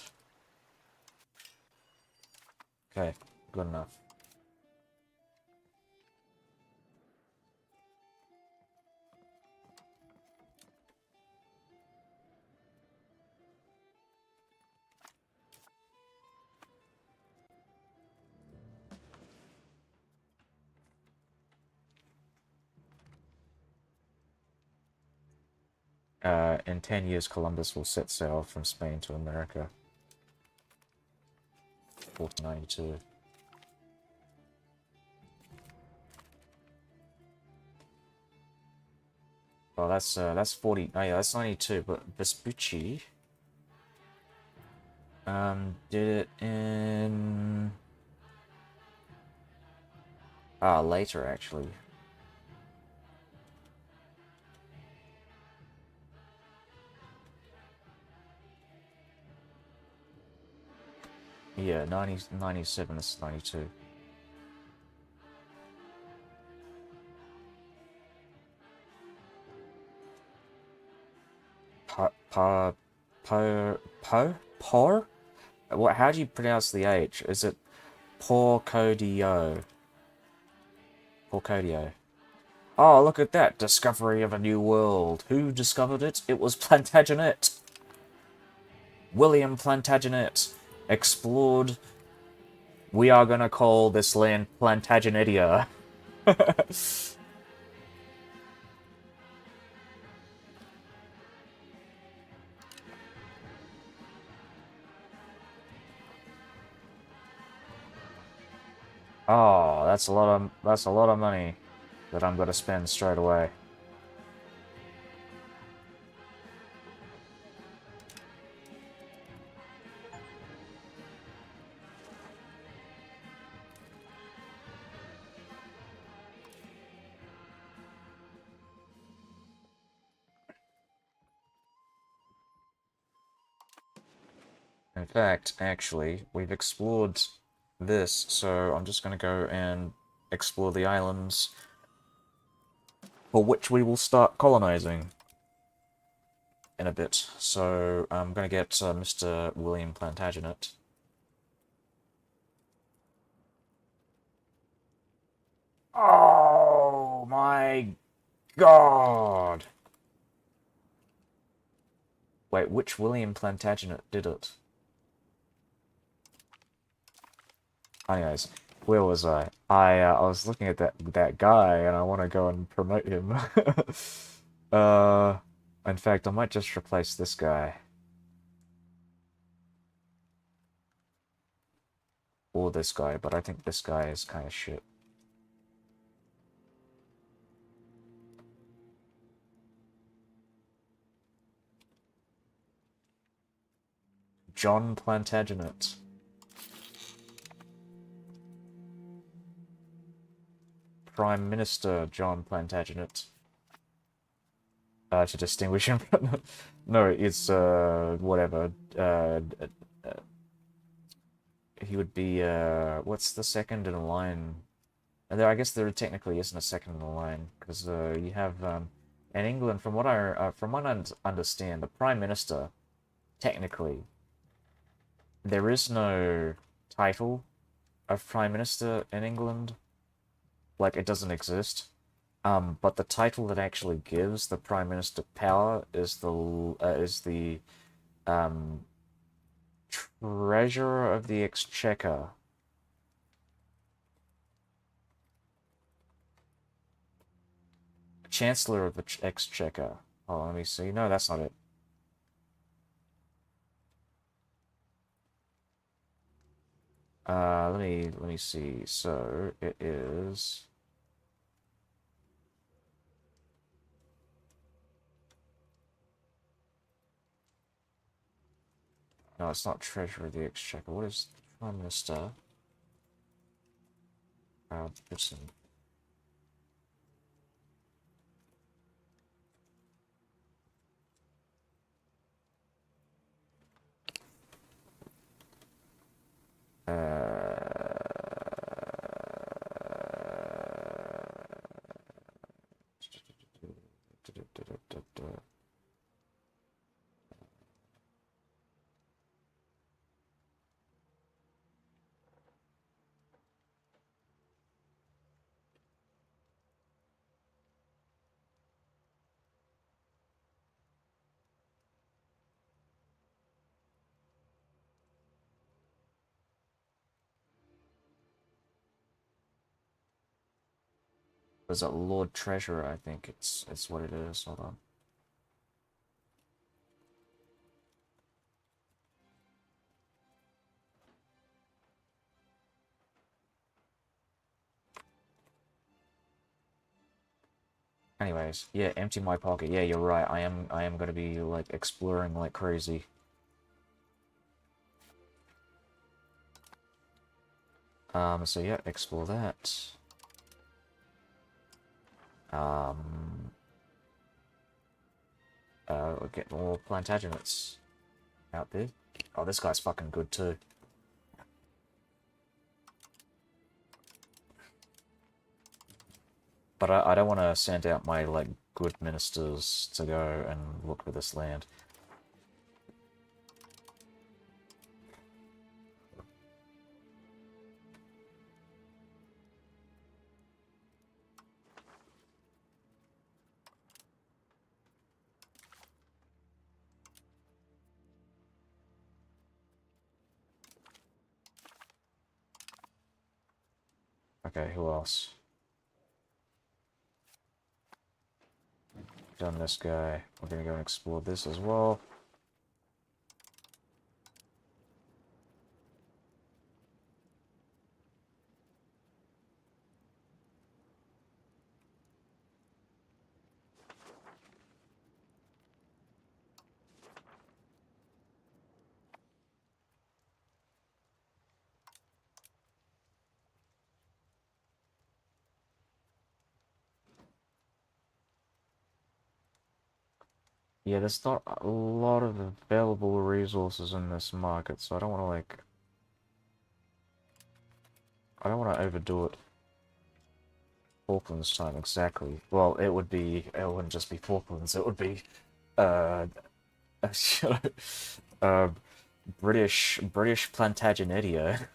Okay, good enough. In 10 years, Columbus will set sail from Spain to America. 1492. Well, that's 40. Oh yeah, that's 92. But Vespucci did it in later actually. Yeah, 97 is 92. Pa, pa, por? What? How do you pronounce the H? Is it Porcodio? Porcodio. Oh, look at that! Discovery of a new world. Who discovered it? It was Plantagenet. William Plantagenet explored. We are gonna call this land Plantagenetia. Oh, that's a lot of money that I'm gonna spend straight away. In fact, actually, we've explored this, so I'm just gonna go and explore the islands for which we will start colonizing in a bit. So I'm gonna get Mr. William Plantagenet. Oh my god! Wait, which William Plantagenet did it? Anyways, where was I? I was looking at that guy, and I want to go and promote him. uh, in fact, I might just replace this guy or this guy, but I think this guy is kind of shit. John Plantagenet. Prime Minister John Plantagenet. To distinguish him from... No, it's, whatever. He would be, what's the second in a line? There, I guess there technically isn't a second in the line, because, you have, in England, from what I understand, the Prime Minister, technically, there is no title of Prime Minister in England. Like, it doesn't exist. But the title that actually gives the Prime Minister power is the um, Treasurer of the Exchequer. Chancellor of the Exchequer. Oh, let me see. No, that's not it. Let me see. So it is. No, it's not Treasurer of the Exchequer. What is Prime Minister? Britain. Was it Lord Treasurer? I think it's what it is. Hold on. Anyways, yeah, empty my pocket. Yeah, you're right. I am gonna be like exploring like crazy. So yeah, explore that. Um, we'll get more Plantagenets out there. Oh, this guy's fucking good too. But I don't want to send out my, like, good ministers to go and look for this land. Okay, who else? Done this guy. We're gonna go and explore this as well. Yeah, there's not a lot of available resources in this market, so I don't want to, like... I don't want to overdo it. Falklands time, exactly. Well, it would be... It wouldn't just be Falklands, it would be... Uh... you know, uh... British Plantagenetia.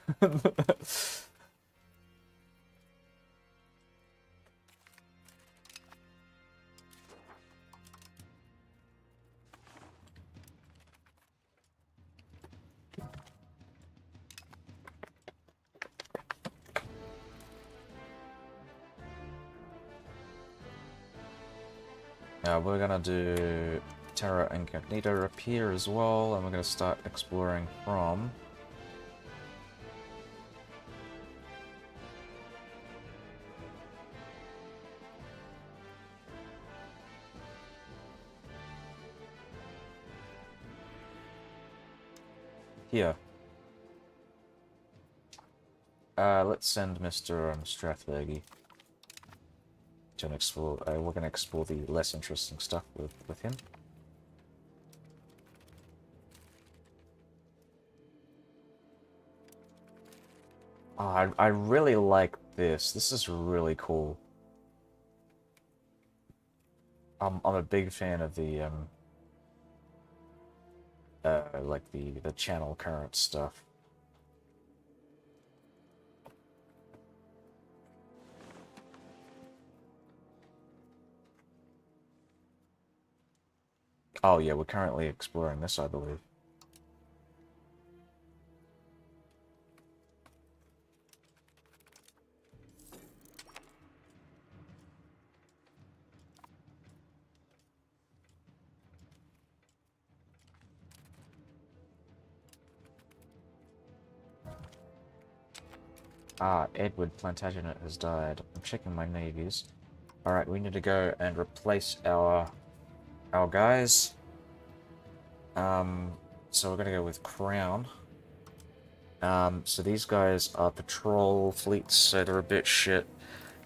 Now we're gonna do Terra Incognita up here as well, and we're gonna start exploring from... here. Let's send Mr. Strathbergy to explore. We're gonna explore the less interesting stuff with him. Oh, I really like this. This is really cool. I'm a big fan of the like the channel current stuff. Oh yeah, we're currently exploring this, I believe. Ah, Edward Plantagenet has died. I'm checking my navies. Alright, we need to go and replace our guys. So we're gonna go with Crown. So these guys are patrol fleets, so they're a bit shit.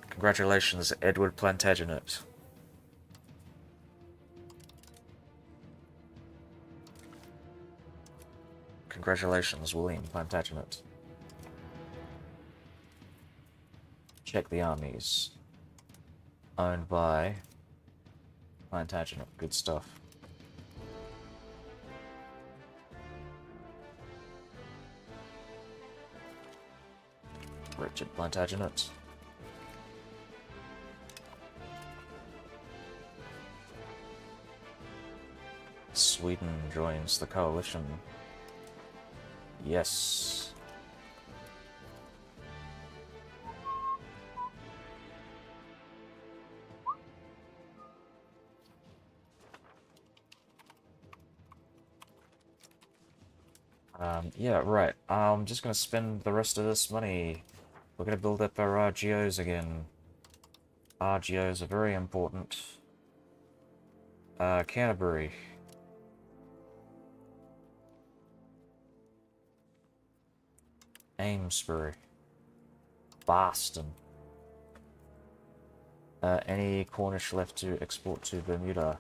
Congratulations, Edward Plantagenet. Congratulations, William Plantagenet. Check the armies. Owned by Plantagenet. Good stuff. Richard Plantagenet. Sweden joins the coalition. Yes. Yeah, right. I'm just gonna spend the rest of this money. We're gonna build up our GOs again. RGOs are very important. Canterbury. Amesbury. Boston. Any Cornish left to export to Bermuda?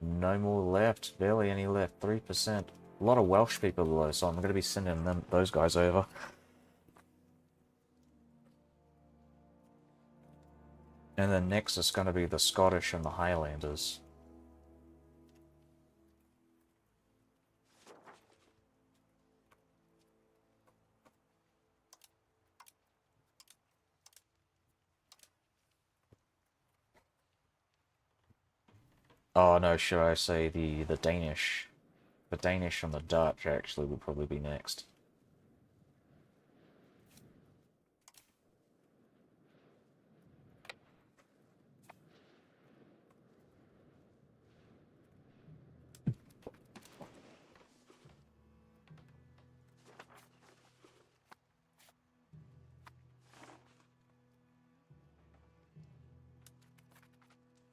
No more left. Barely any left. 3%. A lot of Welsh people though, so I'm going to be sending those guys over. And then next is going to be the Scottish and the Highlanders. Oh no, should I say the Danish? The Danish and the Dutch actually would probably be next.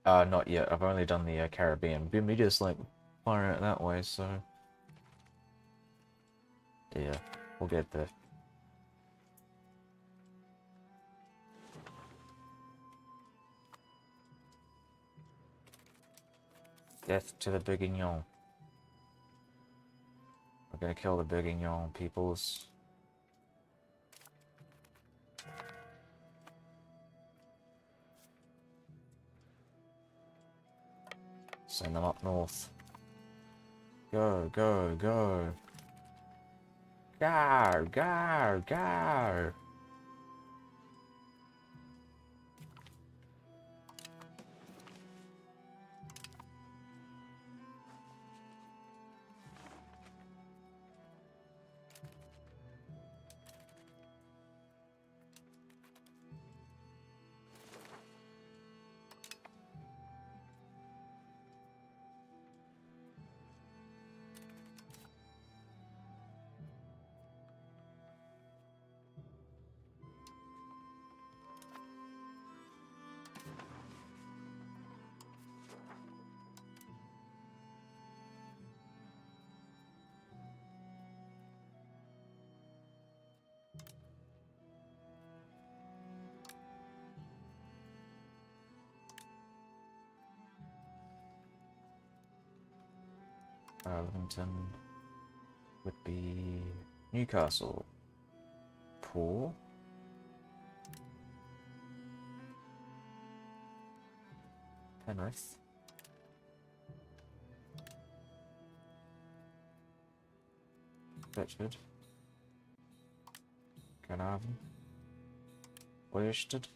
Not yet. I've only done the Caribbean. Bermuda's like firing it that way, so yeah, we'll get there. Death to the Bourguignon. We're gonna kill the Bourguignon peoples. Send them up north. Go, go, go. Go, go, go. Arlington would be Newcastle. Poor. Penrith. Bedford. Carnarvon. Worsted.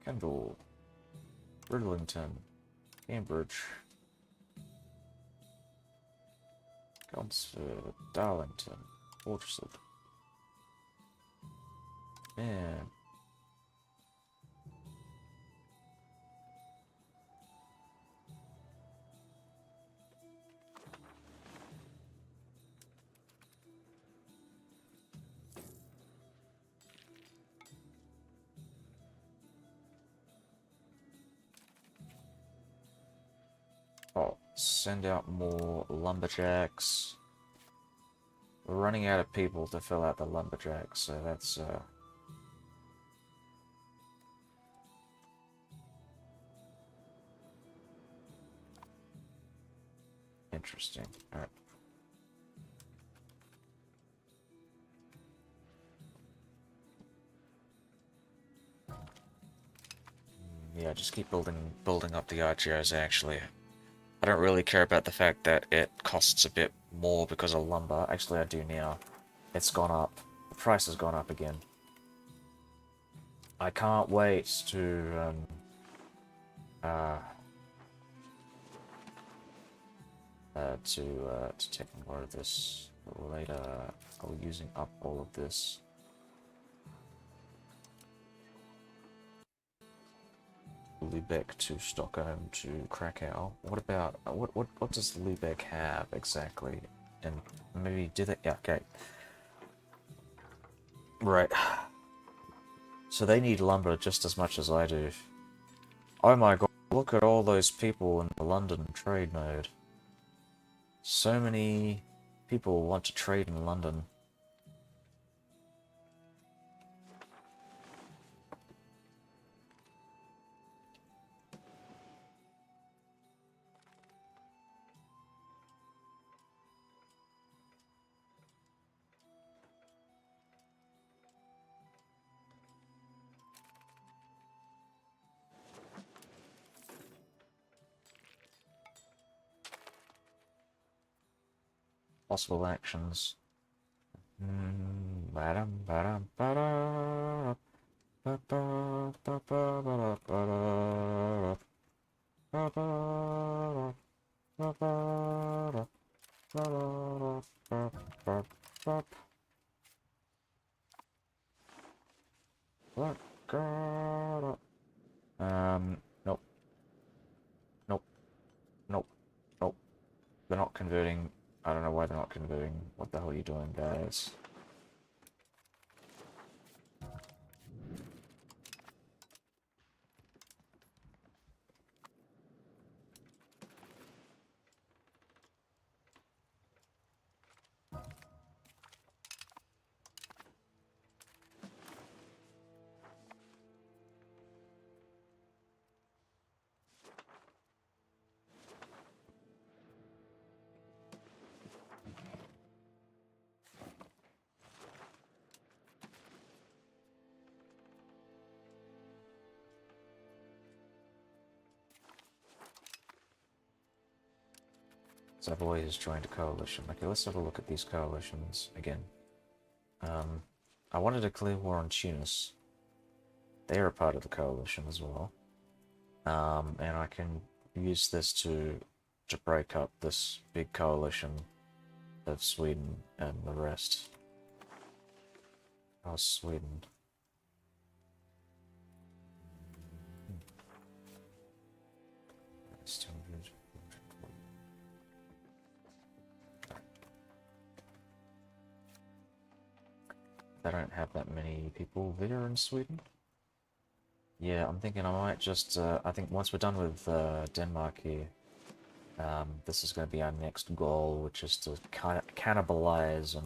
Kendall. Bridlington. Cambridge. Chelmsford. Darlington. Waterside. Man. Oh, send out more lumberjacks. We're running out of people to fill out the lumberjacks, so that's interesting. All right. Yeah, just keep building up the RGOs actually. I don't really care about the fact that it costs a bit more because of lumber. Actually, I do now. It's gone up. The price has gone up again. I can't wait to take more of this later. I'll be using up all of this. Lubeck to Stockholm to Krakow. What about what does Lubeck have exactly? And maybe do they? Yeah, okay. Right. So they need lumber just as much as I do. Oh my god, look at all those people in the London trade node. So many people want to trade in London. Possible actions. Ba-dum, ba-dum, ba-da, ba-ba, ba-ba, ba-da, ba-da, ba-ba, ba-ba, ba-da, ba-ba, ba-ba, ba-ba. Nope, nope, nope, nope. They're not converting. I don't know why they're not converting. What the hell are you doing, guys? Savoy has joined a coalition. Okay, let's have a look at these coalitions again. I wanted to clear war on Tunis. They are a part of the coalition as well. And I can use this to break up this big coalition of Sweden and the rest. How's Sweden? It's 200. They don't have that many people there in Sweden. Yeah, I'm thinking I might just, I think once we're done with Denmark here, this is going to be our next goal, which is to cannibalize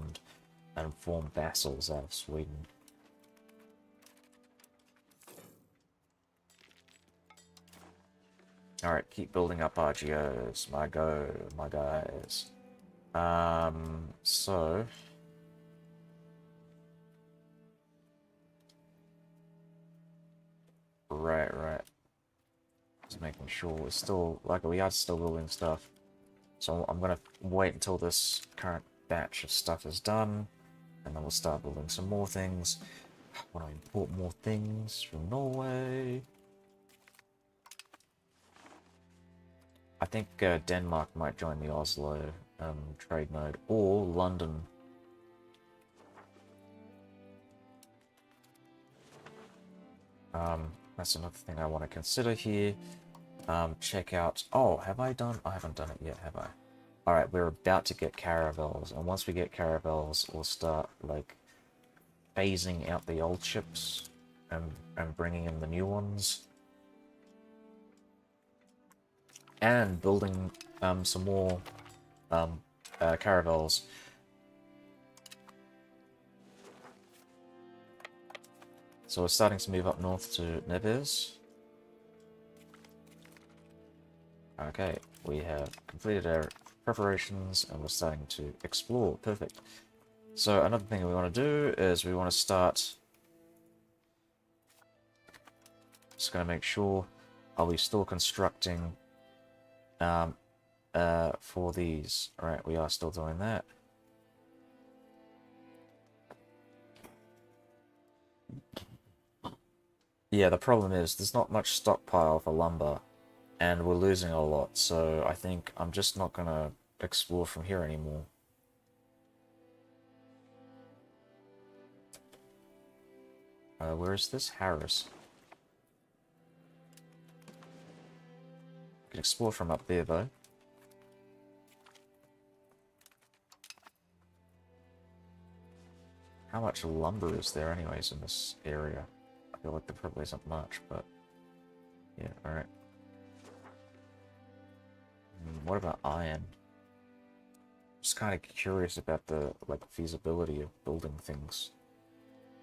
and form vassals out of Sweden. Alright, keep building up RGOs, my guys. So... Right. Just making sure we're still, like, we are still building stuff. So I'm gonna wait until this current batch of stuff is done, and then we'll start building some more things. I want to import more things from Norway. I think Denmark might join the Oslo trade node, or London. That's another thing I want to consider here. Check out... Oh, have I done... I haven't done it yet, have I? Alright, we're about to get caravels, and once we get caravels, we'll start, like, phasing out the old ships and bringing in the new ones. And building some more caravels. So we're starting to move up north to Neves. Okay, we have completed our preparations and we're starting to explore. Perfect. So another thing we want to do is we want to start... Just going to make sure, are we still constructing for these? Alright, we are still doing that. Yeah, the problem is there's not much stockpile for lumber, and we're losing a lot, so I think I'm just not gonna explore from here anymore. Where is this? Harris. Can explore from up there, though. How much lumber is there anyways in this area? feel like there probably isn't much, but yeah, alright. What about iron? Just kind of curious about the feasibility of building things,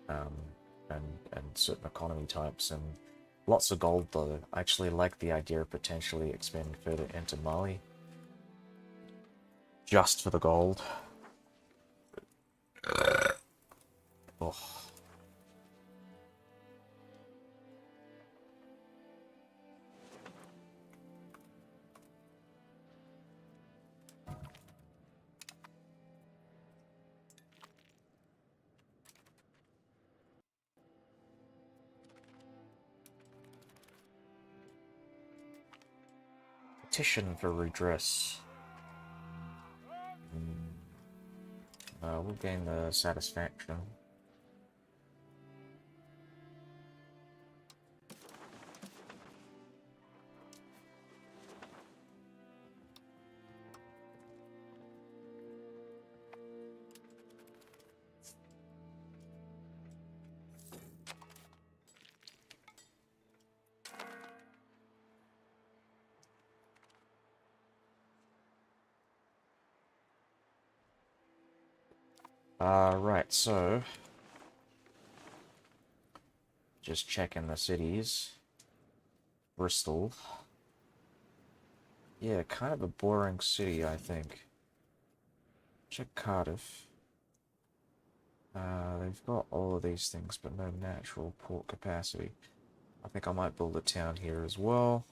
um, and certain economy types, and lots of gold though. I actually like the idea of potentially expanding further into Mali, just for the gold. Oh. Petition for redress. We'll gain the satisfaction. Right, so just checking the cities. Bristol. Yeah, kind of a boring city, I think. Check Cardiff. They've got all of these things, but no natural port capacity. I think I might build a town here as well.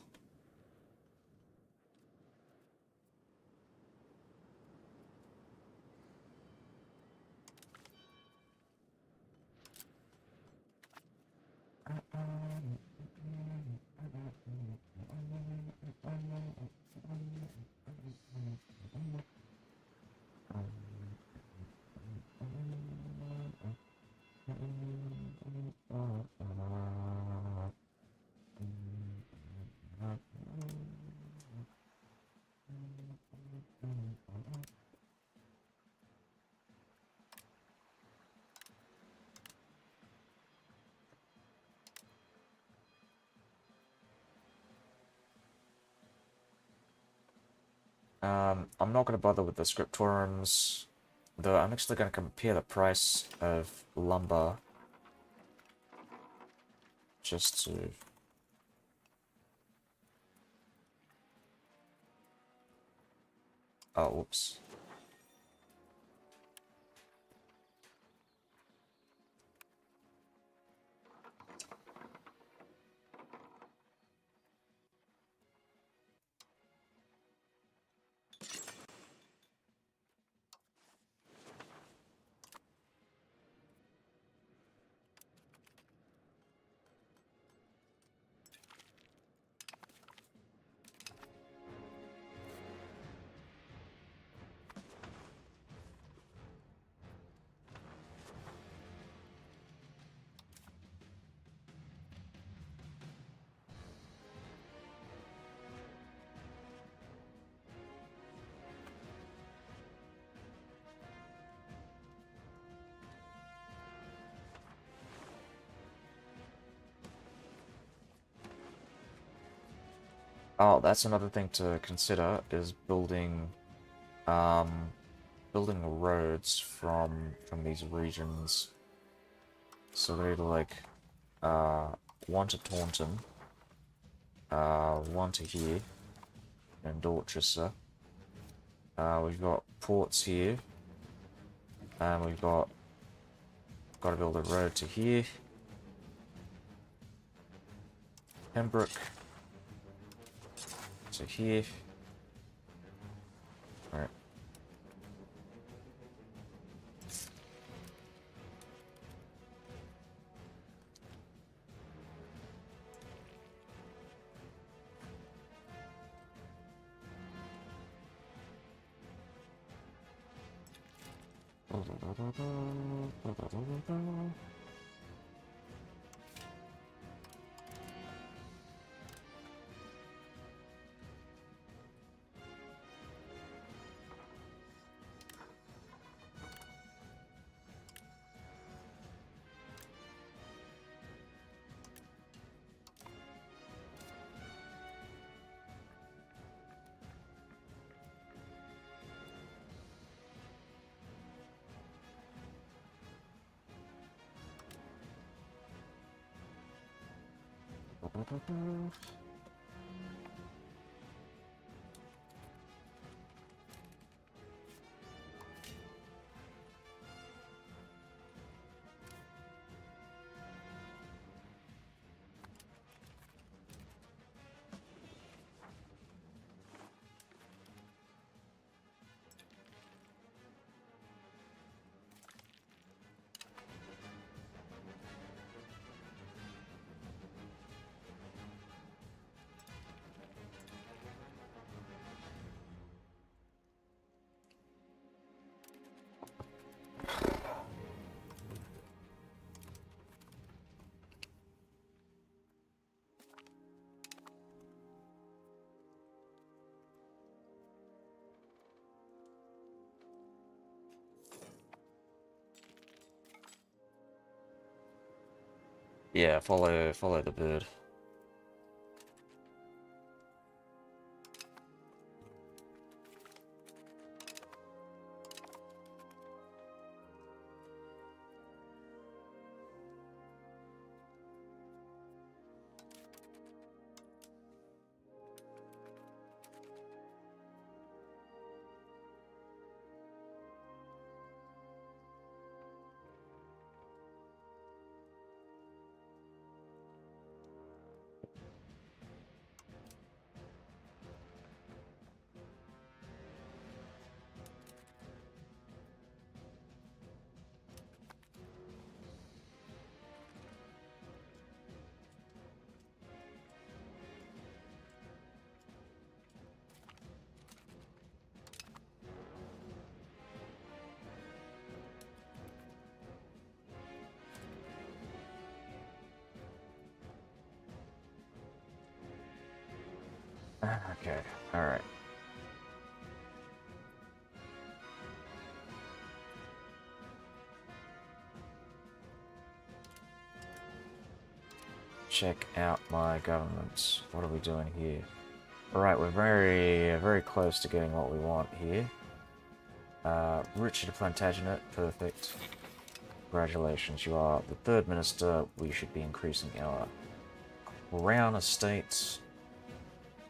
I'm not going to bother with the scriptoriums, though I'm actually going to compare the price of lumber just to... Oh, whoops. Oh, that's another thing to consider, is um, building roads from these regions. So they're like, one to Taunton, one to here, in Dorchester. We've got ports here, and we've got to build a road to here. Pembroke to here. Alright. Yeah, follow the bird. Okay, alright. Check out my governments. What are we doing here? Alright, we're very close to getting what we want here. Richard Plantagenet, perfect. Congratulations, you are the third minister. We should be increasing our crown estates.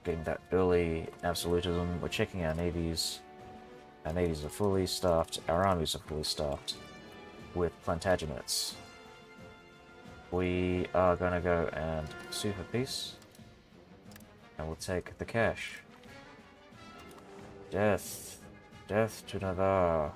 Getting that early absolutism. We're checking our navies. Our navies are fully staffed. Our armies are fully staffed with Plantagenets. We are gonna go and sue for peace. And we'll take the cash. Death. Death to Navarre.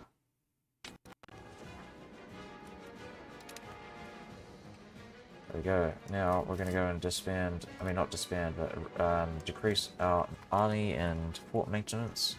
There we go. Now we're gonna go and disband, I mean not disband, but decrease our army and fort maintenance.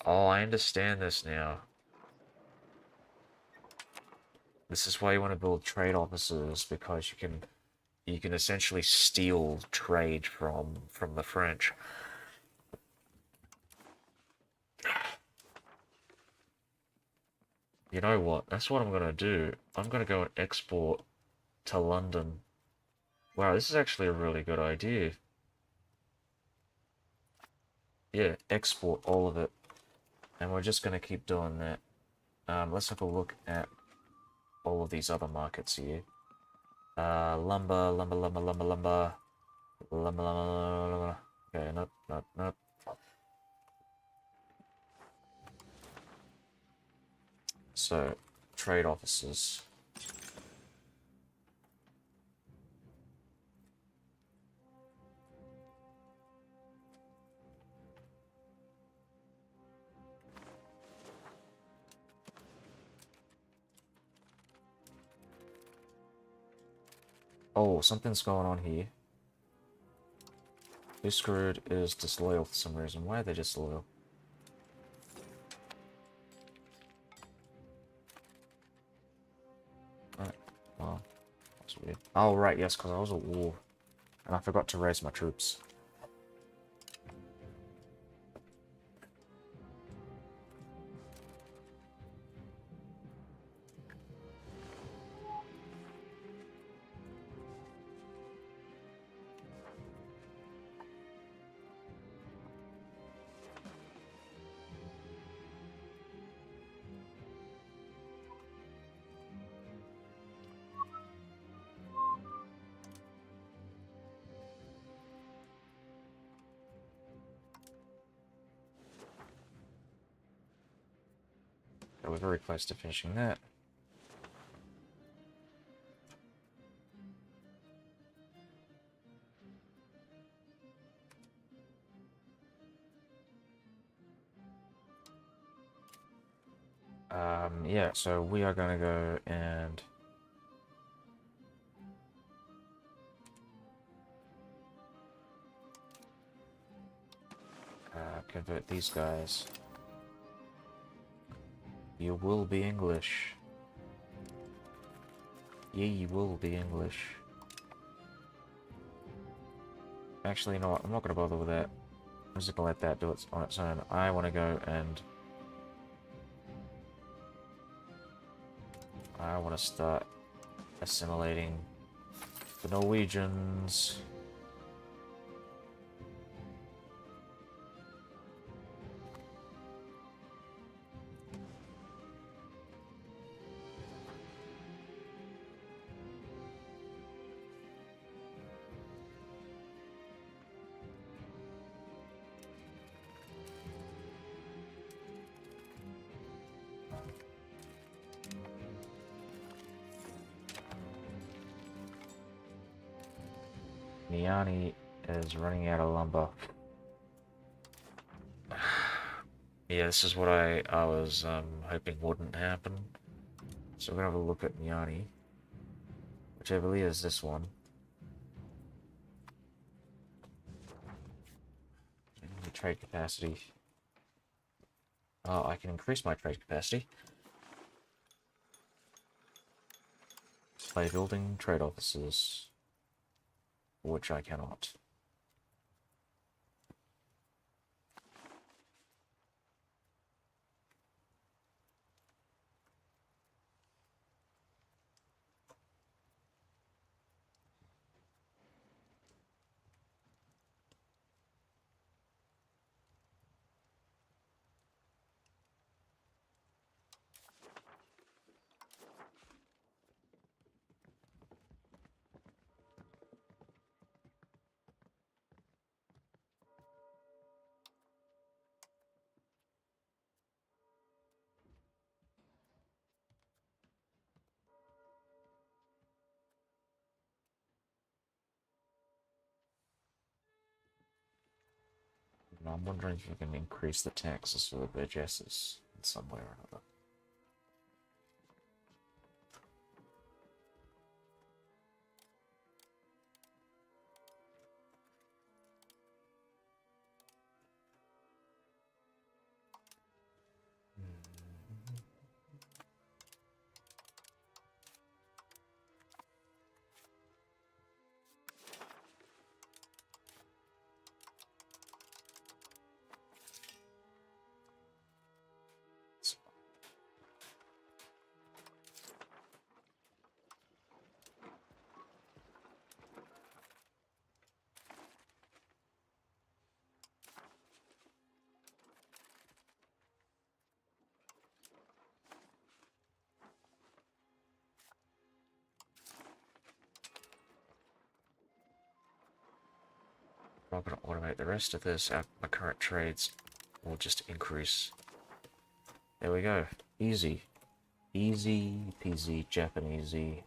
Oh, I understand this now. This is why you want to build trade offices, because you can essentially steal trade from the French. You know what? That's what I'm gonna do. I'm gonna go and export to London. Wow, this is actually a really good idea. Yeah, export all of it. And we're just gonna keep doing that. Let's have a look at all of these other markets here. Lumber, lumber, lumber, lumber, lumber. Lumber, lumber, lumber, lumber. Okay, nope, nope, nope. So, trade offices. Oh, something's going on here. Discord is disloyal for some reason. Why are they disloyal? Right. Well, that's weird. Oh, right, yes, because I was at war. And I forgot to raise my troops. we're very close to finishing that. Yeah, so we are gonna go and convert these guys. You will be English. Ye will be English. Actually, you know what? I'm not gonna bother with that. I'm just gonna let that do it on its own. I want to go and I want to start assimilating the Norwegians. Niani is running out of lumber. Yeah, this is what I was hoping wouldn't happen. So we're gonna have a look at Niani, which I believe is this one. Trade capacity. Oh, I can increase my trade capacity by building trade offices, which I cannot. And I'm wondering if you can increase the taxes for the burgesses in some way or another. I'm going to automate the rest of this. My current trades will just increase. There we go. Easy. Easy peasy Japanesey.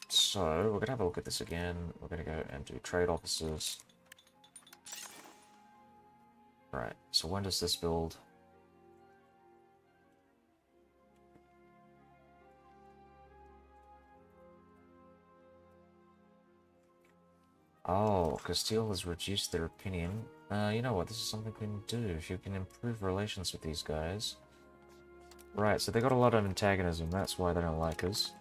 So, we're going to have a look at this again. We're going to go and do trade offices. Right, so when does this build? Oh, Castile has reduced their opinion. You know what, this is something we can do. If you can improve relations with these guys. Right, so they got a lot of antagonism, that's why they don't like us.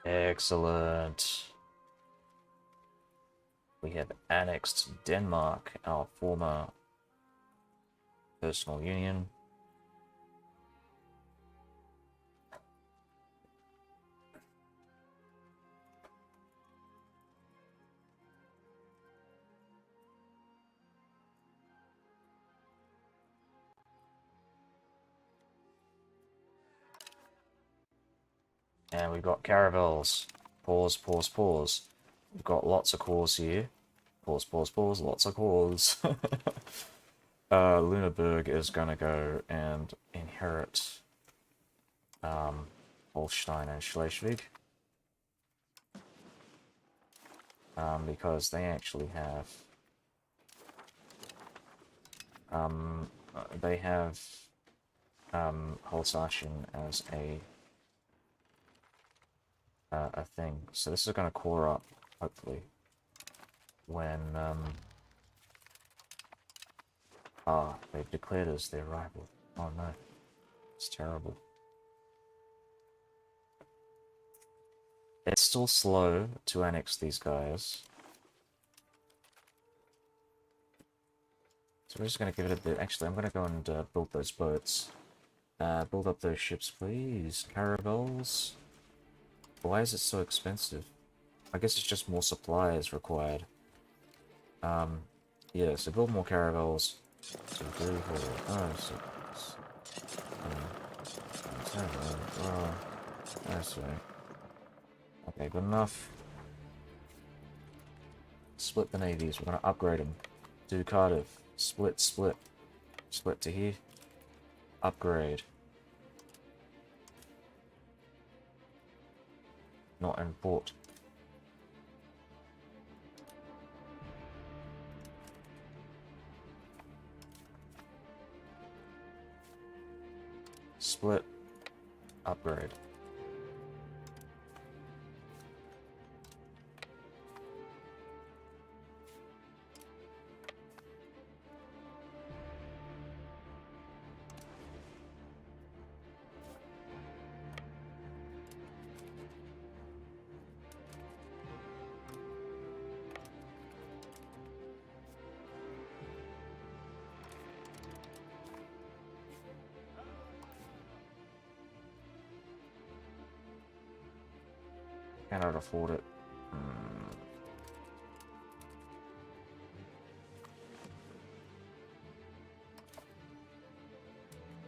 Excellent. We have annexed Denmark, our former personal union. And we've got caravels. Pause, pause, pause. We've got lots of cores here. Pause, pause, pause, lots of cores. Luneburg is gonna go and inherit Holstein and Schleswig. Because they actually have Holzacien as a thing. So this is going to core up, hopefully, when they've declared us their rival. Oh no, it's terrible. It's still slow to annex these guys. So we're just going to give it a bit. Actually, I'm going to go and build those boats. Build up those ships, please. Caravels. Why is it so expensive? I guess it's just more supplies required. Yeah, so build more caravels. So 3, 4, 5, 6, 7, 8, that's right. Okay, good enough. Split the navies. We're going to upgrade them. Do Cardiff. Split, split. Split to here. Upgrade. Not import. Split. Upgrade. Cannot afford it.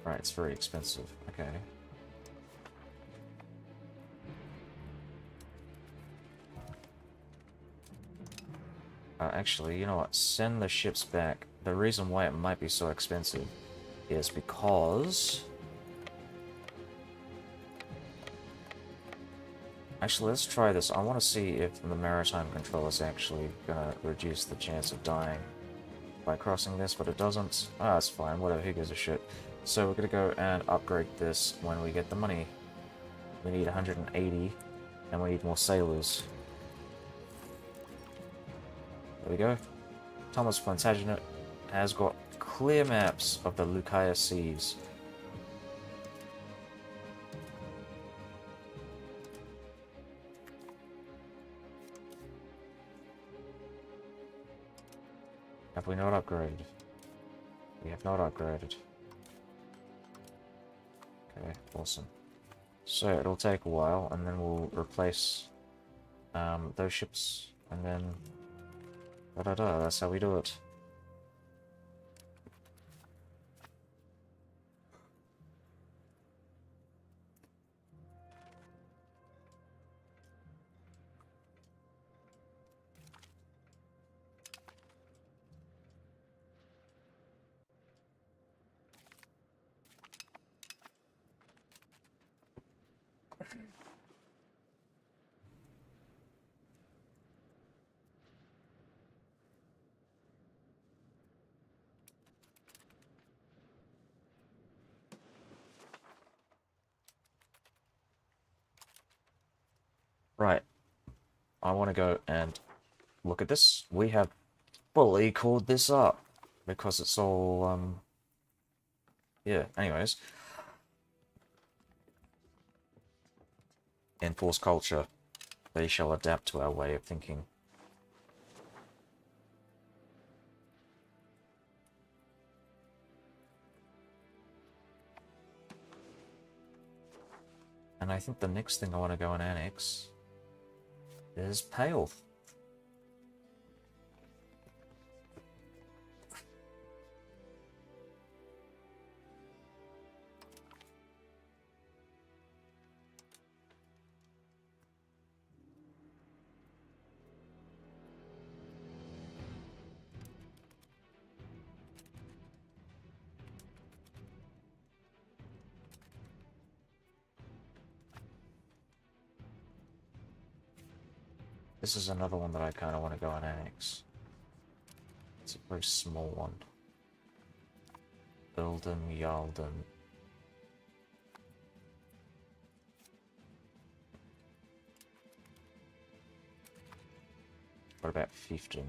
Right, it's very expensive. Okay. Actually, you know what? Send the ships back. The reason why it might be so expensive is because... Actually, let's try this. I want to see if the maritime control is actually gonna reduce the chance of dying by crossing this, but it doesn't. Ah, it's fine. Whatever, who gives a shit. So we're gonna go and upgrade this when we get the money. We need 180, and we need more sailors. There we go. Thomas Plantagenet has got clear maps of the Lucaya Seas. Have we not upgraded? We have not upgraded. Okay, awesome. So it'll take a while, and then we'll replace those ships, and then da-da-da, that's how we do it. Right. I want to go and look at this. We have fully called this up because it's all, yeah, anyways. Enforce culture. they shall adapt to our way of thinking. And I think the next thing I want to go and annex is Pale. This is another one that I kind of want to go and annex. It's a very small one. Eldon, Yalden. What about 15?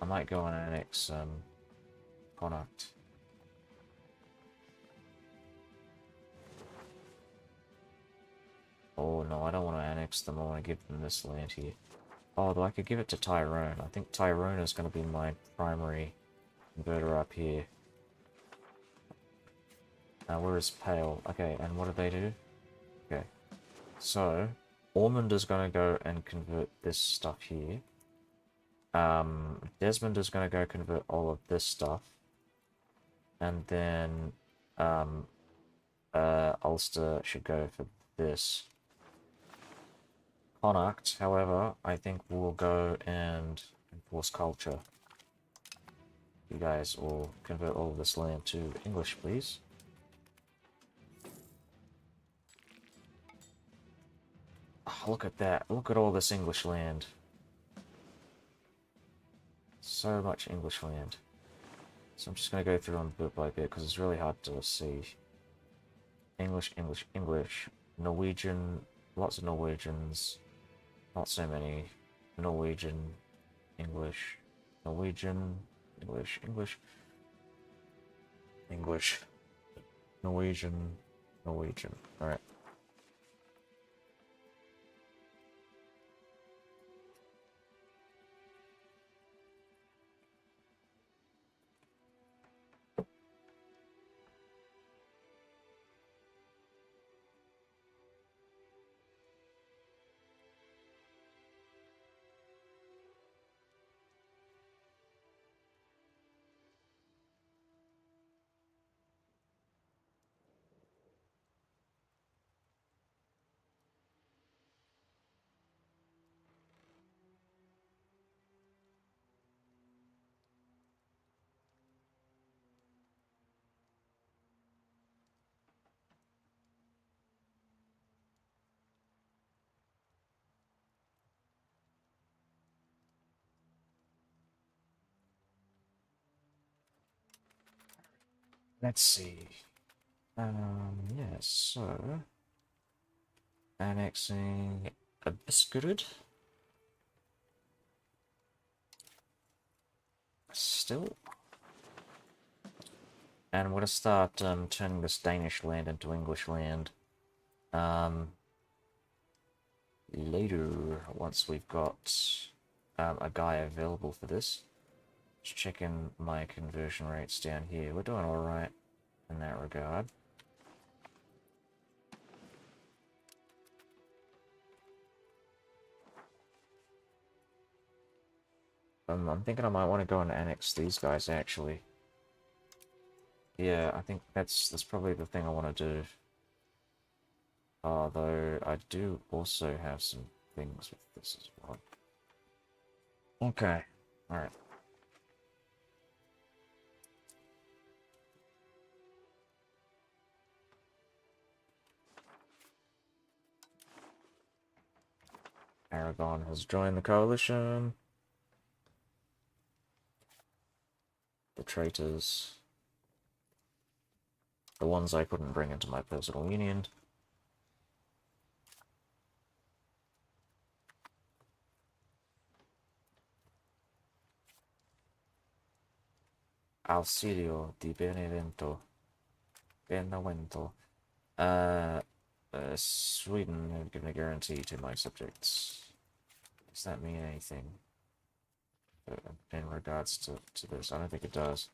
I might go and annex Connacht. Oh no, I don't want to annex them, I want to give them this land here. Oh, though I could give it to Tyrone. I think Tyrone is going to be my primary converter up here. Now, where is Pale? Okay, and what do they do? Okay, so Ormond is going to go and convert this stuff here. Desmond is going to go convert all of this stuff. And then Ulster should go for this. Connacht, however, I think we'll go and enforce culture. You guys will convert all of this land to English, please. Oh, look at that. Look at all this English land. So much English land. So I'm just going to go through them bit by bit because it's really hard to see. English, English, English. Norwegian. Lots of Norwegians. Not so many. Norwegian, English, Norwegian, English, English, English, Norwegian, Norwegian. Alright. Let's see. Yes, so annexing a biscuited. Still. And we're gonna start turning this Danish land into English land. Later, once we've got a guy available for this. Just checking my conversion rates down here. We're doing alright in that regard. I'm thinking I might want to go and annex these guys, actually. Yeah, I think that's probably the thing I want to do. Although, I do also have some things with this as well. Okay, alright. Aragon has joined the coalition. The traitors. The ones I couldn't bring into my personal union. Auxilio di Benevento. Benevento. Sweden have given a guarantee to my subjects. Does that mean anything in regards to this? I don't think it does.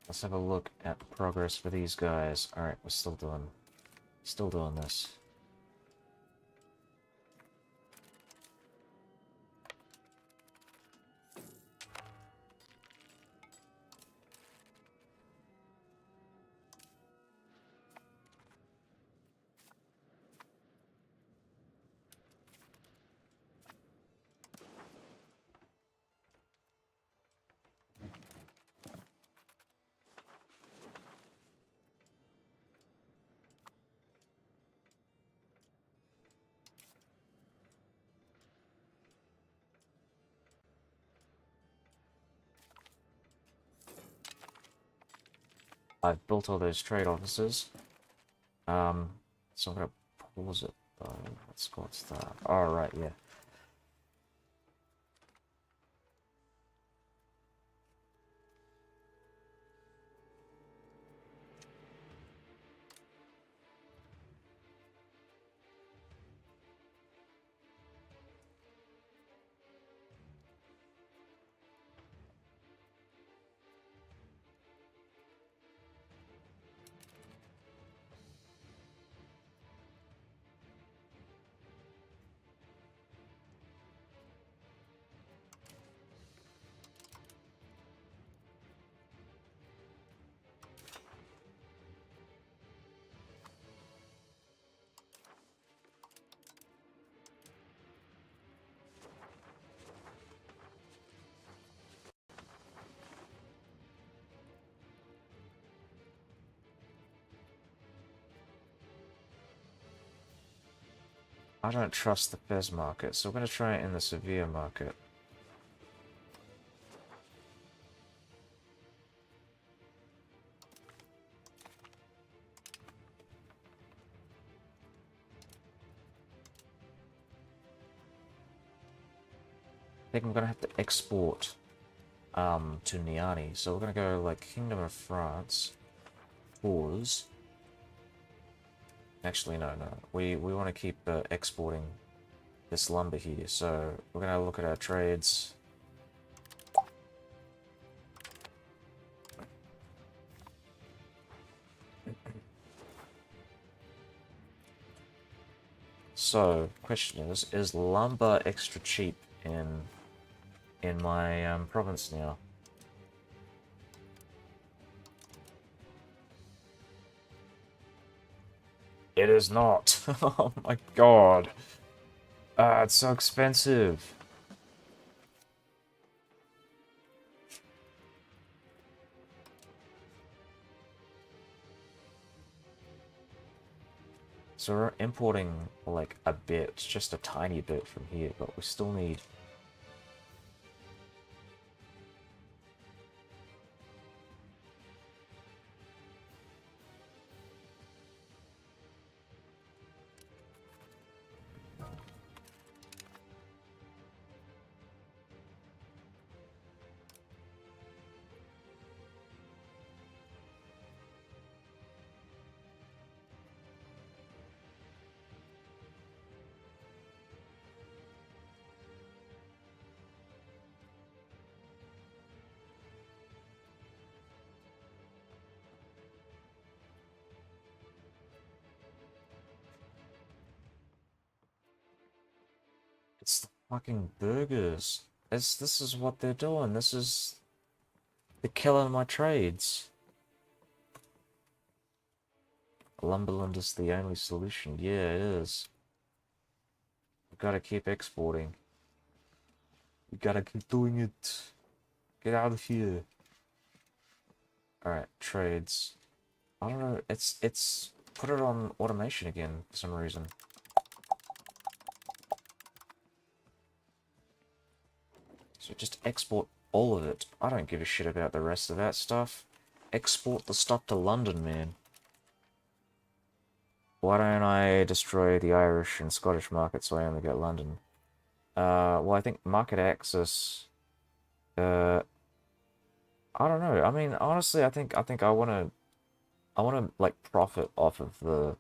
Let's have a look at progress for these guys. Alright, we're still doing this. I've built all those trade offices. So I'm gonna pause it though. Let's go to that. Alright, yeah. I don't trust the Fez market, so we're gonna try it in the Sevilla market. I think I'm gonna have to export to Niani. So we're gonna go like Kingdom of France, pause. Actually, no. We want to keep exporting this lumber here. So we're gonna look at our trades. So, question is lumber extra cheap in my province now? It is not. Oh my god. It's so expensive. So we're importing like a bit, just a tiny bit from here, but we still need... Fucking burgers. This is what they're doing. They're killing my trades. Lumberland is the only solution. Yeah, it is. We gotta keep exporting. We gotta keep doing it. Get out of here. Alright, trades. I don't know, it's put it on automation again for some reason. So just export all of it. I don't give a shit about the rest of that stuff. Export the stuff to London, man. Why don't I destroy the Irish and Scottish market so I only get London? Well, I think market access. I don't know. I mean, honestly, I think I wanna like profit off of the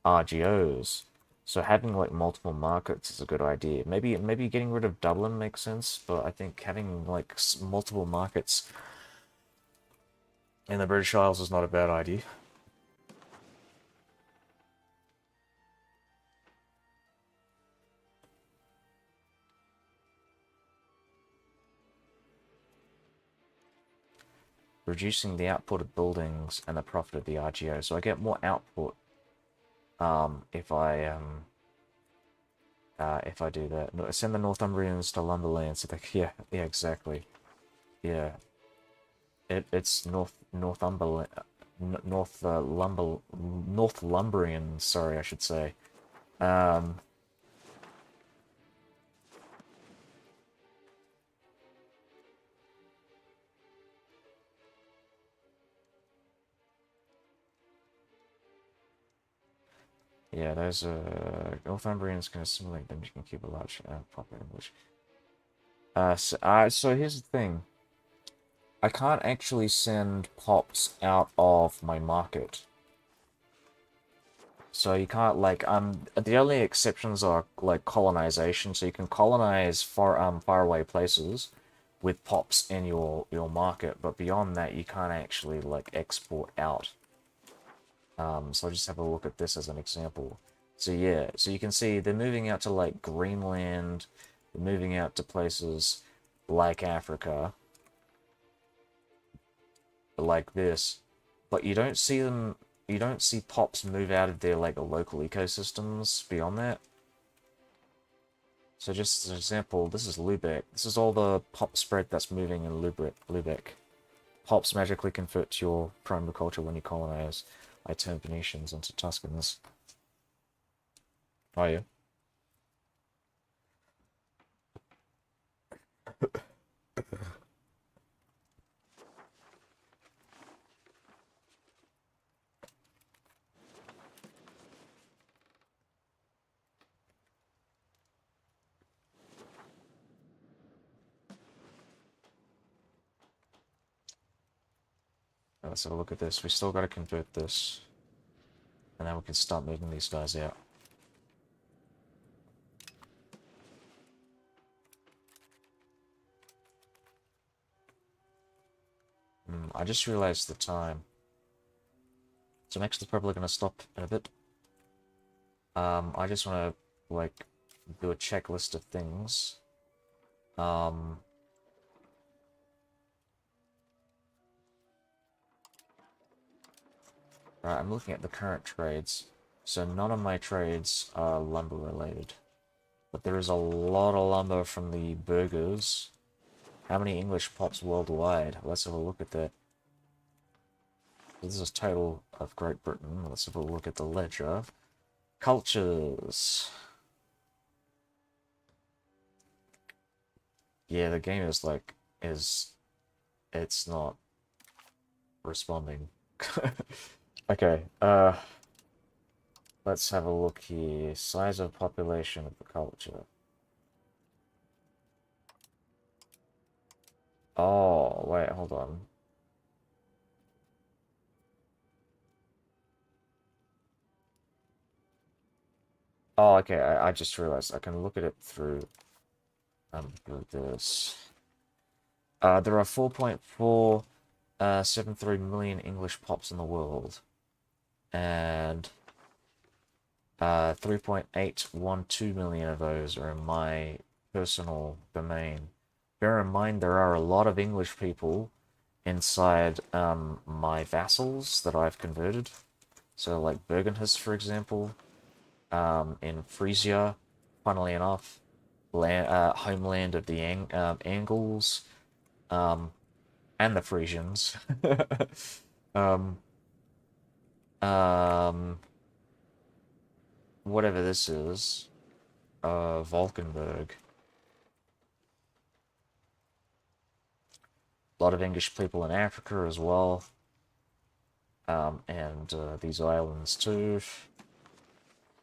RGOs. So having like multiple markets is a good idea. Maybe getting rid of Dublin makes sense, but I think having like multiple markets in the British Isles is not a bad idea. Reducing the output of buildings and the profit of the RGO. So I get more output if I do that. Send the Northumbrians to Lumberland. So they, yeah, exactly. Yeah, it's Northumberland, North Lumbrian. Sorry, I should say. Um, yeah, those Northumbrians can assimilate them. You can keep a large proper English. So here's the thing. I can't actually send pops out of my market. So you can't like the only exceptions are like colonization. So you can colonize faraway places with pops in your market, but beyond that you can't actually like export out. So I'll just have a look at this as an example. So yeah, so you can see they're moving out to like Greenland, they're moving out to places like Africa, like this, but you don't see pops move out of their like local ecosystems beyond that. So just as an example, this is Lubeck. This is all the pop spread that's moving in Lubeck. Pops magically convert to your primary culture when you colonize. I turn Venetians into Tuscans. Oh yeah. Let's have a look at this. We still got to convert this. And then we can start moving these guys out. I just realized the time. So I'm actually probably going to stop in a bit. I just want to, like, do a checklist of things. Right, I'm looking at the current trades. So none of my trades are lumber related. But there is a lot of lumber from the burgers. How many English pops worldwide? Let's have a look at that. This is total of Great Britain. Let's have a look at the ledger. Cultures. Yeah, the game is like, it's not responding. Okay, let's have a look here. Size of population of the culture. Oh, wait, hold on. Oh, okay, I just realized I can look at it through this. There are 4.473 million English pops in the world. And 3.812 million of those are in my personal domain. Bear in mind there are a lot of English people inside my vassals that I've converted. So like Bergenhus, for example, in Frisia, funnily enough, homeland of the Angles, um, and the Frisians. um, um, Whatever this is, Valkenburg. A lot of English people in Africa as well, and these islands too.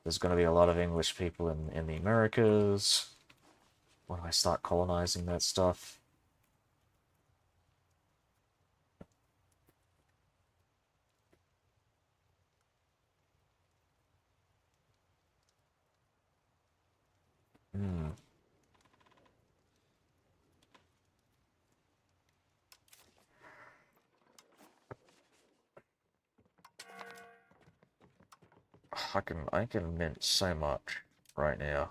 There's going to be a lot of English people in the Americas when I start colonizing that stuff. Hmm. I can mint so much right now.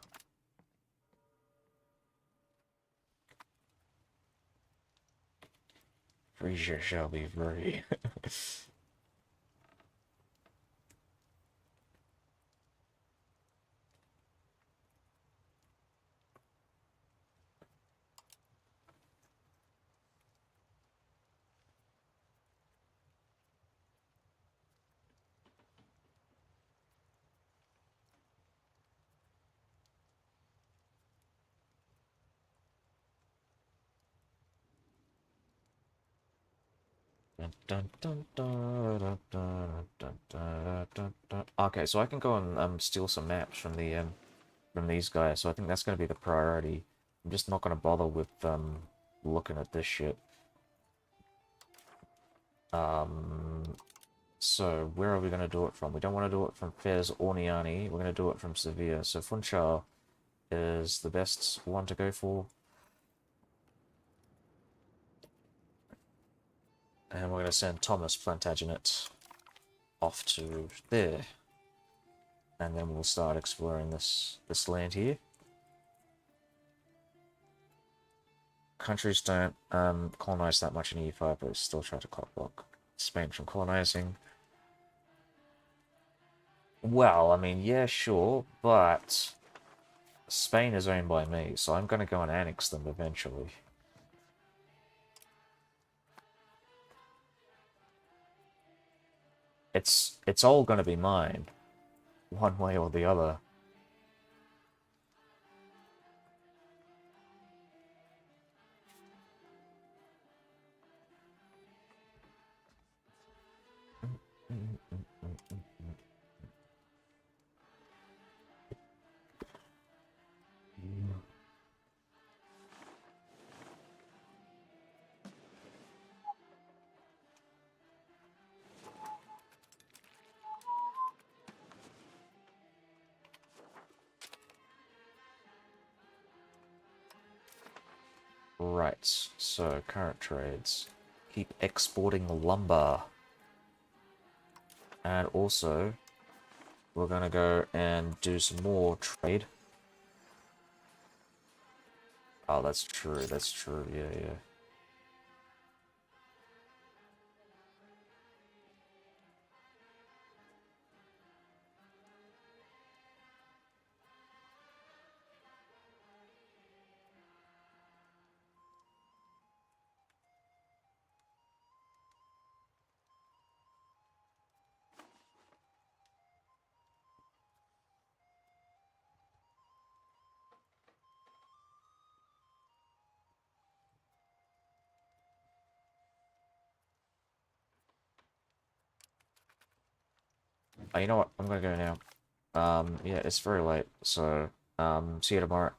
Frisia shall be free. Okay, so I can go and steal some maps from these guys. So I think that's going to be the priority. I'm just not going to bother with looking at this shit. Um, so where are we going to do it from? We don't want to do it from Fez or Niani. We're going to do it from Sevilla. So Funchal is the best one to go for. And we're going to send Thomas Plantagenet off to there. And then we'll start exploring this land here. Countries don't colonize that much in E5, but still try to block Spain from colonizing. Well, I mean, yeah, sure, but Spain is owned by me, so I'm going to go and annex them eventually. It's all going to be mine, one way or the other. Right, so current trades. Keep exporting lumber. And also, we're gonna go and do some more trade. Oh, that's true, yeah, yeah. Oh, you know what? I'm gonna go now. Yeah, it's very late, so, see you tomorrow.